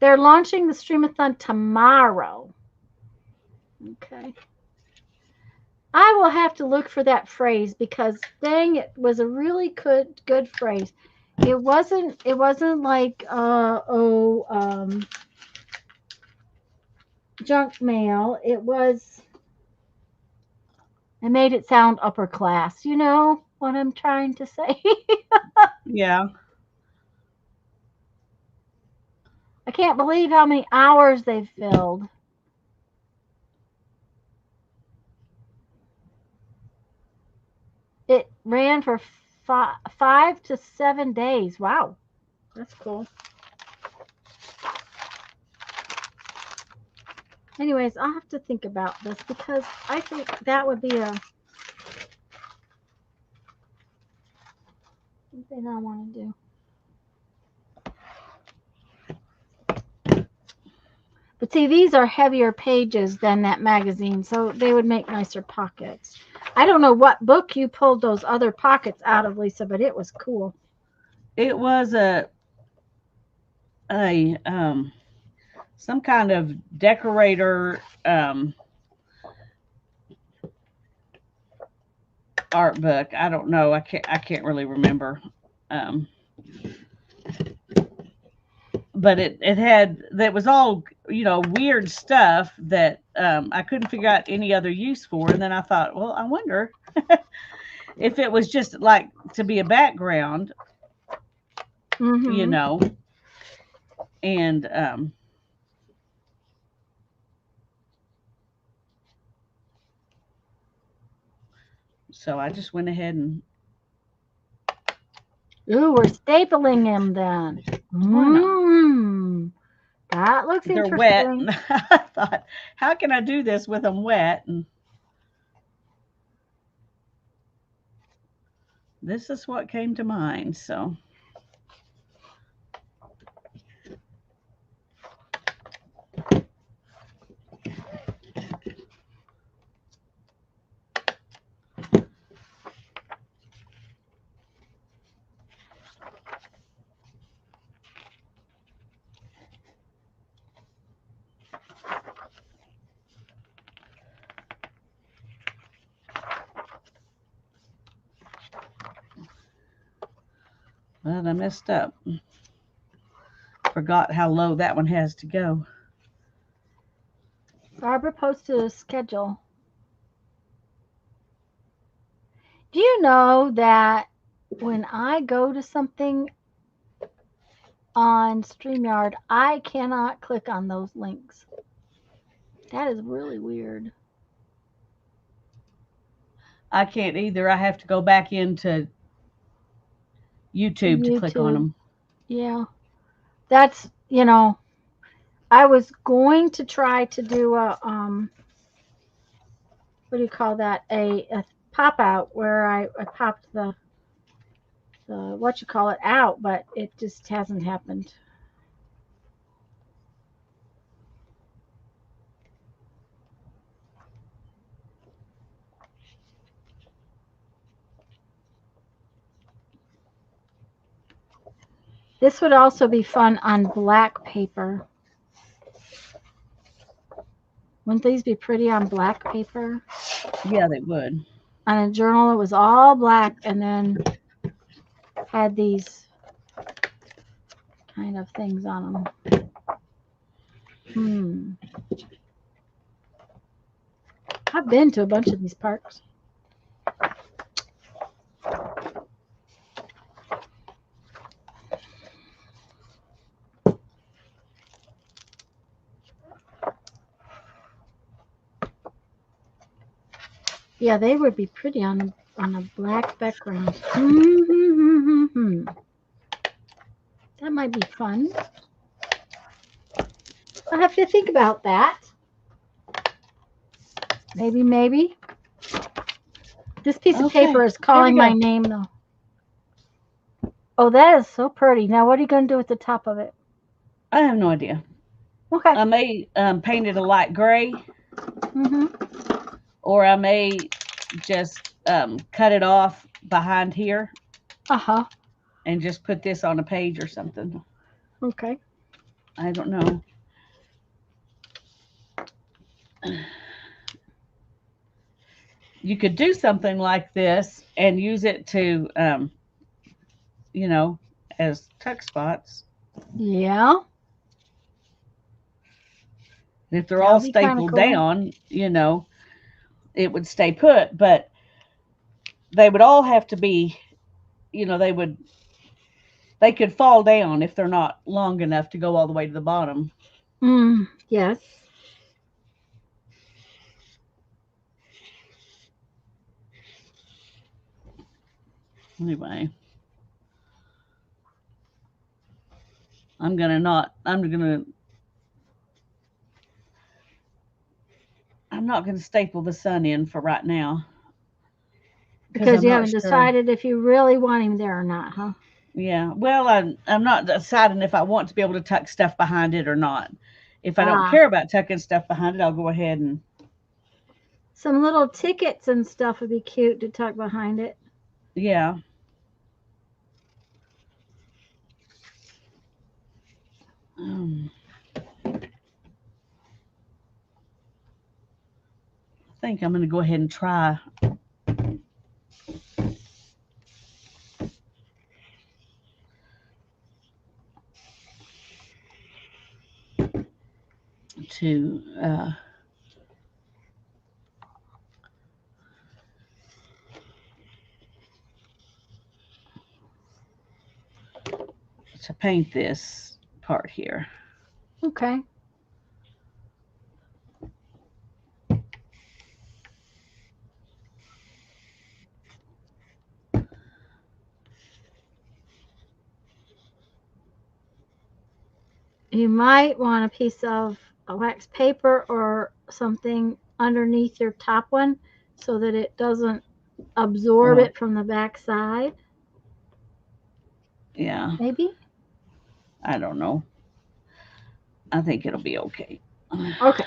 they're launching the Streamathon tomorrow. Okay. I will have to look for that phrase because dang, it was a really good phrase. It wasn't like junk mail. It made it sound upper class. You know what I'm trying to say? Yeah. I can't believe how many hours they've filled. It ran for 5 to 7 days. Wow, that's cool. Anyways, I'll have to think about this because I think that would be something I want to do. But see, these are heavier pages than that magazine, so they would make nicer pockets. I don't know what book you pulled those other pockets out of, Lisa, but it was cool. It was a some kind of decorator art book. I don't know. I can't really remember. Um, but it had that was all weird stuff that I couldn't figure out any other use for. And then I thought, well, I wonder if it was just like to be a background, you Mm-hmm. know, and so I just went ahead and Ooh, we're stapling them then. why not? That looks They're wet. interesting. I thought, how can I do this with them wet? And this is what came to mind. So but I messed up. Forgot how low that one has to go. Barbara posted a schedule. Do you know that when I go to something on StreamYard, I cannot click on those links? That is really weird. I can't either. I have to go back into YouTube to click on YouTube. them. Yeah. That's, I was going to try to do what do you call that? A pop out where I popped the what you call it out, but it just hasn't happened. This would also be fun on black paper. Wouldn't these be pretty on black paper? Yeah, they would. On a journal, it was all black and then had these kind of things on them. I've been to a bunch of these parks. Yeah, they would be pretty on a black background. That might be fun. I'll have to think about that. Maybe. This piece of Okay, paper is there we calling my go. name, though. Oh, that is so pretty. Now, what are you going to do at the top of it? I have no idea. Okay. I may paint it a light gray, Mm-hmm. or I may just cut it off behind here Uh-huh. and just put this on a page or something. Okay. I don't know. you could do something like this and use it to, you know, as tuck spots. Yeah, And if they're that all would be kind of stapled cool. down, it would stay put, but they would all have to be, they could fall down if they're not long enough to go all the way to the bottom. Yes. Anyway, I'm gonna not. I'm gonna. I'm not gonna staple the sun in for right now because Because I'm you not haven't sure. decided if you really want him there or not, huh? Yeah. Well, I'm not deciding if I want to be able to tuck stuff behind it or not. If I don't Ah, care about tucking stuff behind it, I'll go ahead and some little tickets and stuff would be cute to tuck behind it. yeah. I think I'm gonna go ahead and try to paint this part here. Okay. You might want a piece of wax paper or something underneath your top one so that it doesn't absorb Well, it from the back side. yeah. Maybe? I don't know. I think it'll be okay. Okay.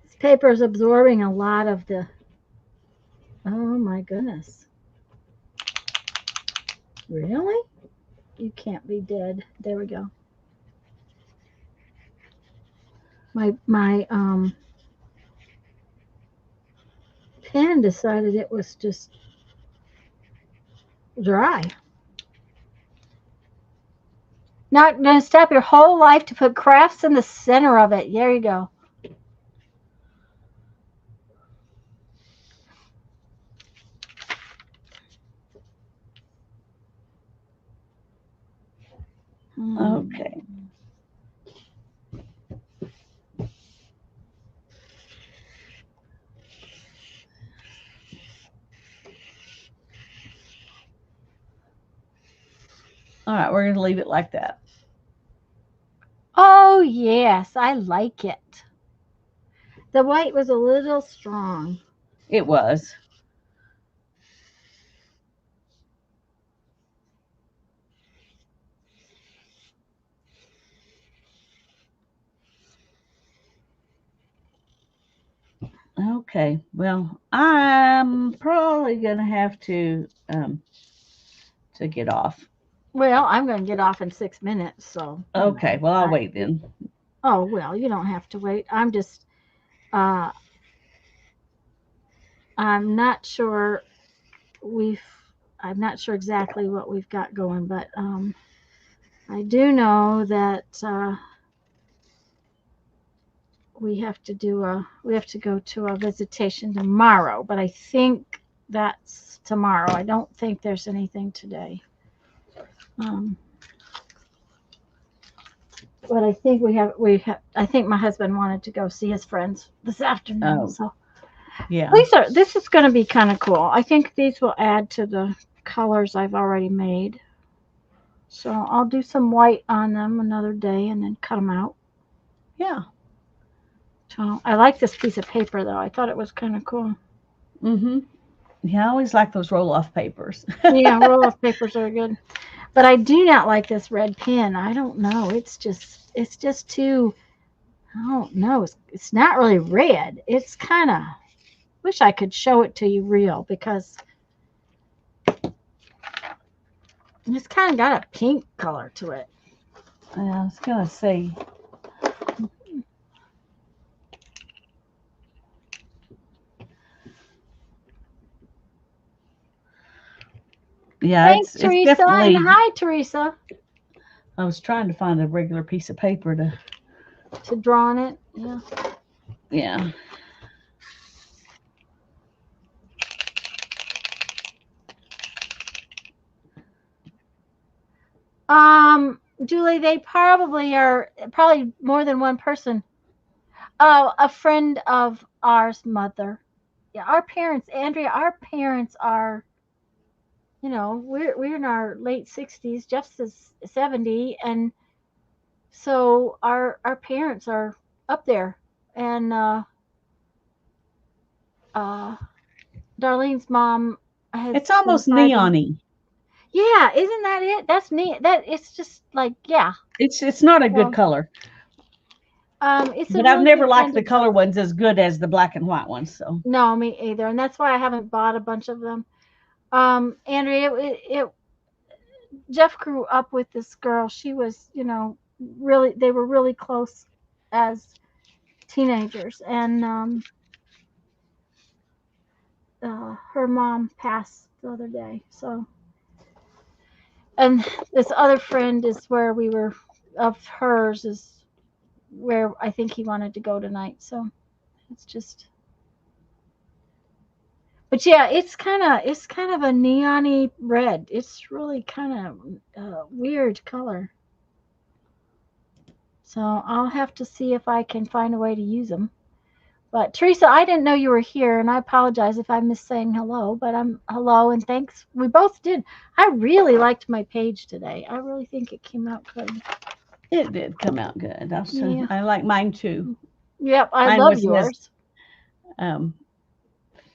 This paper is absorbing a lot of the. Oh my goodness. Really? You can't be dead. There we go. My pen decided it was just dry. Not gonna stop your whole life to put crafts in the center of it. There you go. Hmm. Okay. All right, we're gonna leave it like that. Oh yes, I like it. The white was a little strong. It was. Okay. Well, I'm probably gonna have to get off. Well, I'm gonna get off in 6 minutes, so Okay. Well, I'll I, wait then. oh well, you don't have to wait. Uh, I'm not sure we've. I'm not sure exactly what we've got going, but I do know that we have to go to a visitation tomorrow, but I think that's tomorrow. I don't think there's anything today. Um, But I think I think my husband wanted to go see his friends this afternoon. Oh, So yeah. this is going to be kind of cool. I think these will add to the colors I've already made. So I'll do some white on them another day and then cut them out. Yeah. So I like this piece of paper though. I thought it was kind of cool. Mm-hmm. Yeah, I always like those roll-off papers. Yeah, roll off papers are good. But I do not like this red pen. I don't know. It's just too, I don't know. It's not really red. It's kind of, wish I could show it to you real because it's kind of got a pink color to it. I was gonna say, yeah, Thanks, it's Teresa, and definitely. hi, Teresa, I was trying to find a regular piece of paper to. to draw on it. Yeah. Yeah. Julie, they probably more than one person. Oh, a friend of ours mother. Yeah, our parents, Andrea, our parents are, we're in our late 60s. Jeff's is 70, and so our parents are up there, and uh Darlene's mom has It's been almost fighting. neon-y. Yeah, isn't that it? That's neat. That it's just like, yeah. It's not a good So color, it's a but I've really never good liked kind the of color color. ones as good as the black and white ones. So No, me either, and that's why I haven't bought a bunch of them. Andrea, Jeff grew up with this girl. She was, really, they were really close as teenagers, and her mom passed the other day. So, and this other friend is where we were, of hers is where I think he wanted to go tonight. So it's just, but yeah, it's kind of a neony red. It's really kind of a weird color. So I'll have to see if I can find a way to use them. But Teresa, I didn't know you were here, and I apologize if I missed saying hello. But I'm hello and thanks. We both did. I really liked my page today. I really think it came out good. it did come out good. Yeah. I like mine too. Yep. I Mine love wasn't as yours. um.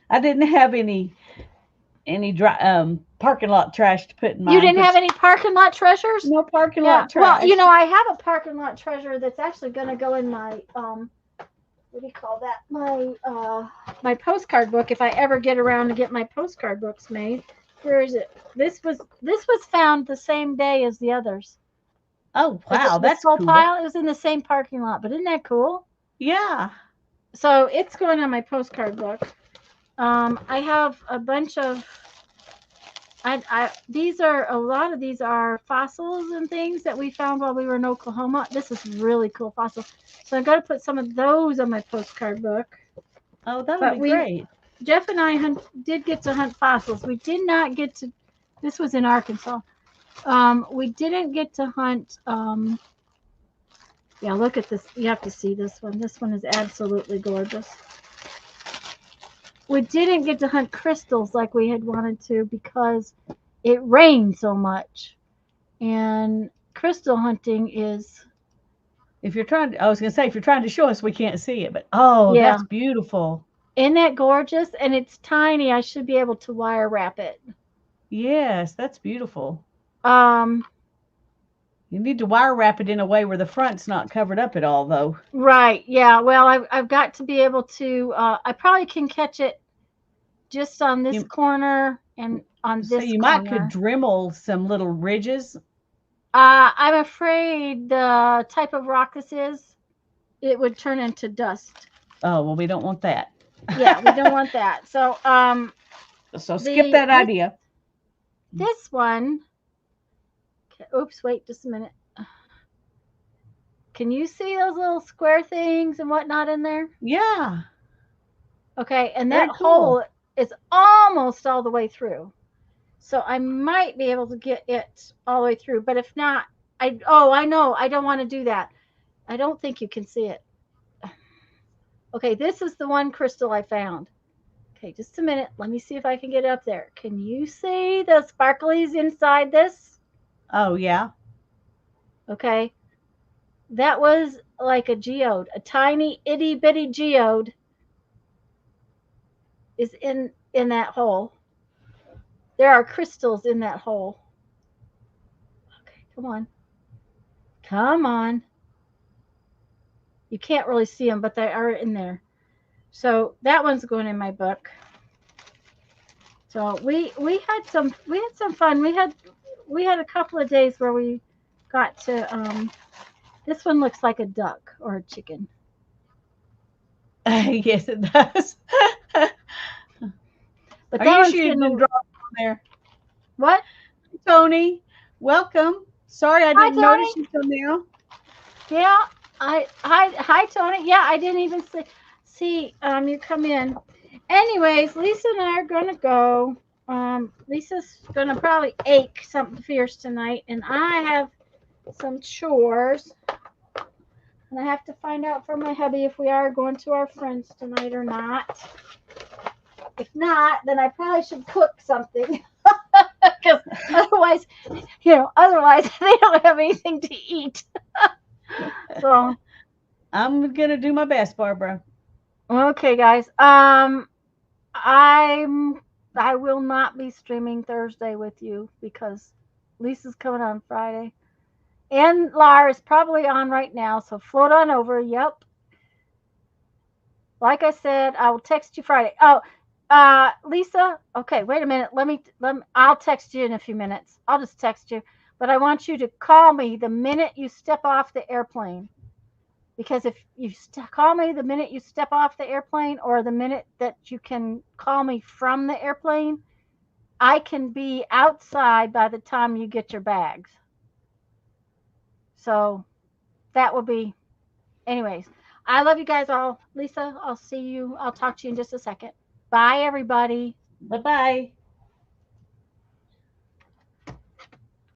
I didn't have any dry parking lot trash to put in You mine, didn't have which any parking lot treasures? no parking Yeah. lot Well, trash. I have a parking lot treasure that's actually going to go in my what do you call that? My postcard book if I ever get around to get my postcard books made. Where is it? This was found the same day as the others. Oh wow, This that's whole cool. pile, it was in the same parking lot, but isn't that cool? Yeah. So it's going on my postcard book. I have a bunch of these are a lot of these are fossils and things that we found while we were in Oklahoma. This is really cool fossil. So I'm going to put some of those on my postcard book. Oh, that would But be great. Jeff and I did get to hunt fossils. We did not get to. This was in Arkansas. We didn't get to hunt. Yeah, look at this. You have to see this one. This one is absolutely gorgeous. We didn't get to hunt crystals like we had wanted to because it rained so much. And crystal hunting is, If you're trying to, I was gonna say, if you're trying to show us, we can't see it, but oh, yeah, that's beautiful. isn't that gorgeous? And it's tiny. I should be able to wire wrap it. Yes, that's beautiful. Um, You need to wire wrap it in a way where the front's not covered up at all, though. right. Yeah. Well, I've got to be able to, I probably can catch it just on this You corner and on so this you might could corner. dremel some little ridges. I'm afraid the type of rock this is, it would turn into dust. Oh well, we don't want that. Yeah, we don't want that. So So skip the that idea. this one. Oops, wait just a minute. Can you see those little square things and whatnot in there? Yeah, Okay, and that very cool. hole is almost all the way through. So I might be able to get it all the way through. But if not, I know I don't want to do that. I don't think you can see it. Okay, this is the one crystal I found. Okay, just a minute. Let me see if I can get up there. Can you see the sparklies inside this? Oh, yeah. Okay. That was like a geode. A tiny itty bitty geode is in that hole. There are crystals in that hole. Okay, come on. Come on. You can't really see them, but they are in there. So that one's going in my book. So we had some fun. We had a couple of days where we got to this one looks like a duck or a chicken. Yes, it does. But Are that you one's sure you getting didn't draw on there? what? Tony, welcome. Sorry I Hi didn't Tony. notice you till now. Yeah. Hi Tony. Yeah, I didn't even see you come in. Anyways, Lisa and I are gonna go. Lisa's gonna probably ache something fierce tonight, and I have some chores. And I have to find out from my hubby if we are going to our friends tonight or not. If not, then I probably should cook something. Because otherwise they don't have anything to eat. So I'm gonna do my best, Barbara. okay, guys. I will not be streaming Thursday with you because Lisa's coming on Friday. And Lar is probably on right now, so float on over. Yep. Like I said, I will text you Friday. Oh, Lisa. Okay, wait a minute. Let me. I'll text you in a few minutes. I'll just text you. But I want you to call me the minute you step off the airplane. Because if you call me the minute you step off the airplane or the minute that you can call me from the airplane, I can be outside by the time you get your bags. So that will be, anyways. I love you guys all. Lisa, I'll see you. I'll talk to you in just a second. Bye, everybody. Bye bye.